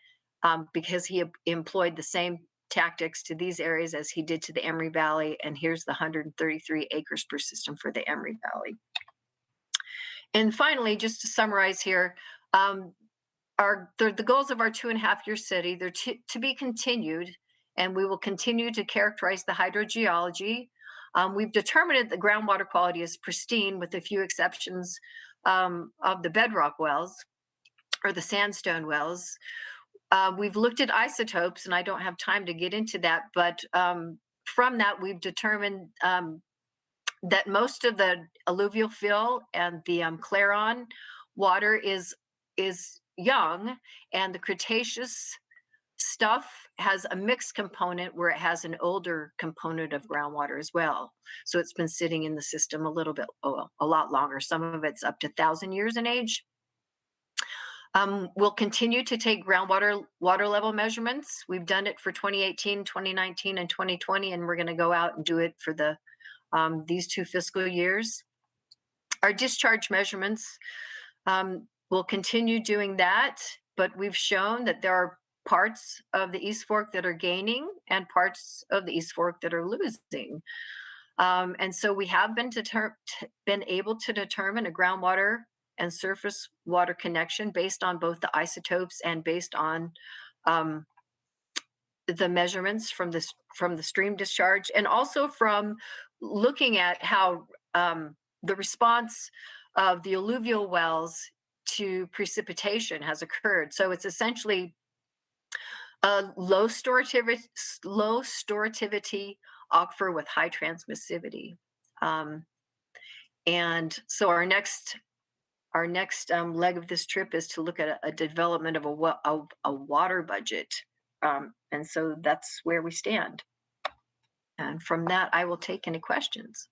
because he employed the same tactics to these areas as he did to the Emory Valley. And here's the 133 acres per system for the Emory Valley. And finally, just to summarize here, the goals of our 2.5-year study, they're to be continued, and we will continue to characterize the hydrogeology. We've determined that the groundwater quality is pristine, with a few exceptions of the bedrock wells or the sandstone wells. We've looked at isotopes, and I don't have time to get into that, but from that, we've determined that most of the alluvial fill and the Claron water is young, and the Cretaceous stuff has a mixed component where it has an older component of groundwater as well. So it's been sitting in the system a lot longer. Some of it's up to 1,000 years in age. We'll continue to take water level measurements. We've done it for 2018, 2019, and 2020, and we're going to go out and do it for these 2 fiscal years. Our discharge measurements, we'll continue doing that, but we've shown that there are parts of the East Fork that are gaining and parts of the East Fork that are losing. And so we have been able to determine a groundwater and surface water connection based on both the isotopes and based on the measurements from the stream discharge, and also from looking at how the response of the alluvial wells to precipitation has occurred. So it's essentially a low storativity aquifer with high transmissivity. And so our next leg of this trip is to look at a development of a water budget. And so that's where we stand. And from that, I will take any questions.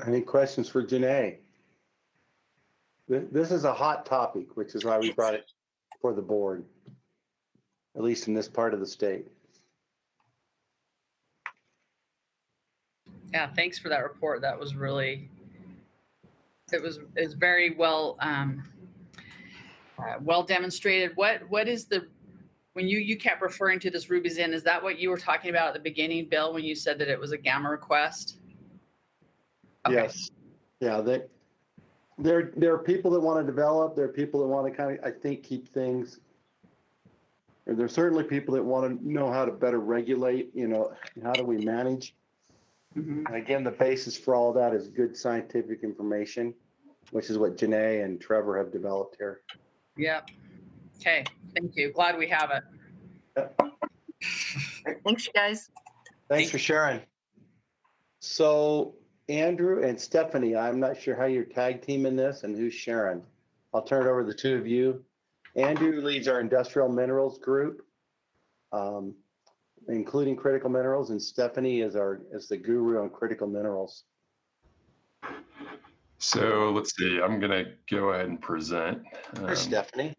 Any questions for Janae? This is a hot topic, which is why we brought it for the board, at least in this part of the state. Yeah, thanks for that report. That was really, it was very well well demonstrated. What is the, when you kept referring to this Ruby's Inn, is that what you were talking about at the beginning, Bill, when you said that it was a gamma request? Okay. Yes. Yeah, there are people that want to develop. There are people that want to kind of, I think, keep things. And there's certainly people that want to know how to better regulate, how do we manage? Mhm. And again, the basis for all that is good scientific information, which is what Janae and Trevor have developed here. Yep. Okay. Thank you. Glad we have it. Thanks, you guys. Thanks for sharing. So Andrew and Stephanie, I'm not sure how you're tag teaming this and who's sharing. I'll turn it over to the two of you. Andrew leads our industrial minerals group, including critical minerals, and Stephanie is the guru on critical minerals. So let's see, I'm going to go ahead and present. There's Stephanie.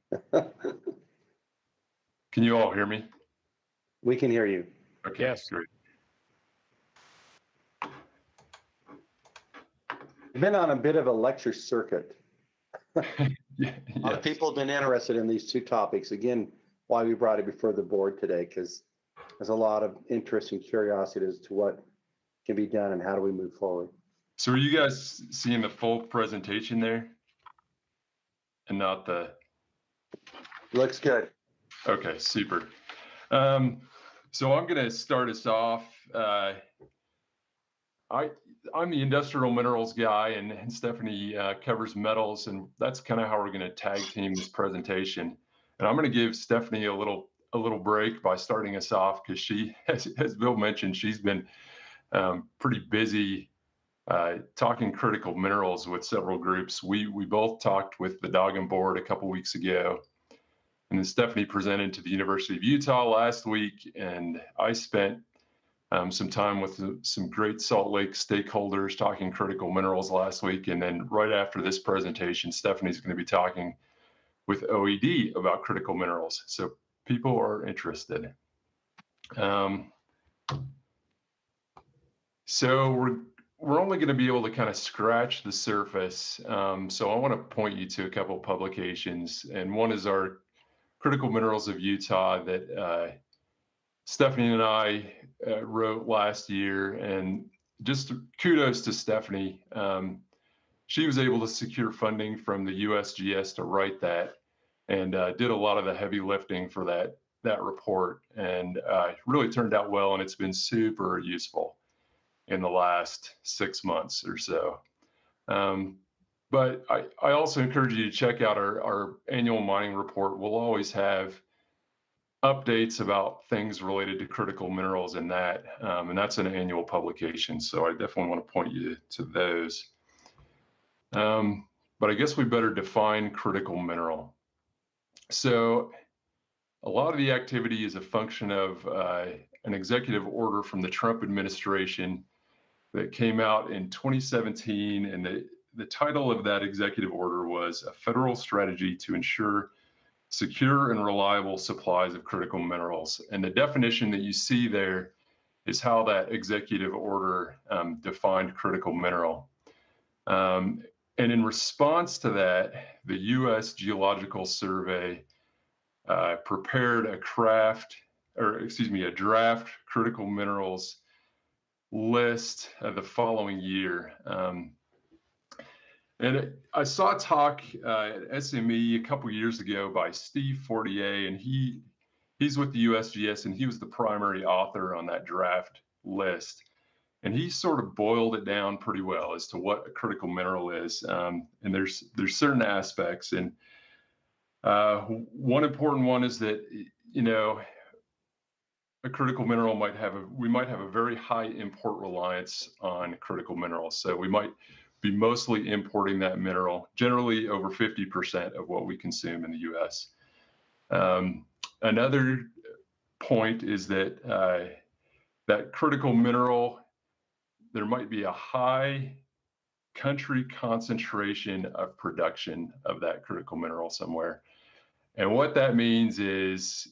Can you all hear me? We can hear you. Okay, Yes. great. You've been on a bit of a lecture circuit. Yeah, A lot of people have been interested in these two topics. Again, why we brought it before the board today, because there's a lot of interest and curiosity as to what can be done and how do we move forward. So are you guys seeing the full presentation there? And not the... Looks good. Okay, super. So I'm going to start us off. I'm the industrial minerals guy, and Stephanie covers metals, and that's kind of how we're going to tag team this presentation. And I'm going to give Stephanie a little break by starting us off, because she, as Bill mentioned, she's been pretty busy talking critical minerals with several groups. We both talked with the Doggin board a couple weeks ago, and then Stephanie presented to the University of Utah last week, and I spent some time with some great Salt Lake stakeholders talking critical minerals last week. And then right after this presentation, Stephanie's going to be talking with OED about critical minerals. So people are interested. So we're only going to be able to kind of scratch the surface. So I want to point you to a couple of publications, and one is our Critical Minerals of Utah that Stephanie and I wrote last year, and just kudos to Stephanie. She was able to secure funding from the USGS to write that, and did a lot of the heavy lifting for that report, and really turned out well, and it's been super useful in the last 6 months or so. But I also encourage you to check out our annual mining report. We'll always have updates about things related to critical minerals in that, and that's an annual publication. So I definitely want to point you to those. But I guess we better define critical mineral. So a lot of the activity is a function of an executive order from the Trump administration that came out in 2017, and the title of that executive order was A Federal Strategy to Ensure Secure and Reliable Supplies of Critical Minerals. And the definition that you see there is how that executive order defined critical mineral. And in response to that, the U.S. Geological Survey prepared a draft critical minerals list the following year. And I saw a talk at SME a couple years ago by Steve Fortier, and he's with the USGS, and he was the primary author on that draft list. And he sort of boiled it down pretty well as to what a critical mineral is. And there's certain aspects, and one important one is that, a critical mineral we might have a very high import reliance on critical minerals. So we might be mostly importing that mineral, generally over 50% of what we consume in the US. Another point is that that critical mineral, there might be a high country concentration of production of that critical mineral somewhere. And what that means is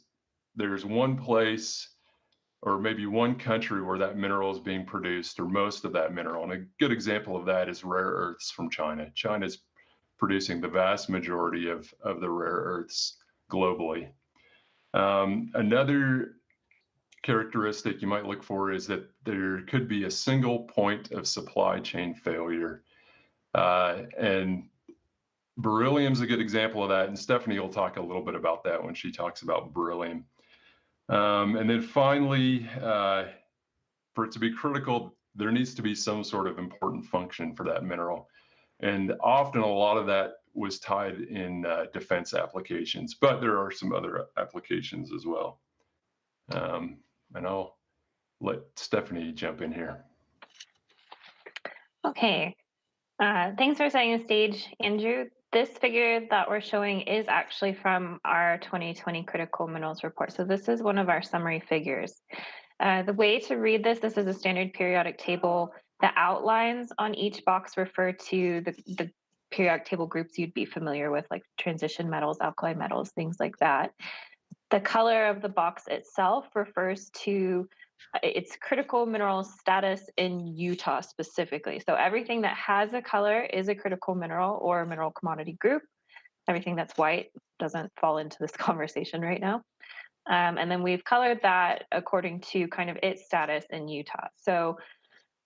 there's one place or maybe one country where that mineral is being produced, or most of that mineral. And a good example of that is rare earths from China. China's producing the vast majority of the rare earths globally. Another characteristic you might look for is that there could be a single point of supply chain failure. And beryllium's a good example of that. And Stephanie will talk a little bit about that when she talks about beryllium. And then finally, for it to be critical, there needs to be some sort of important function for that mineral. And often a lot of that was tied in defense applications, but there are some other applications as well. And I'll let Stephanie jump in here. Okay, thanks for setting the stage, Andrew. This figure that we're showing is actually from our 2020 critical minerals report. So this is one of our summary figures. The way to read this is a standard periodic table. The outlines on each box refer to the periodic table groups you'd be familiar with, like transition metals, alkali metals, things like that. The color of the box itself refers to its critical mineral status in Utah specifically. So everything that has a color is a critical mineral or mineral commodity group. Everything that's white doesn't fall into this conversation right now. And then we've colored that according to kind of its status in Utah. So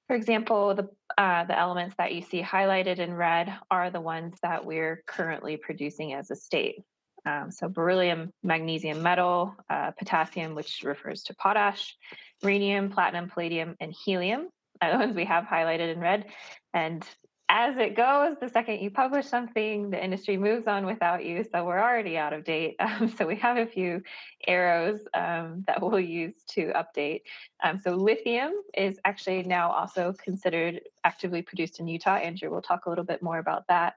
for example, the elements that you see highlighted in red are the ones that we're currently producing as a state. So beryllium, magnesium metal, potassium, which refers to potash, uranium, platinum, palladium, and helium are the ones we have highlighted in red. And as it goes, the second you publish something, the industry moves on without you. So we're already out of date. So we have a few arrows that we'll use to update. So lithium is actually now also considered actively produced in Utah. Andrew will talk a little bit more about that.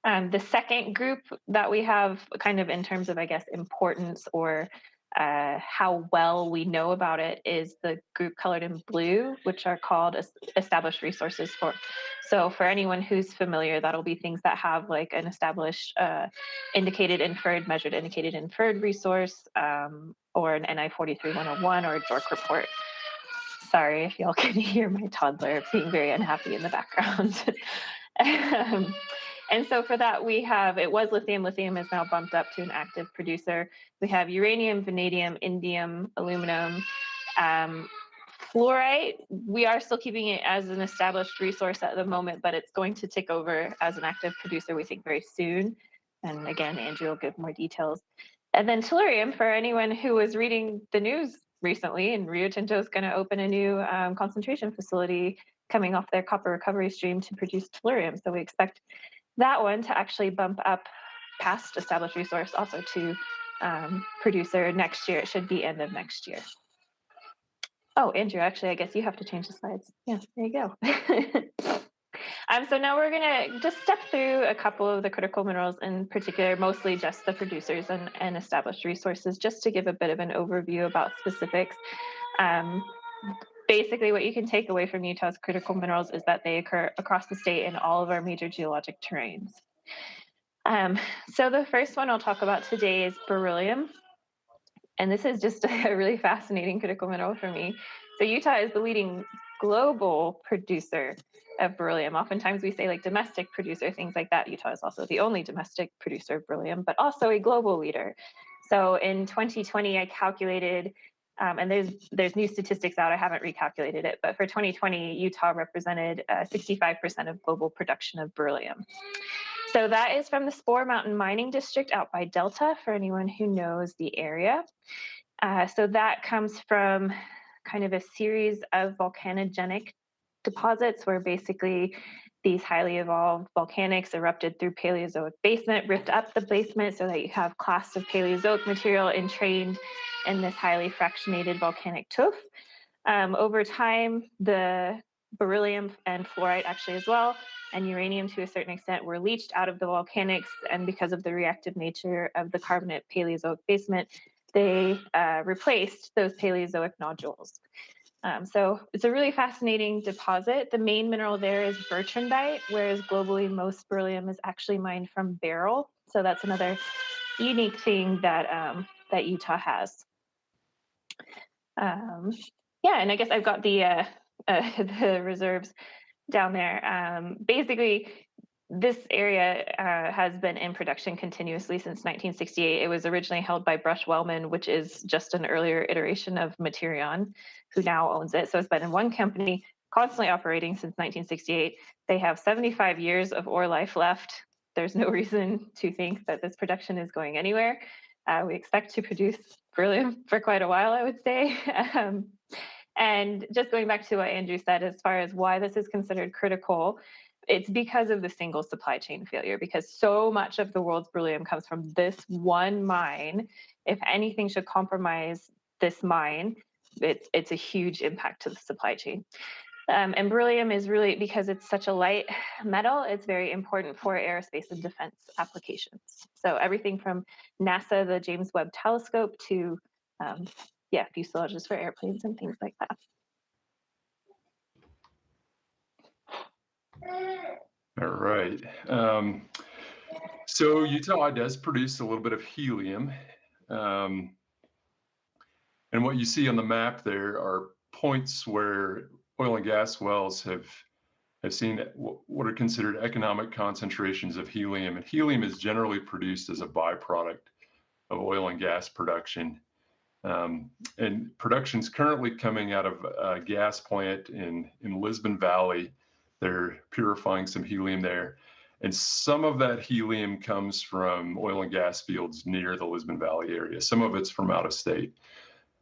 The second group that we have kind of in terms of, I guess, importance or how well we know about it is the group colored in blue, which are called established resources for. So for anyone who's familiar, that'll be things that have like an established indicated, inferred, measured, indicated, inferred resource, or an NI 43-101 or a JORC report. Sorry if y'all can hear my toddler being very unhappy in the background. And so for that, we have, it was lithium. Lithium is now bumped up to an active producer. We have uranium, vanadium, indium, aluminum, fluorite. We are still keeping it as an established resource at the moment, but it's going to take over as an active producer, we think, very soon. And again, Andrew will give more details. And then tellurium, for anyone who was reading the news recently, and Rio Tinto is going to open a new concentration facility coming off their copper recovery stream to produce tellurium. So we expect that one to actually bump up past established resource also to producer next year. It should be end of next year. Oh, Andrew, actually, I guess you have to change the slides. Yeah, there you go. So now we're going to just step through a couple of the critical minerals in particular, mostly just the producers and established resources, just to give a bit of an overview about specifics. Basically, what you can take away from Utah's critical minerals is that they occur across the state in all of our major geologic terrains. So the first one I'll talk about today is beryllium. And this is just a really fascinating critical mineral for me. So Utah is the leading global producer of beryllium. Oftentimes we say like domestic producer, things like that. Utah is also the only domestic producer of beryllium, but also a global leader. So in 2020, I calculated, and there's new statistics out, I haven't recalculated it, but for 2020, Utah represented 65% of global production of beryllium. So that is from the Spore Mountain Mining District out by Delta, for anyone who knows the area. So that comes from kind of a series of volcanogenic deposits where basically these highly evolved volcanics erupted through Paleozoic basement, ripped up the basement so that you have clasts of Paleozoic material entrained in this highly fractionated volcanic tuff. Over time, the beryllium and fluorite actually as well, and uranium to a certain extent were leached out of the volcanics, and because of the reactive nature of the carbonate Paleozoic basement, they replaced those Paleozoic nodules. So it's a really fascinating deposit. The main mineral there is bertrandite, whereas globally most beryllium is actually mined from beryl. So that's another unique thing that that Utah has. Yeah, and I guess I've got the the reserves down there. Basically, this area has been in production continuously since 1968. It was originally held by Brush Wellman, which is just an earlier iteration of Materion, who now owns it. So it's been in one company, constantly operating since 1968. They have 75 years of ore life left. There's no reason to think that this production is going anywhere. We expect to produce beryllium for quite a while, I would say. And just going back to what Andrew said, as far as why this is considered critical, it's because of the single supply chain failure, because so much of the world's beryllium comes from this one mine. If anything should compromise this mine, it's a huge impact to the supply chain. And beryllium is really, because it's such a light metal, it's very important for aerospace and defense applications. So everything from NASA, the James Webb Telescope, to fuselages for airplanes and things like that. All right. So Utah does produce a little bit of helium. And what you see on the map there are points where oil and gas wells have seen what are considered economic concentrations of helium. And helium is generally produced as a byproduct of oil and gas production. And production is currently coming out of a gas plant in Lisbon Valley. They're purifying some helium there. And some of that helium comes from oil and gas fields near the Lisbon Valley area. Some of it's from out of state.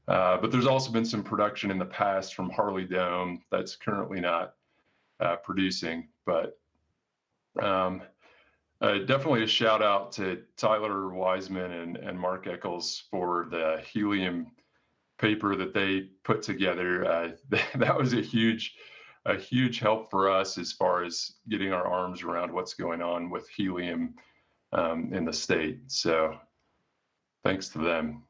But there's also been some production in the past from Harley Dome that's currently not producing. But definitely a shout out to Tyler Wiseman and Mark Eccles for the helium paper that they put together. That was a huge help for us as far as getting our arms around what's going on with helium in the state. So thanks to them.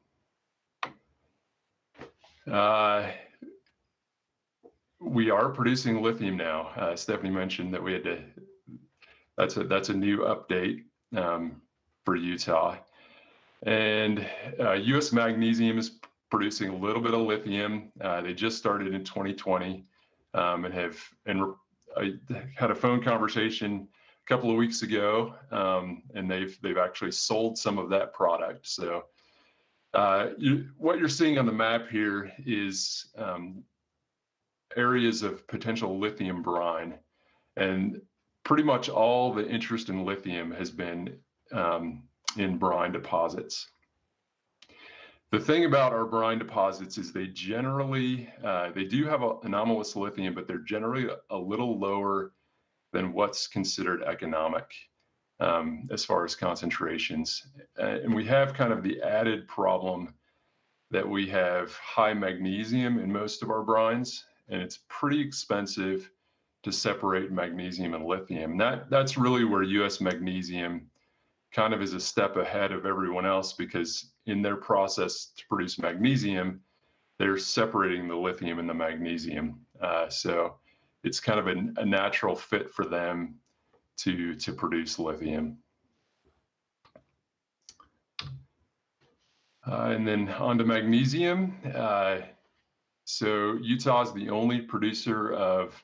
We are producing lithium now. Stephanie mentioned that we had to, that's a new update for Utah. And US Magnesium is producing a little bit of lithium. They just started in 2020 and I had a phone conversation a couple of weeks ago, and they've actually sold some of that product. So what you're seeing on the map here is areas of potential lithium brine, and pretty much all the interest in lithium has been in brine deposits. The thing about our brine deposits is they generally, they do have anomalous lithium, but they're generally a little lower than what's considered economic as far as concentrations. And we have kind of the added problem that we have high magnesium in most of our brines, and it's pretty expensive to separate magnesium and lithium. That's really where US Magnesium kind of is a step ahead of everyone else, because in their process to produce magnesium, they're separating the lithium and the magnesium. So it's kind of a natural fit for them to produce lithium. And then on to magnesium. So Utah is the only producer of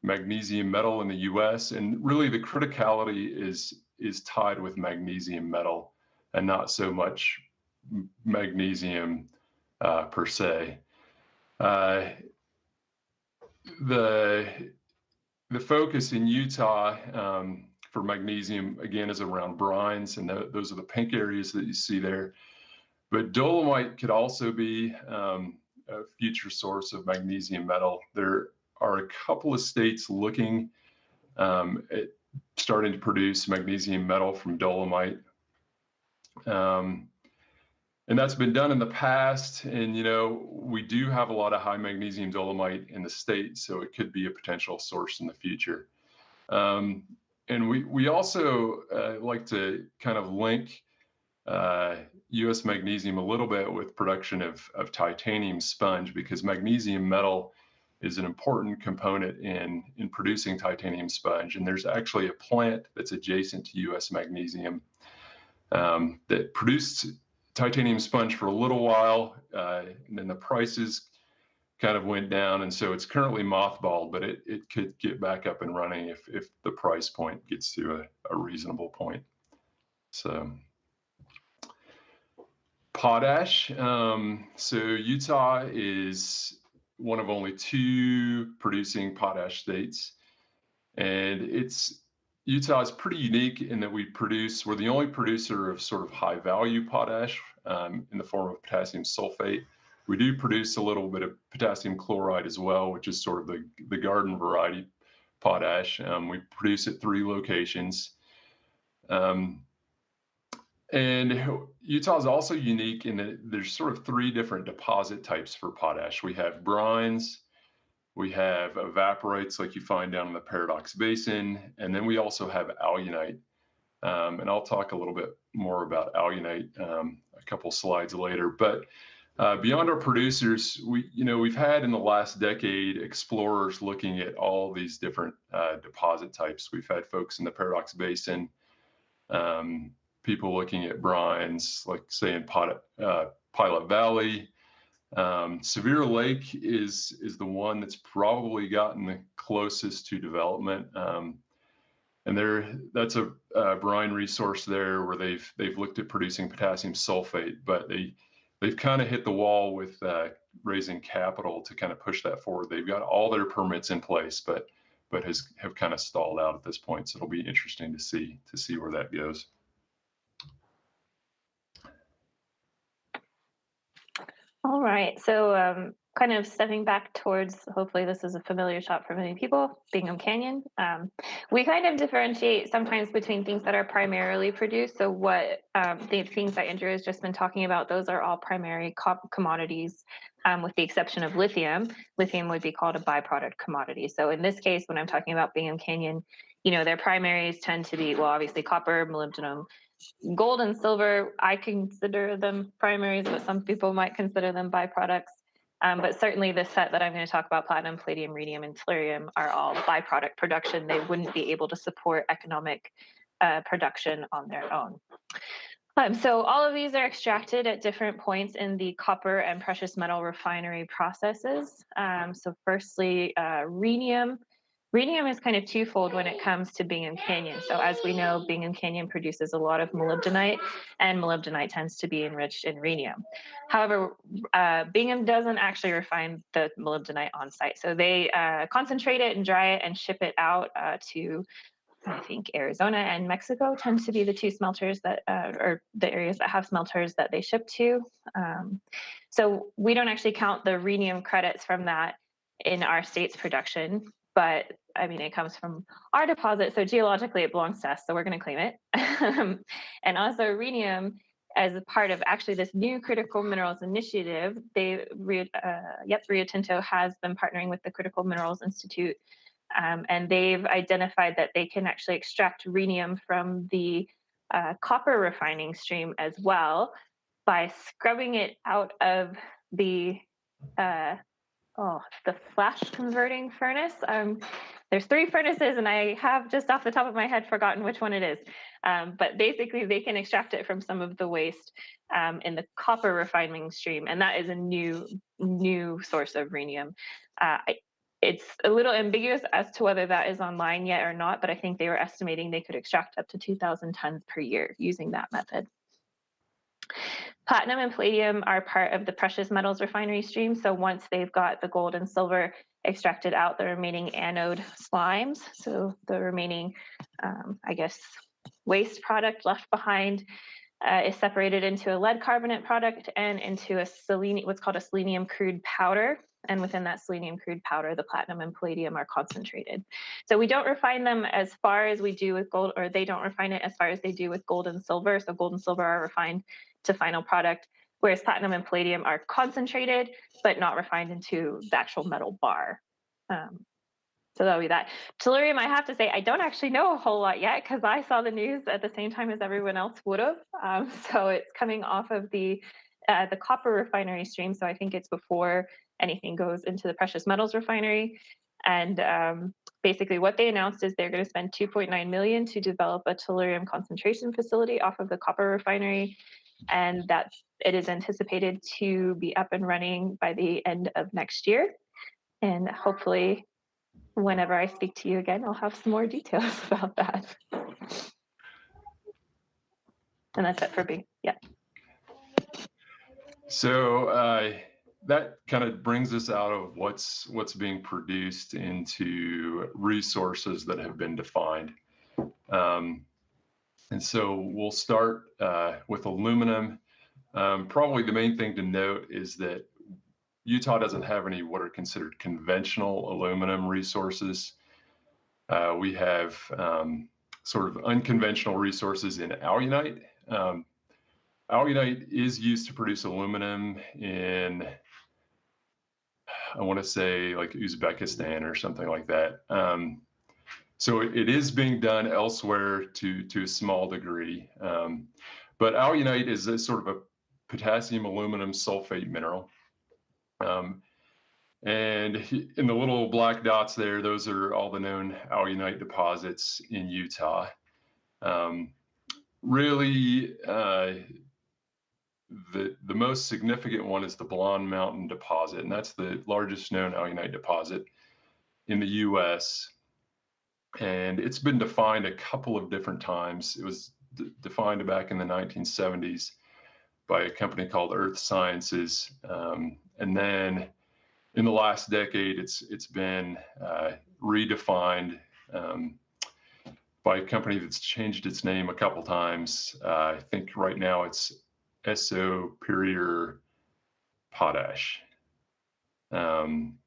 magnesium metal in the US, and really the criticality is tied with magnesium metal and not so much magnesium per se. The focus in Utah for magnesium, again, is around brines, and those are the pink areas that you see there. But dolomite could also be a future source of magnesium metal. There are a couple of states looking at starting to produce magnesium metal from dolomite. And that's been done in the past. And, you know, we do have a lot of high magnesium dolomite in the state, so it could be a potential source in the future. And we also like to kind of link US Magnesium a little bit with production of titanium sponge, because magnesium metal is an important component in producing titanium sponge. And there's actually a plant that's adjacent to US Magnesium that produced titanium sponge for a little while, and then the prices kind of went down, and so it's currently mothballed, but it could get back up and running if the price point gets to a reasonable point. So potash. So Utah is one of only 2 producing potash states, and Utah is pretty unique in that we're the only producer of sort of high value potash in the form of potassium sulfate. We do produce a little bit of potassium chloride as well, which is sort of the garden variety potash. We produce at 3 locations. And Utah is also unique in that there's sort of 3 different deposit types for potash. We have brines, we have evaporites like you find down in the Paradox Basin, and then we also have alunite. And I'll talk a little bit more about alunite a couple slides later. But beyond our producers, we've had in the last decade explorers looking at all these different deposit types. We've had folks in the Paradox Basin, people looking at brines, like say in Pilot Valley. Severe Lake is the one that's probably gotten the closest to development. And that's a brine resource there where they've looked at producing potassium sulfate, but they've kind of hit the wall with raising capital to kind of push that forward. They've got all their permits in place, but have kind of stalled out at this point. So it'll be interesting to see where that goes. All right, so kind of stepping back towards, hopefully this is a familiar shot for many people, Bingham Canyon. We kind of differentiate sometimes between things that are primarily produced. So what the things that Andrew has just been talking about, those are all primary commodities, with the exception of lithium. Lithium would be called a byproduct commodity. So in this case, when I'm talking about Bingham Canyon, their primaries tend to be, well, obviously copper, molybdenum, gold and silver. I consider them primaries, but some people might consider them byproducts. But certainly the set that I'm going to talk about, platinum, palladium, rhenium, and tellurium, are all byproduct production. They wouldn't be able to support economic production on their own. So all of these are extracted at different points in the copper and precious metal refinery processes. So firstly, rhenium. Rhenium is kind of twofold when it comes to Bingham Canyon. So as we know, Bingham Canyon produces a lot of molybdenite, and molybdenite tends to be enriched in rhenium. However, Bingham doesn't actually refine the molybdenite on site. So they concentrate it and dry it and ship it out to, I think, Arizona and Mexico tend to be the 2 smelters that, or the areas that have smelters that they ship to. So we don't actually count the rhenium credits from that in our state's production. But I mean, it comes from our deposit, so geologically it belongs to us, so we're going to claim it. And also rhenium, as a part of actually this new critical minerals initiative, Rio Tinto has been partnering with the Critical Minerals Institute, and they've identified that they can actually extract rhenium from the copper refining stream as well by scrubbing it out of the flash converting furnace. There's 3 furnaces, and I have just off the top of my head forgotten which one it is. But basically, they can extract it from some of the waste in the copper refining stream, and that is a new source of rhenium. It's a little ambiguous as to whether that is online yet or not, but I think they were estimating they could extract up to 2,000 tons per year using that method. Platinum and palladium are part of the precious metals refinery stream. So once they've got the gold and silver extracted out, the remaining anode slimes, so the remaining, waste product left behind, is separated into a lead carbonate product and into a what's called a selenium crude powder. And within that selenium crude powder, the platinum and palladium are concentrated. So we don't refine them as far as we do with gold, or they don't refine it as far as they do with gold and silver. So gold and silver are refined to final product, whereas platinum and palladium are concentrated, but not refined into the actual metal bar. So that'll be that. Tellurium, I have to say, I don't actually know a whole lot yet because I saw the news at the same time as everyone else would have. So it's coming off of the copper refinery stream. So I think it's before anything goes into the precious metals refinery. And basically what they announced is they're going to spend $2.9 million to develop a tellurium concentration facility off of the copper refinery, and that it is anticipated to be up and running by the end of next year. And hopefully whenever I speak to you again, I'll have some more details about that. And that's it for me. Yeah. So that kind of brings us out of what's being produced into resources that have been defined. And so we'll start with aluminum. Probably the main thing to note is that Utah doesn't have any what are considered conventional aluminum resources. We have sort of unconventional resources in alunite. Alunite is used to produce aluminum in, I want to say, like Uzbekistan or something like that. So it is being done elsewhere to a small degree. But alunite is a sort of a potassium aluminum sulfate mineral. And in the little black dots there, those are all the known alunite deposits in Utah. Really, the most significant one is the Blonde Mountain deposit, and that's the largest known alunite deposit in the U.S. And it's been defined a couple of different times. It was defined back in the 1970s by a company called Earth Sciences, and then in the last decade, it's been redefined by a company that's changed its name a couple times. I think right now it's Superior Potash. And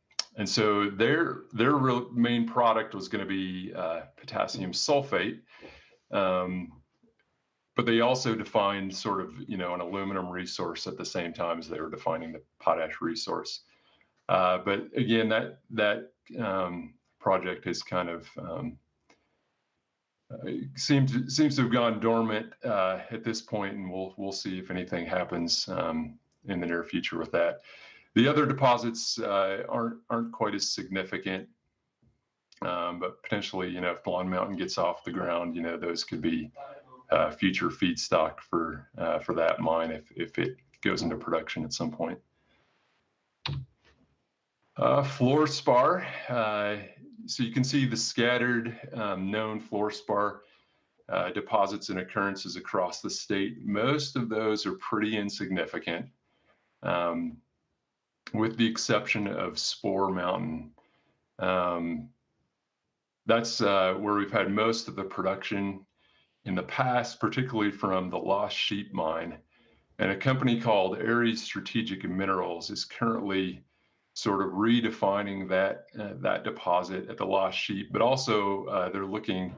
so their real main product was going to be potassium sulfate. But they also defined sort of, an aluminum resource at the same time as they were defining the potash resource. But again, that project has kind of seems to have gone dormant at this point, and we'll see if anything happens in the near future with that. The other deposits aren't quite as significant, but potentially, if Blonde Mountain gets off the ground, those could be future feedstock for that mine if it goes into production at some point. Fluorspar. So you can see the scattered known fluorspar deposits and occurrences across the state. Most of those are pretty insignificant, with the exception of Spore Mountain. That's where we've had most of the production in the past, particularly from the Lost Sheep mine. And a company called Ares Strategic Minerals is currently sort of redefining that deposit at the Lost Sheep, but also they're looking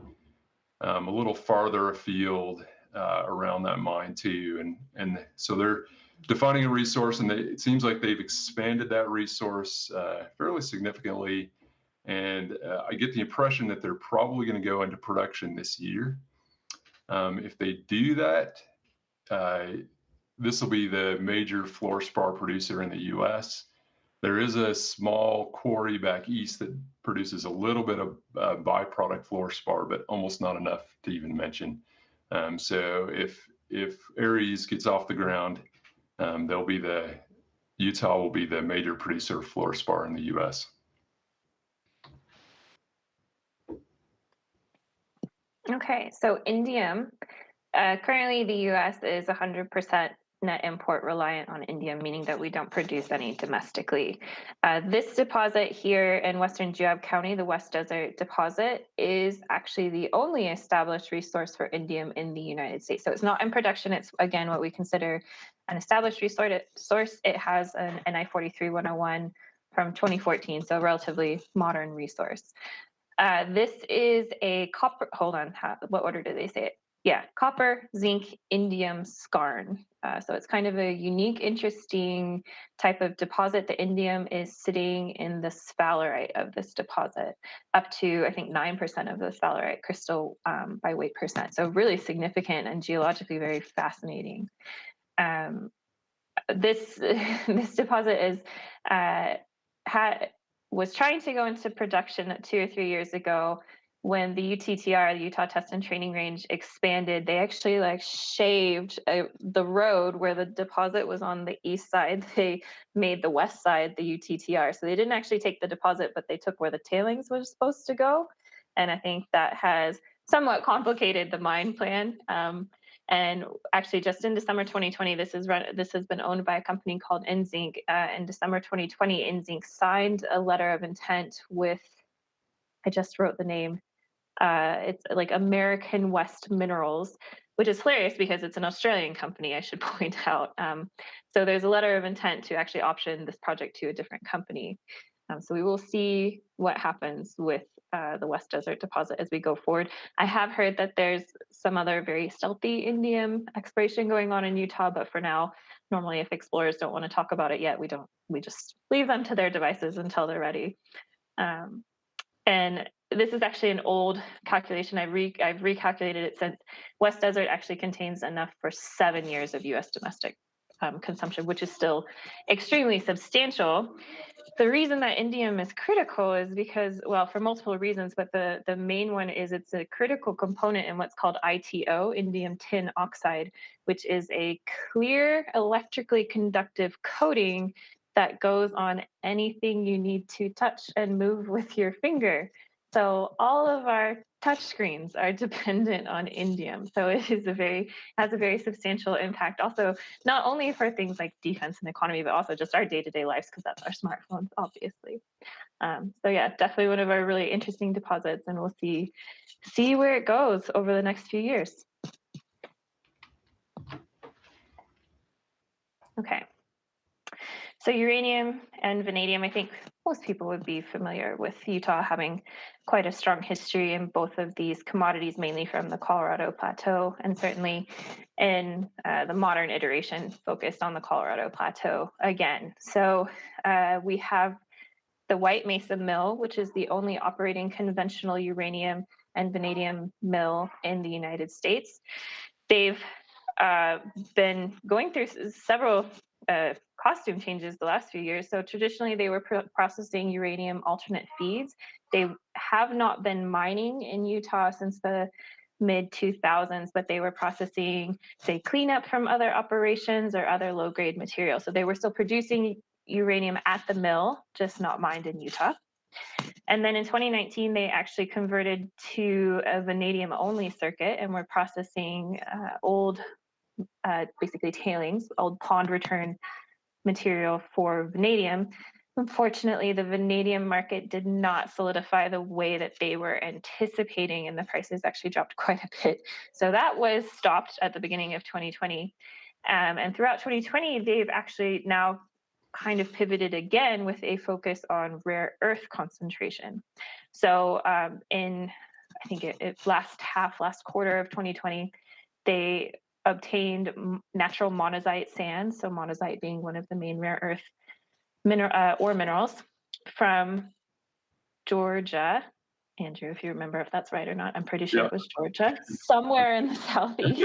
a little farther afield around that mine too. And so they're defining a resource, and it seems like they've expanded that resource fairly significantly. And I get the impression that they're probably going to go into production this year. If they do that, this will be the major fluorspar producer in the U.S. There is a small quarry back east that produces a little bit of byproduct fluorspar, but almost not enough to even mention. So if Ares gets off the ground, Utah will be the major producer of fluorspar in the U.S. Okay, so indium. Currently, the U.S. is 100% net import reliant on indium, meaning that we don't produce any domestically. This deposit here in Western Geogga County, the West Desert deposit, is actually the only established resource for indium in the United States. So it's not in production. It's, again, what we consider an established resource. It has an NI 43-101 from 2014, so a relatively modern resource. This is a copper, hold on, what order did they say it? Yeah, copper, zinc, indium, skarn. So it's kind of a unique, interesting type of deposit. The indium is sitting in the sphalerite of this deposit, up to, I think, 9% of the sphalerite crystal by weight percent. So really significant and geologically very fascinating. this this deposit is was trying to go into production 2 or 3 years ago when the UTTR, the Utah Test and Training Range, expanded. They actually like shaved the road where the deposit was on the east side. They made the west side the UTTR. So they didn't actually take the deposit, but they took where the tailings was supposed to go. And I think that has somewhat complicated the mine plan. And actually, just in December 2020, this has been owned by a company called InZinc. In December 2020, InZinc signed a letter of intent with, I just wrote the name. It's like American West Minerals, which is hilarious because it's an Australian company, I should point out. So there's a letter of intent to actually option this project to a different company. So we will see what happens with the West Desert deposit as we go forward. I have heard that there's some other very stealthy indium exploration going on in Utah, but for now, normally if explorers don't want to talk about it yet, we just leave them to their devices until they're ready. And this is actually an old calculation. I've recalculated it since West Desert actually contains enough for 7 years of U.S. domestic consumption, which is still extremely substantial. The reason that indium is critical is because, well, for multiple reasons, but the main one is it's a critical component in what's called ITO, indium tin oxide, which is a clear electrically conductive coating that goes on anything you need to touch and move with your finger. So all of our touch screens are dependent on indium. So it is has a very substantial impact also, not only for things like defense and economy, but also just our day-to-day lives, because that's our smartphones, obviously. So yeah, definitely one of our really interesting deposits, and we'll see where it goes over the next few years. Okay. So uranium and vanadium, I think most people would be familiar with Utah having quite a strong history in both of these commodities, mainly from the Colorado Plateau, and certainly in the modern iteration focused on the Colorado Plateau again. So we have the White Mesa Mill, which is the only operating conventional uranium and vanadium mill in the United States. They've been going through several costume changes the last few years. So traditionally they were processing uranium alternate feeds. They have not been mining in Utah since the mid 2000s, but they were processing, say, cleanup from other operations or other low grade material. So they were still producing uranium at the mill, just not mined in Utah. And then in 2019, they actually converted to a vanadium only circuit and were processing old, basically tailings, old pond return material for vanadium. Unfortunately, the vanadium market did not solidify the way that they were anticipating, and the prices actually dropped quite a bit. So that was stopped at the beginning of 2020. And throughout 2020, they've actually now kind of pivoted again with a focus on rare earth concentration. So in, I think it last quarter of 2020, they obtained natural monazite sand, so monazite being one of the main rare earth ore minerals from Georgia. Andrew, if you remember if that's right or not, I'm pretty sure it was Georgia, somewhere in the southeast.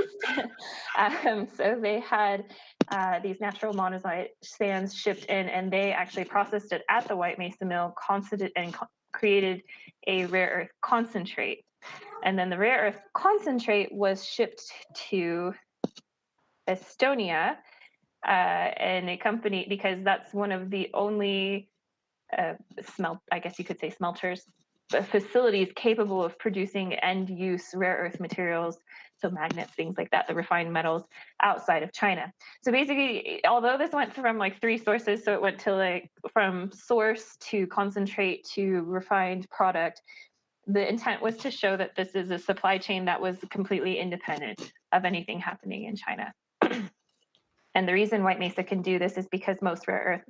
So they had these natural monazite sands shipped in, and they actually processed it at the White Mesa Mill, and created a rare earth concentrate. And then the rare earth concentrate was shipped to Estonia, and a company, because that's one of the only I guess you could say smelters, facilities capable of producing end-use rare earth materials, so magnets, things like that, the refined metals, outside of China. So basically, although this went from like 3 sources, so it went to like from source to concentrate to refined product, the intent was to show that this is a supply chain that was completely independent of anything happening in China. And the reason White Mesa can do this is because most rare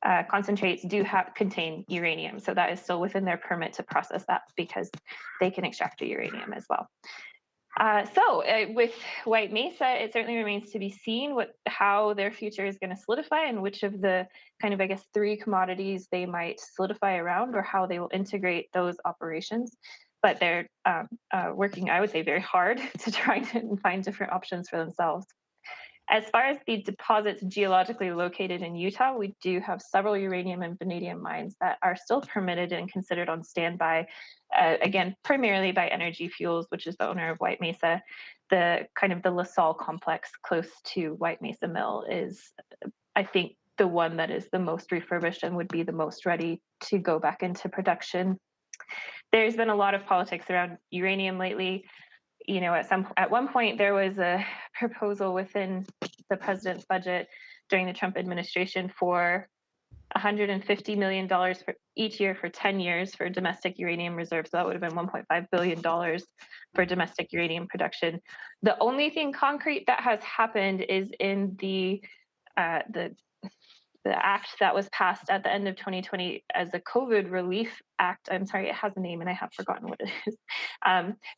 earth concentrates do contain uranium. So that is still within their permit to process that, because they can extract the uranium as well. With White Mesa, it certainly remains to be seen how their future is going to solidify, and which of the kind of, I guess, 3 commodities they might solidify around, or how they will integrate those operations. But they're working, I would say, very hard to try to find different options for themselves. As far as the deposits geologically located in Utah, we do have several uranium and vanadium mines that are still permitted and considered on standby, again, primarily by Energy Fuels, which is the owner of White Mesa. The kind of the La Salle complex close to White Mesa Mill is, I think, the one that is the most refurbished and would be the most ready to go back into production. There's been a lot of politics around uranium lately. You know, at one point there was a proposal within the president's budget during the Trump administration for $150 million for each year for 10 years for domestic uranium reserves. So that would have been $1.5 billion for domestic uranium production. The only thing concrete that has happened is in the act that was passed at the end of 2020 as a COVID relief act. I'm sorry, it has a name and I have forgotten what it is.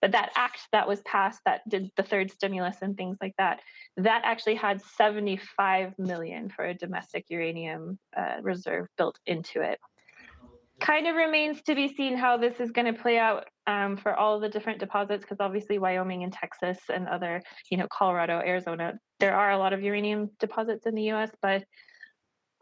But that act that was passed that did the third stimulus and things like that, that actually had 75 million for a domestic uranium reserve built into it. Kind of remains to be seen how this is going to play out for all the different deposits, because obviously Wyoming and Texas and other, you know, Colorado, Arizona, there are a lot of uranium deposits in the US, but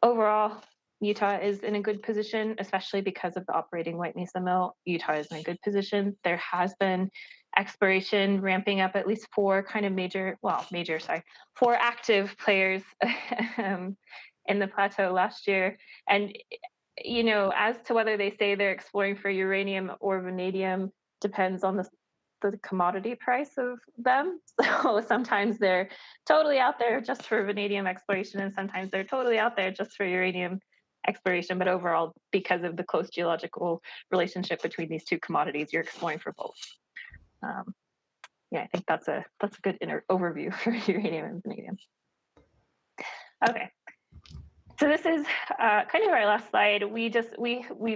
overall, Utah is in a good position, especially because of the operating White Mesa Mill. Utah is in a good position. There has been exploration ramping up, at least four active players in the plateau last year. And, you know, as to whether they say they're exploring for uranium or vanadium depends on the commodity price of them. So sometimes they're totally out there just for vanadium exploration, and sometimes they're totally out there just for uranium exploration. But overall, because of the close geological relationship between these two commodities, you're exploring for both. Yeah, I think that's a good overview for uranium and vanadium. Okay. So this is kind of our last slide. We've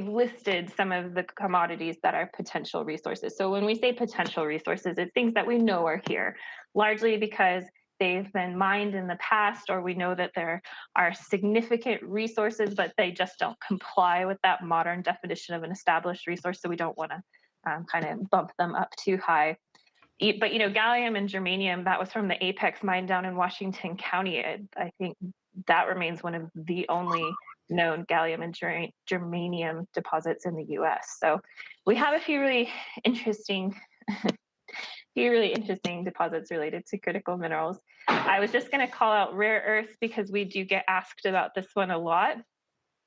listed some of the commodities that are potential resources. So when we say potential resources, it's things that we know are here, largely because they've been mined in the past, or we know that there are significant resources, but they just don't comply with that modern definition of an established resource. So we don't want to kind of bump them up too high. But, you know, gallium and germanium, that was from the Apex mine down in Washington County. I think that remains one of the only known gallium and germanium deposits in the US. So we have a few really interesting deposits related to critical minerals. I was just going to call out rare earths because we do get asked about this one a lot.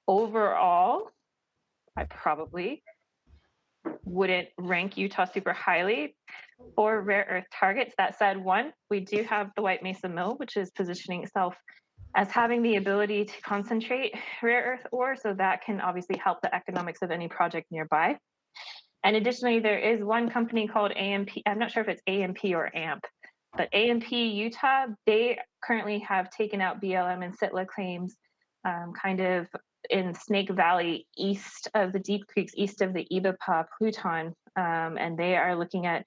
Overall, I probably wouldn't rank Utah super highly for rare earth targets. That said, one, we do have the White Mesa Mill, which is positioning itself as having the ability to concentrate rare earth ore, so that can obviously help the economics of any project nearby. And additionally, there is one company called AMP. I'm not sure if it's AMP or AMP, but AMP Utah, they currently have taken out BLM and Sitla claims kind of in Snake Valley, east of the Deep Creeks, east of the Ibapa Pluton, and they are looking at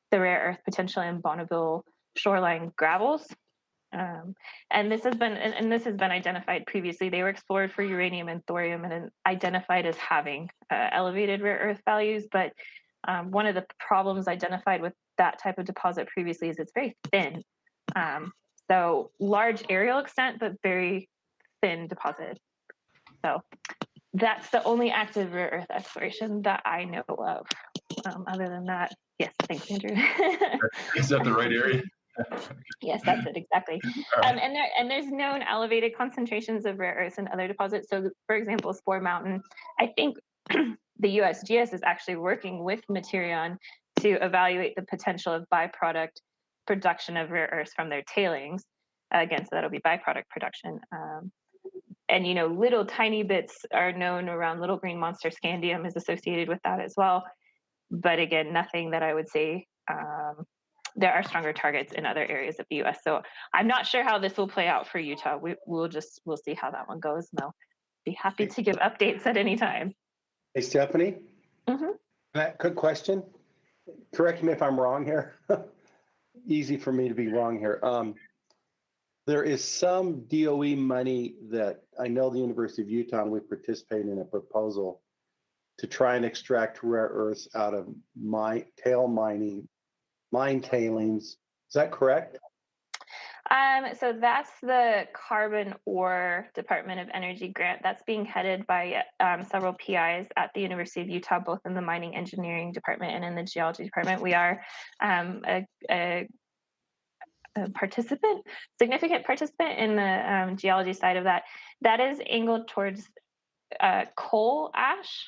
the rare earth potential in Bonneville shoreline gravels. And this has been identified previously. They were explored for uranium and thorium and identified as having elevated rare earth values. But one of the problems identified with that type of deposit previously is it's very thin. So large aerial extent, but very thin deposit. So that's the only active rare earth exploration that I know of. Other than that, yes, thanks, Andrew. Is that the right area? Yes, that's it, exactly. And there's known elevated concentrations of rare earths in other deposits. So, for example, Spore Mountain, I think the USGS is actually working with Materion to evaluate the potential of byproduct production of rare earths from their tailings. Again, so that'll be byproduct production. And, you know, little tiny bits are known around Little Green Monster. Scandium is associated with that as well. But again, nothing that I would say there are stronger targets in other areas of the US. So I'm not sure how this will play out for Utah. We'll see how that one goes. And I'll be happy to give updates at any time. Hey, Stephanie. Mm-hmm. Quick question. Correct me if I'm wrong here. Easy for me to be wrong here. There is some DOE money that I know the University of Utah, and we participated in a proposal to try and extract rare earths out of mine tailings. Is that correct? So that's the Carbon Ore Department of Energy grant that's being headed by several PIs at the University of Utah, both in the mining engineering department and in the geology department. We are a participant, significant participant in the geology side of that. That is angled towards coal ash,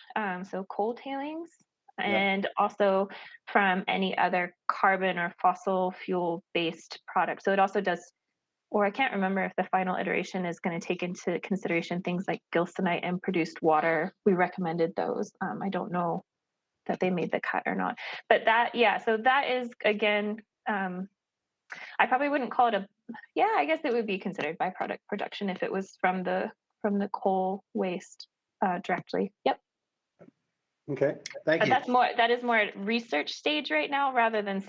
so coal tailings, and also from any other carbon or fossil fuel based product. So it also does, or I can't remember if the final iteration is going to take into consideration things like gilsonite and produced water. We recommended those. I don't know that they made the cut or not, but that, yeah, so that is, again, I probably wouldn't call it I guess it would be considered byproduct production if it was from the coal waste directly. Yep. Okay, thank you. That is more research stage right now rather than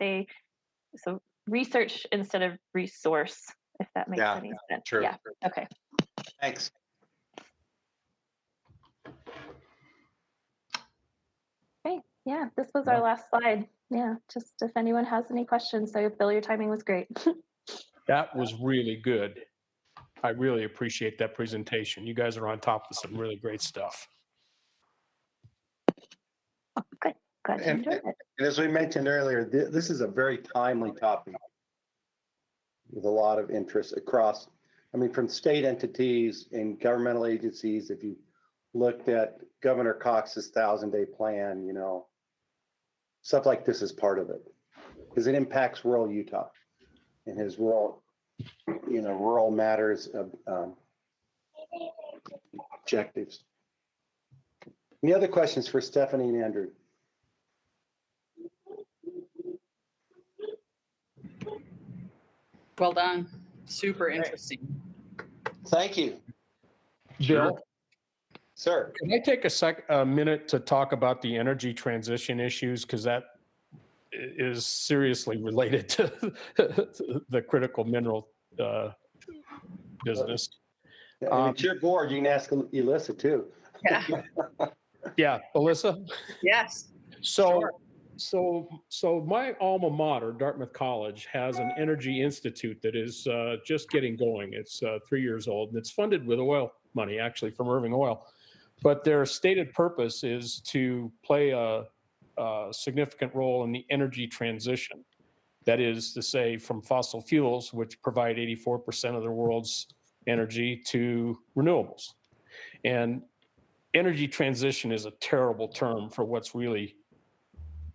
so research instead of resource, if that makes any sense. True. Yeah. Okay. Thanks. Okay. Yeah, this was our last slide. Yeah, just if anyone has any questions. So Bill, your timing was great. That was really good. I really appreciate that presentation. You guys are on top of some really great stuff. Good. Glad you enjoyed it. And as we mentioned earlier, this is a very timely topic with a lot of interest across, from state entities and governmental agencies. If you looked at Governor Cox's 1,000-day plan, stuff like this is part of it because it impacts rural Utah and his rural matters objectives. Any other questions for Stephanie and Andrew? Well done. Super interesting. Thank you. Bill? Sir. Can I take a minute to talk about the energy transition issues? Because that is seriously related to the critical mineral business. It's your board. You can ask Elissa too. Yeah. Yeah, Elissa? Yes. So my alma mater, Dartmouth College, has an energy institute that is just getting going. It's 3 years old, and it's funded with oil money, actually, from Irving Oil. But their stated purpose is to play a significant role in the energy transition. That is to say, from fossil fuels, which provide 84% of the world's energy, to renewables. And energy transition is a terrible term for what's really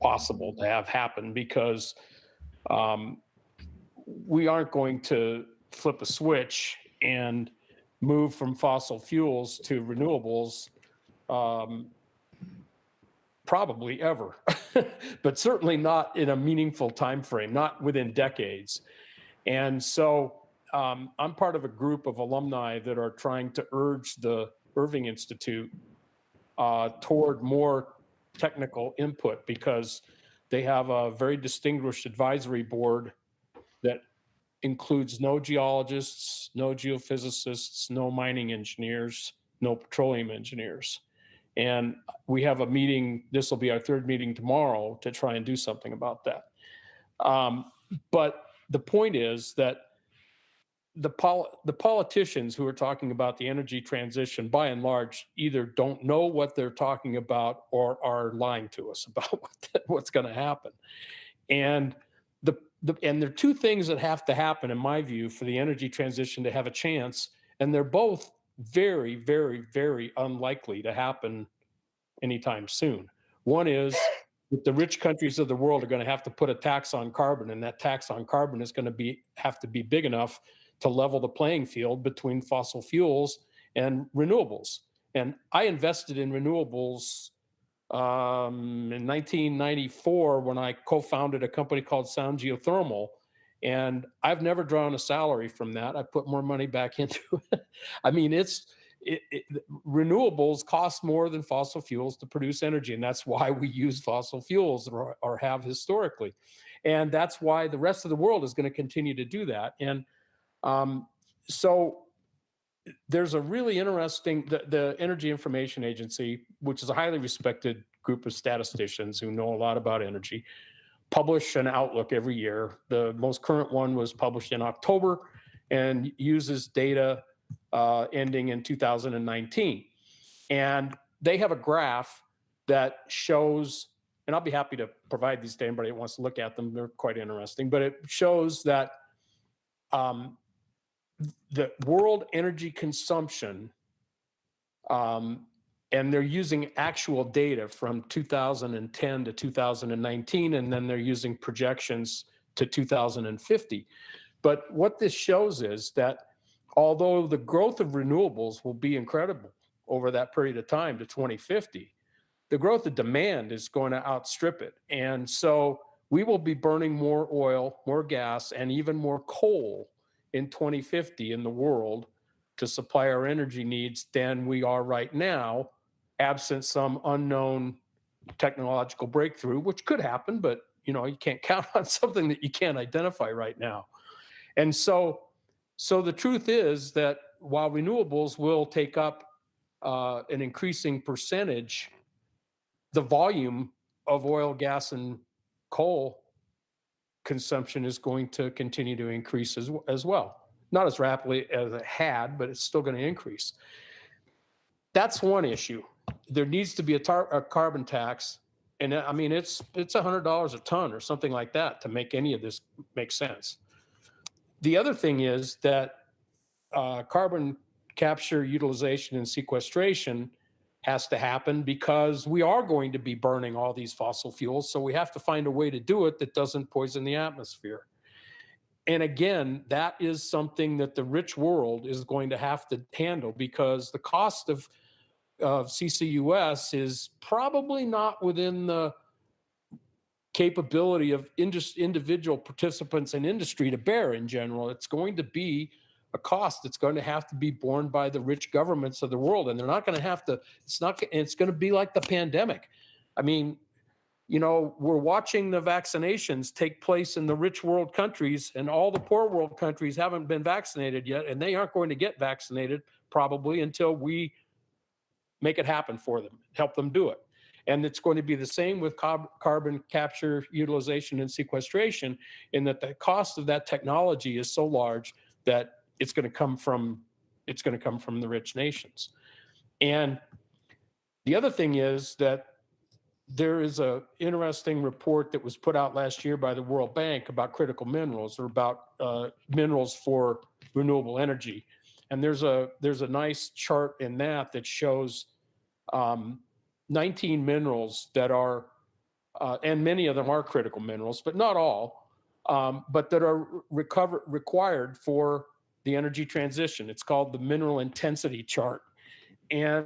possible to have happen, because we aren't going to flip a switch and move from fossil fuels to renewables probably ever, but certainly not in a meaningful time frame, not within decades. And so I'm part of a group of alumni that are trying to urge the Irving Institute toward more technical input, because they have a very distinguished advisory board that includes no geologists, no geophysicists, no mining engineers, no petroleum engineers. And we have a meeting, this will be our third meeting tomorrow, to try and do something about that. But the point is that the politicians who are talking about the energy transition, by and large, either don't know what they're talking about or are lying to us about what's going to happen. And and there are two things that have to happen, in my view, for the energy transition to have a chance, and they're both very, very, very unlikely to happen anytime soon. One is that the rich countries of the world are going to have to put a tax on carbon, and that tax on carbon is going to have to be big enough to level the playing field between fossil fuels and renewables. And I invested in renewables in 1994 when I co-founded a company called Sound Geothermal, and I've never drawn a salary from that. I put more money back into it. I mean, renewables cost more than fossil fuels to produce energy, and that's why we use fossil fuels or have historically. And that's why the rest of the world is going to continue to do that. And so there's a really interesting, the Energy Information Agency, which is a highly respected group of statisticians who know a lot about energy, publish an outlook every year. The most current one was published in October, and uses data ending in 2019. And they have a graph that shows, and I'll be happy to provide these to anybody that wants to look at them. They're quite interesting, but it shows that the world energy consumption, and they're using actual data from 2010 to 2019, and then they're using projections to 2050. But what this shows is that although the growth of renewables will be incredible over that period of time to 2050, the growth of demand is going to outstrip it. And so we will be burning more oil, more gas, and even more coal in 2050 in the world to supply our energy needs than we are right now, absent some unknown technological breakthrough, which could happen, but you can't count on something that you can't identify right now. And so the truth is that while renewables will take up an increasing percentage, the volume of oil, gas, and coal consumption is going to continue to increase as well. Not as rapidly as it had, but it's still going to increase. That's one issue. There needs to be a carbon tax, and I mean it's $100 a ton or something like that to make any of this make sense. The other thing is that carbon capture, utilization, and sequestration has to happen because we are going to be burning all these fossil fuels. So we have to find a way to do it that doesn't poison the atmosphere. And again, that is something that the rich world is going to have to handle because the cost of CCUS is probably not within the capability of individual participants in industry to bear in general. It's going to be a cost that's going to have to be borne by the rich governments of the world. And they're not going to have to, it's going to be like the pandemic. I mean, we're watching the vaccinations take place in the rich world countries, and all the poor world countries haven't been vaccinated yet, and they aren't going to get vaccinated probably until we make it happen for them, help them do it. And it's going to be the same with carbon capture, utilization, and sequestration, in that the cost of that technology is so large that it's going to come from the rich nations. And the other thing is that there is an interesting report that was put out last year by the World Bank about critical minerals, or about minerals for renewable energy. And there's a nice chart in that shows 19 minerals that are, and many of them are critical minerals, but not all, but that are required for the energy transition. It's called the mineral intensity chart. And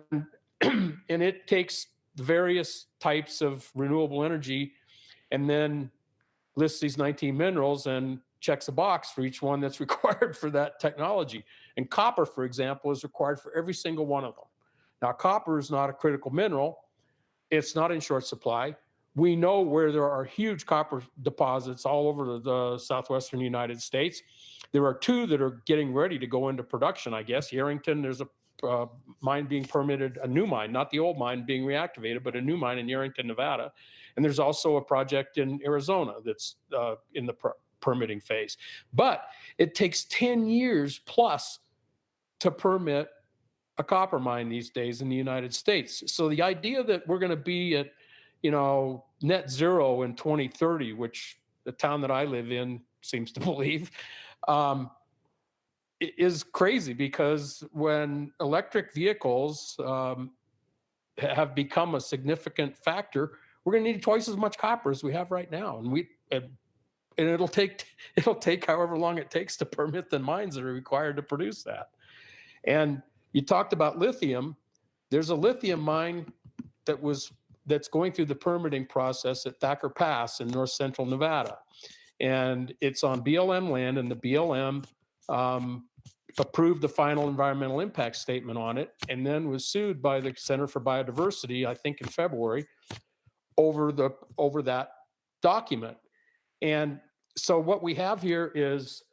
it takes the various types of renewable energy and then lists these 19 minerals and checks a box for each one that's required for that technology. And copper, for example, is required for every single one of them. Now, copper is not a critical mineral. It's not in short supply. We know where there are huge copper deposits all over the southwestern United States. There are two that are getting ready to go into production, I guess. Yarrington, there's a mine being permitted, a new mine, not the old mine being reactivated, but a new mine in Yarrington, Nevada. And there's also a project in Arizona that's in the permitting phase. But it takes 10 years plus to permit a copper mine these days in the United States. So the idea that we're going to be at, net zero in 2030, which the town that I live in seems to believe, is crazy, because when electric vehicles have become a significant factor, we're going to need twice as much copper as we have right now, and it'll take however long it takes to permit the mines that are required to produce that. And you talked about lithium. There's a lithium mine that's going through the permitting process at Thacker Pass in north central Nevada, and it's on BLM land, and the BLM approved the final environmental impact statement on it, and then was sued by the Center for Biodiversity, I think in February, over that document. And so what we have here is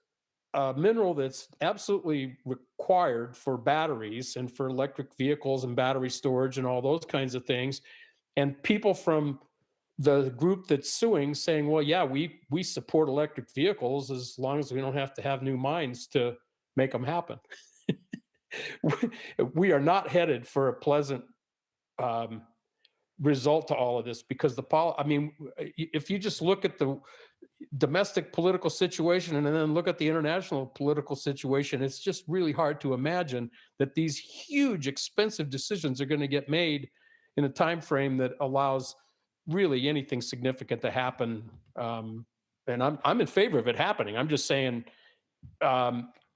a mineral that's absolutely required for batteries and for electric vehicles and battery storage and all those kinds of things. And people from the group that's suing saying, well, yeah, we support electric vehicles as long as we don't have to have new mines to make them happen. We are not headed for a pleasant result to all of this, because I mean, if you just look at the domestic political situation and then look at the international political situation, it's just really hard to imagine that these huge, expensive decisions are going to get made in a time frame that allows really anything significant to happen. And I'm in favor of it happening. I'm just saying,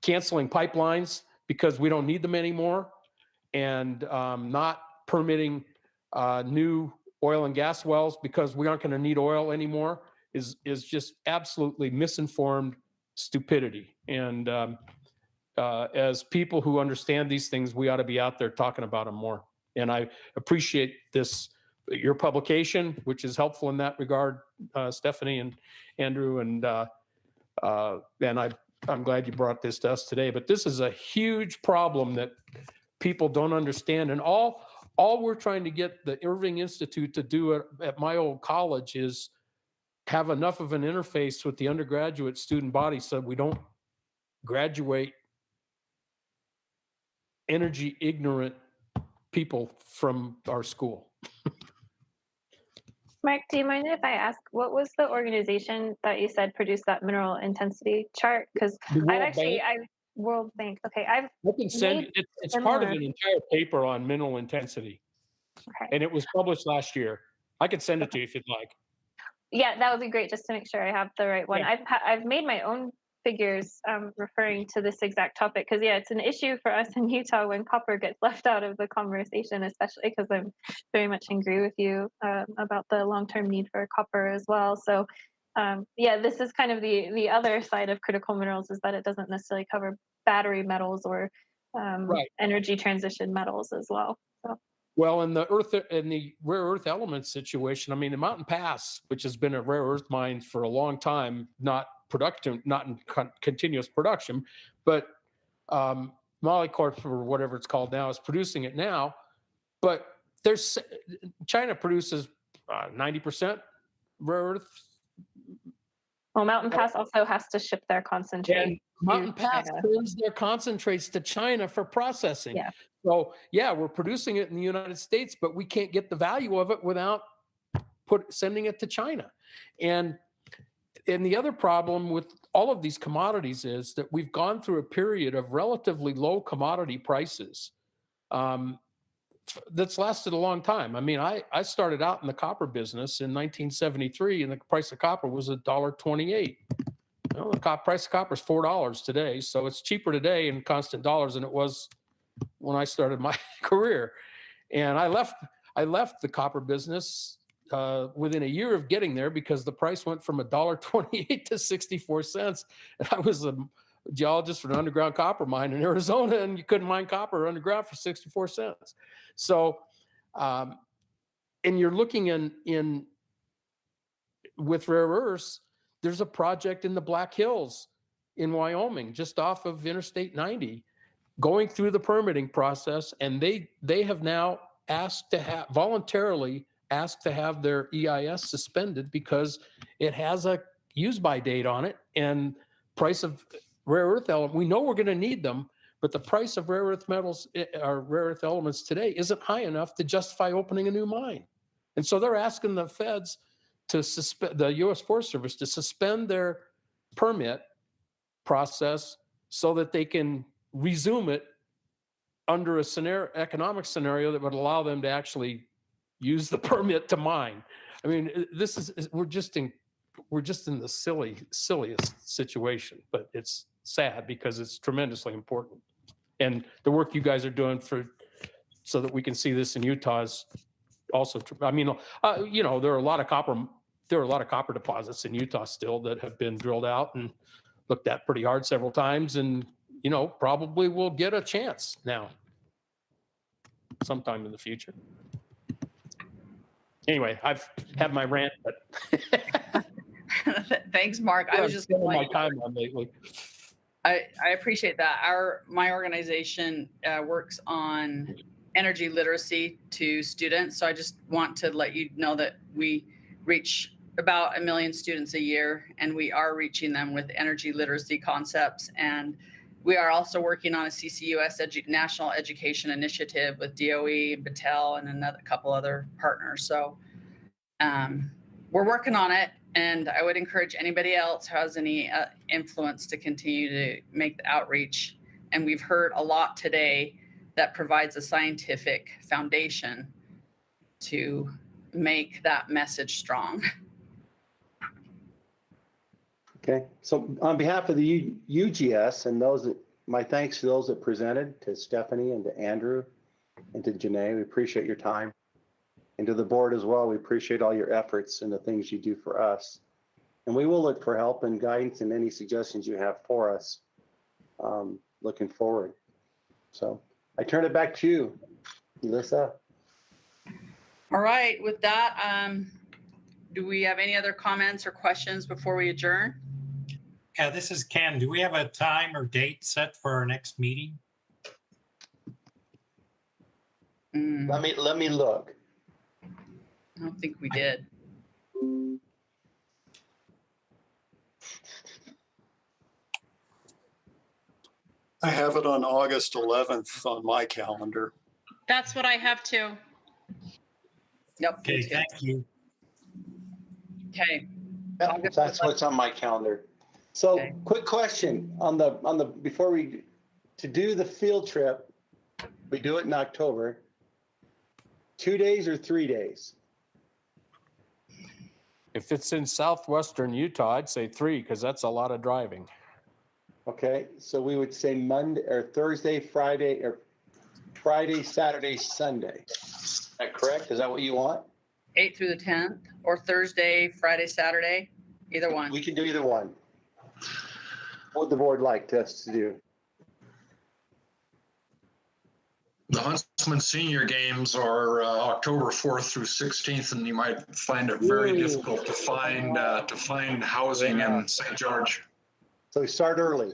canceling pipelines because we don't need them anymore, and not permitting new oil and gas wells because we aren't going to need oil anymore is just absolutely misinformed stupidity. And as people who understand these things, we ought to be out there talking about them more. And I appreciate your publication, which is helpful in that regard, Stephanie and Andrew, and I'm glad you brought this to us today. But this is a huge problem that people don't understand, and all we're trying to get the Irving Institute to do at my old college is have enough of an interface with the undergraduate student body so we don't graduate energy ignorant people from our school. Mark, do you mind if I ask, what was the organization that you said produced that mineral intensity chart? Because World Bank. Okay, I can send it's part of an entire paper on mineral intensity. Okay. And it was published last year. I could send it to you if you'd like. Yeah, that would be great, just to make sure I have the right one. Yeah. I've made my own figures referring to this exact topic, because it's an issue for us in Utah when copper gets left out of the conversation, especially because I'm very much agree with you about the long-term need for copper as well. So this is kind of the other side of critical minerals, is that it doesn't necessarily cover battery metals or energy transition metals as well. So. Well, in the rare earth element situation, I mean, the Mountain Pass, which has been a rare earth mine for a long time, not in continuous production, but Molycorp, or whatever it's called now, is producing it now. But China produces 90% rare earth. Well, Mountain Pass also has to ship their concentrate. And Mountain Pass sends their concentrates to China for processing. Yeah. So, we're producing it in the United States, but we can't get the value of it without sending it to China. And the other problem with all of these commodities is that we've gone through a period of relatively low commodity prices that's lasted a long time. I mean, I started out in the copper business in 1973, and the price of copper was $1.28. Well, the price of copper is $4 today, so it's cheaper today in constant dollars than it was when I started my career. And I left the copper business within a year of getting there, because the price went from $1.28 to 64 cents. And I was a geologist for an underground copper mine in Arizona, and you couldn't mine copper underground for 64 cents. So, and you're looking in with rare earths, there's a project in the Black Hills in Wyoming, just off of Interstate 90, going through the permitting process, and they have now voluntarily asked to have their EIS suspended because it has a use-by date on it, and price of rare earth element. We know we're going to need them, but the price of rare earth metals or rare earth elements today isn't high enough to justify opening a new mine. And so they're asking the feds to suspend, the U.S. Forest Service to suspend their permit process so that they can resume it under a economic scenario that would allow them to actually use the permit to mine. I mean, we're just in the silliest situation, but it's sad because it's tremendously important. And the work you guys are doing so that we can see this in Utah is also, I mean, there are a lot of copper deposits in Utah still that have been drilled out and looked at pretty hard several times, and probably will get a chance now sometime in the future. Anyway, I've had my rant, but thanks, Mark. I was just spending my time on lately. I appreciate that. My organization works on energy literacy to students. So I just want to let you know that we reach about 1 million students a year, and we are reaching them with energy literacy concepts. And We are also working on a CCUS National Education Initiative with DOE, Battelle, and a couple other partners. So we're working on it, and I would encourage anybody else who has any influence to continue to make the outreach. And we've heard a lot today that provides a scientific foundation to make that message strong. Okay, so on behalf of the UGS and my thanks to those that presented, to Stephanie and to Andrew and to Janae, we appreciate your time. And to the board as well, we appreciate all your efforts and the things you do for us. And we will look for help and guidance and any suggestions you have for us looking forward. So I turn it back to you, Elissa. All right, with that, do we have any other comments or questions before we adjourn? Yeah, this is Ken. Do we have a time or date set for our next meeting? Let me look. I don't think we did. I have it on August 11th on my calendar. That's what I have too. Yep. Okay, thank you. Okay. That's what's on my calendar. So quick question on the before to do the field trip, we do it in October, 2 days or 3 days? If it's in southwestern Utah, I'd say 3 because that's a lot of driving. Okay, so we would say Monday or Thursday, Friday, or Friday, Saturday, Sunday. Is that correct? Is that what you want? 8th through the 10th, or Thursday, Friday, Saturday, either one. We can do either one. What would the board like us to do? The Huntsman Senior Games are October 4th through 16th, and you might find it very difficult to find housing in St. George. So we start early.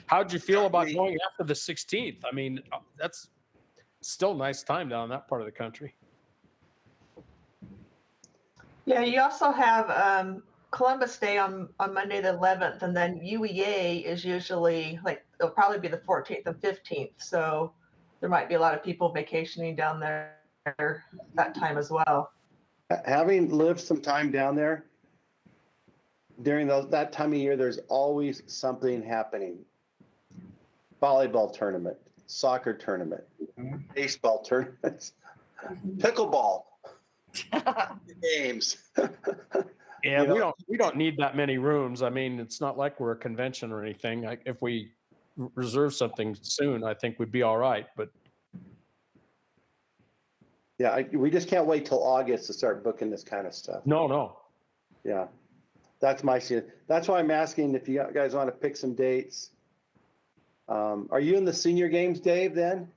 How'd you feel about going after the 16th? I mean, that's still a nice time down in that part of the country. Yeah, you also have Columbus Day on Monday the 11th, and then UEA is usually it'll probably be the 14th and 15th. So there might be a lot of people vacationing down there that time as well. Having lived some time down there, during that time of year, there's always something happening. Volleyball tournament, soccer tournament, baseball tournaments, pickleball games. Yeah, we don't need that many rooms. I mean, it's not like we're a convention or anything. If we reserve something soon, I think we'd be all right. But yeah, we just can't wait till August to start booking this kind of stuff. No. Yeah, that's why I'm asking if you guys want to pick some dates. Are you in the senior games, Dave, then?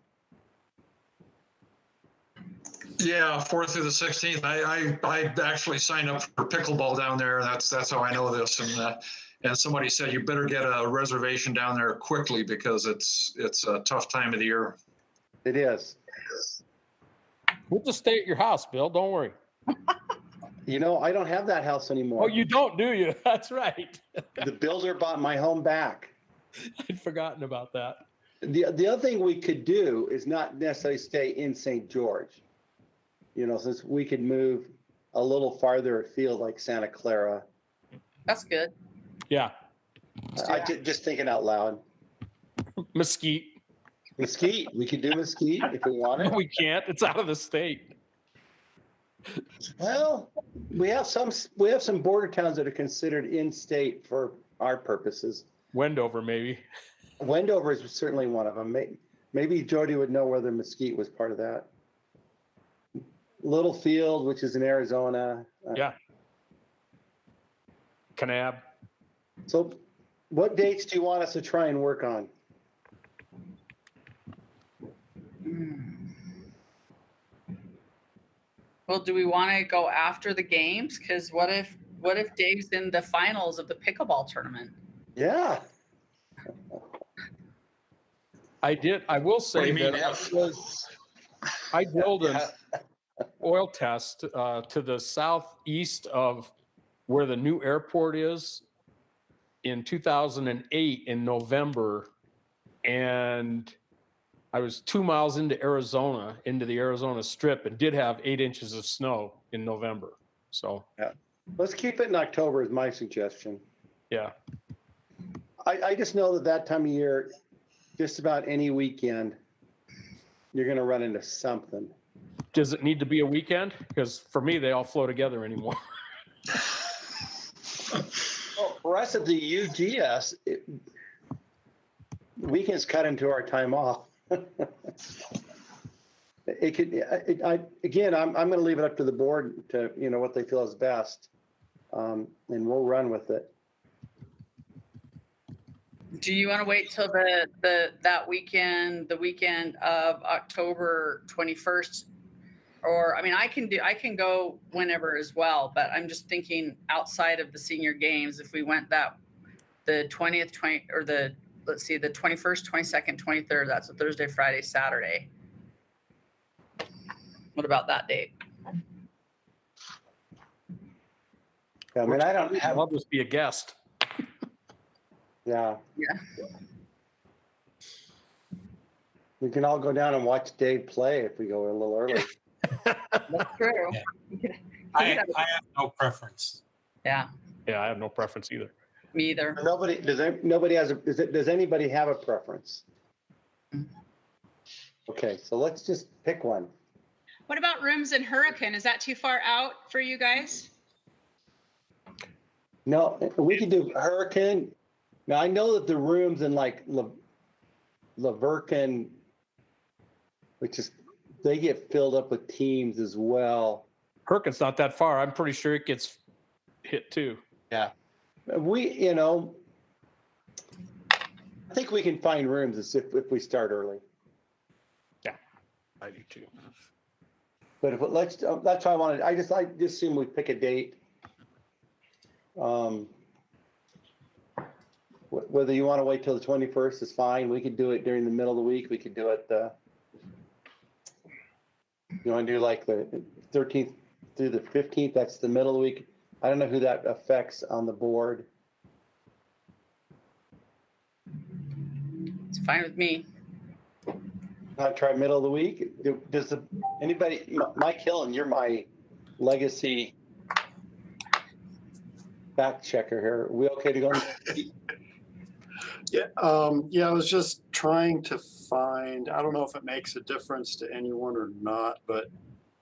Yeah, 4th through the 16th. I actually signed up for pickleball down there. That's how I know this. And somebody said you better get a reservation down there quickly because it's a tough time of the year. It is. We'll just stay at your house, Bill. Don't worry. I don't have that house anymore. Oh, you don't, do you? That's right. The builder bought my home back. I'd forgotten about that. The other thing we could do is not necessarily stay in St. George. Since we could move a little farther afield, like Santa Clara. That's good. Yeah. Just thinking out loud. Mesquite. We could do Mesquite if we wanted. We can't. It's out of the state. Well, we have some border towns that are considered in-state for our purposes. Wendover, maybe. Wendover is certainly one of them. Maybe Jodi would know whether Mesquite was part of that. Littlefield, which is in Arizona. Yeah. Kanab. So what dates do you want us to try and work on? Well, do we want to go after the games? Because what if Dave's in the finals of the pickleball tournament? Yeah. I will say that I drilled an oil test to the southeast of where the new airport is in 2008 in November, and I was 2 miles into Arizona, into the Arizona Strip, and did have 8 inches of snow in November. So Yeah, let's keep it in October is my suggestion. yeah. I just know that time of year, just about any weekend, you're going to run into something. Does it need to be a weekend? Because for me, they all flow together anymore. Well, for us at the UGS, weekends cut into our time off. It could. I'm going to leave it up to the board to what they feel is best, and we'll run with it. Do you want to wait till that weekend, the weekend of October 21st? Or, I mean, I can go whenever as well, but I'm just thinking outside of the senior games, if we went the 20th, the 21st, 22nd, 23rd, that's a Thursday, Friday, Saturday. What about that date? I mean, I don't have. I'll just be a guest. Yeah. Yeah. We can all go down and watch Dave play if we go a little early. That's true. Yeah. I have no preference. Yeah. Yeah, I have no preference either. Me either. Does anybody have a preference? Okay, so let's just pick one. What about rooms in Hurricane? Is that too far out for you guys? No, we can do Hurricane. Now I know that the rooms in like Lavercan, which is they get filled up with teams as well. Hurricane's not that far. I'm pretty sure it gets hit too. Yeah. I think we can find rooms if we start early. Yeah, I do too. But that's why I wanted. I just assume we pick a date. Whether you want to wait till the 21st is fine. We could do it during the middle of the week. We could do it. You want to do like the 13th through the 15th? That's the middle of the week. I don't know who that affects on the board. It's fine with me. Not try middle of the week. Does anybody? Mike Hylland, you're my legacy fact checker here. Are we okay to go? Yeah, I was just trying to find, I don't know if it makes a difference to anyone or not, but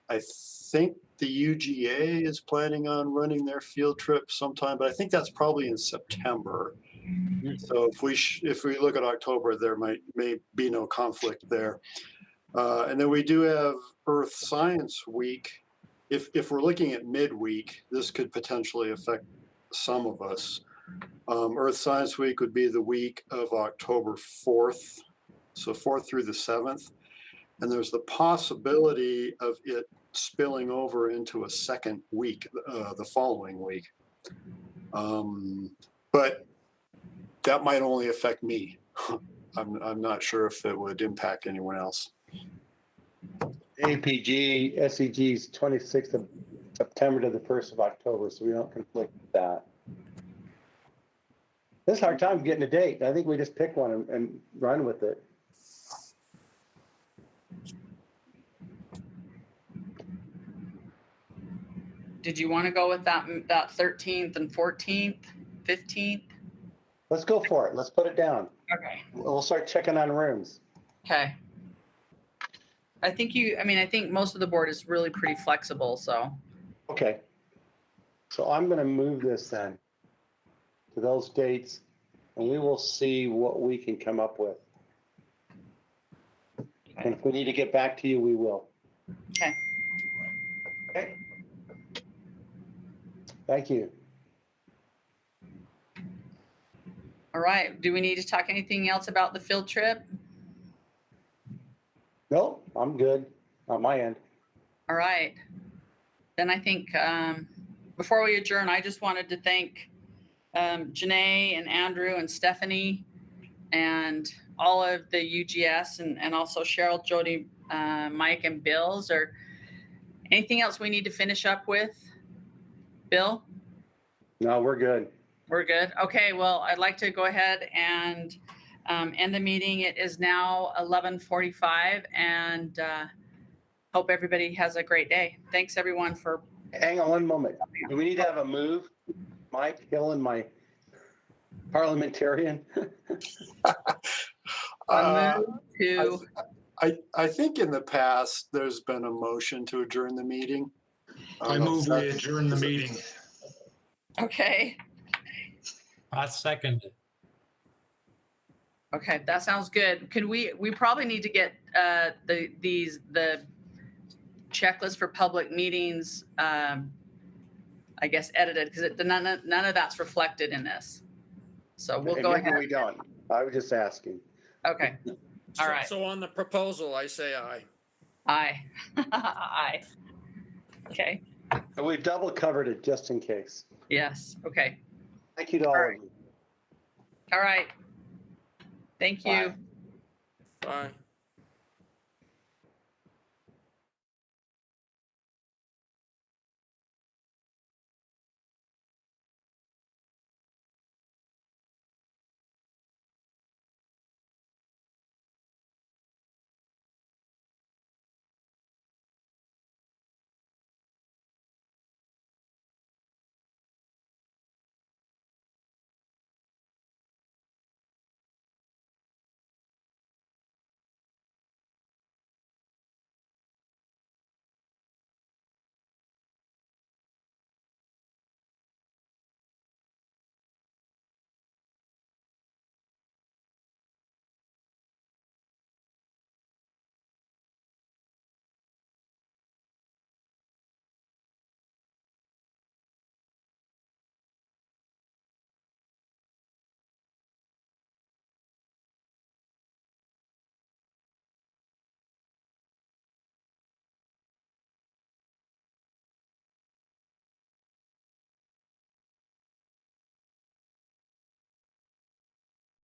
I think the UGA is planning on running their field trip sometime, but I think that's probably in September. So if we look at October, there may be no conflict there. And then we do have Earth Science Week. If we're looking at midweek, this could potentially affect some of us. Earth Science Week would be the week of October 4th, so 4th through the 7th. And there's the possibility of it spilling over into a second week, the following week. But that might only affect me. I'm not sure if it would impact anyone else. APG, SEG's 26th of September to the 1st of October, so we don't conflict with that. This is our time getting a date. I think we just pick one and run with it. Did you want to go with that 13th and 14th, 15th? Let's go for it. Let's put it down. Okay. We'll start checking on rooms. Okay. I think most of the board is really pretty flexible, so. Okay. So I'm going to move this then to those dates, and we will see what we can come up with. Okay. And if we need to get back to you, we will. Okay. Okay. Thank you. All right. Do we need to talk anything else about the field trip? No, I'm good on my end. All right. Then I think before we adjourn, I just wanted to thank Janae and Andrew and Stephanie and all of the UGS and also Cheryl, Jodi, Mike, and Bill. Is there anything else we need to finish up with? Bill? No, we're good. We're good. Okay, well, I'd like to go ahead and end the meeting. It is now 11:45 and hope everybody has a great day. Thanks everyone for. Hang on one moment. Do we need to have a move? Mike Hylland, my parliamentarian. I think in the past, there's been a motion to adjourn the meeting. I move we adjourn the meeting. Okay. I second it. Okay, that sounds good. Can we probably need to get the checklist for public meetings, I guess, edited because none of that's reflected in this. So we'll go ahead. We don't. I was just asking. Okay. All right. So on the proposal, I say aye. Aye. Aye. Okay. And we've double covered it just in case. Yes. Okay. Thank you to all of you. All right. Thank you. Bye.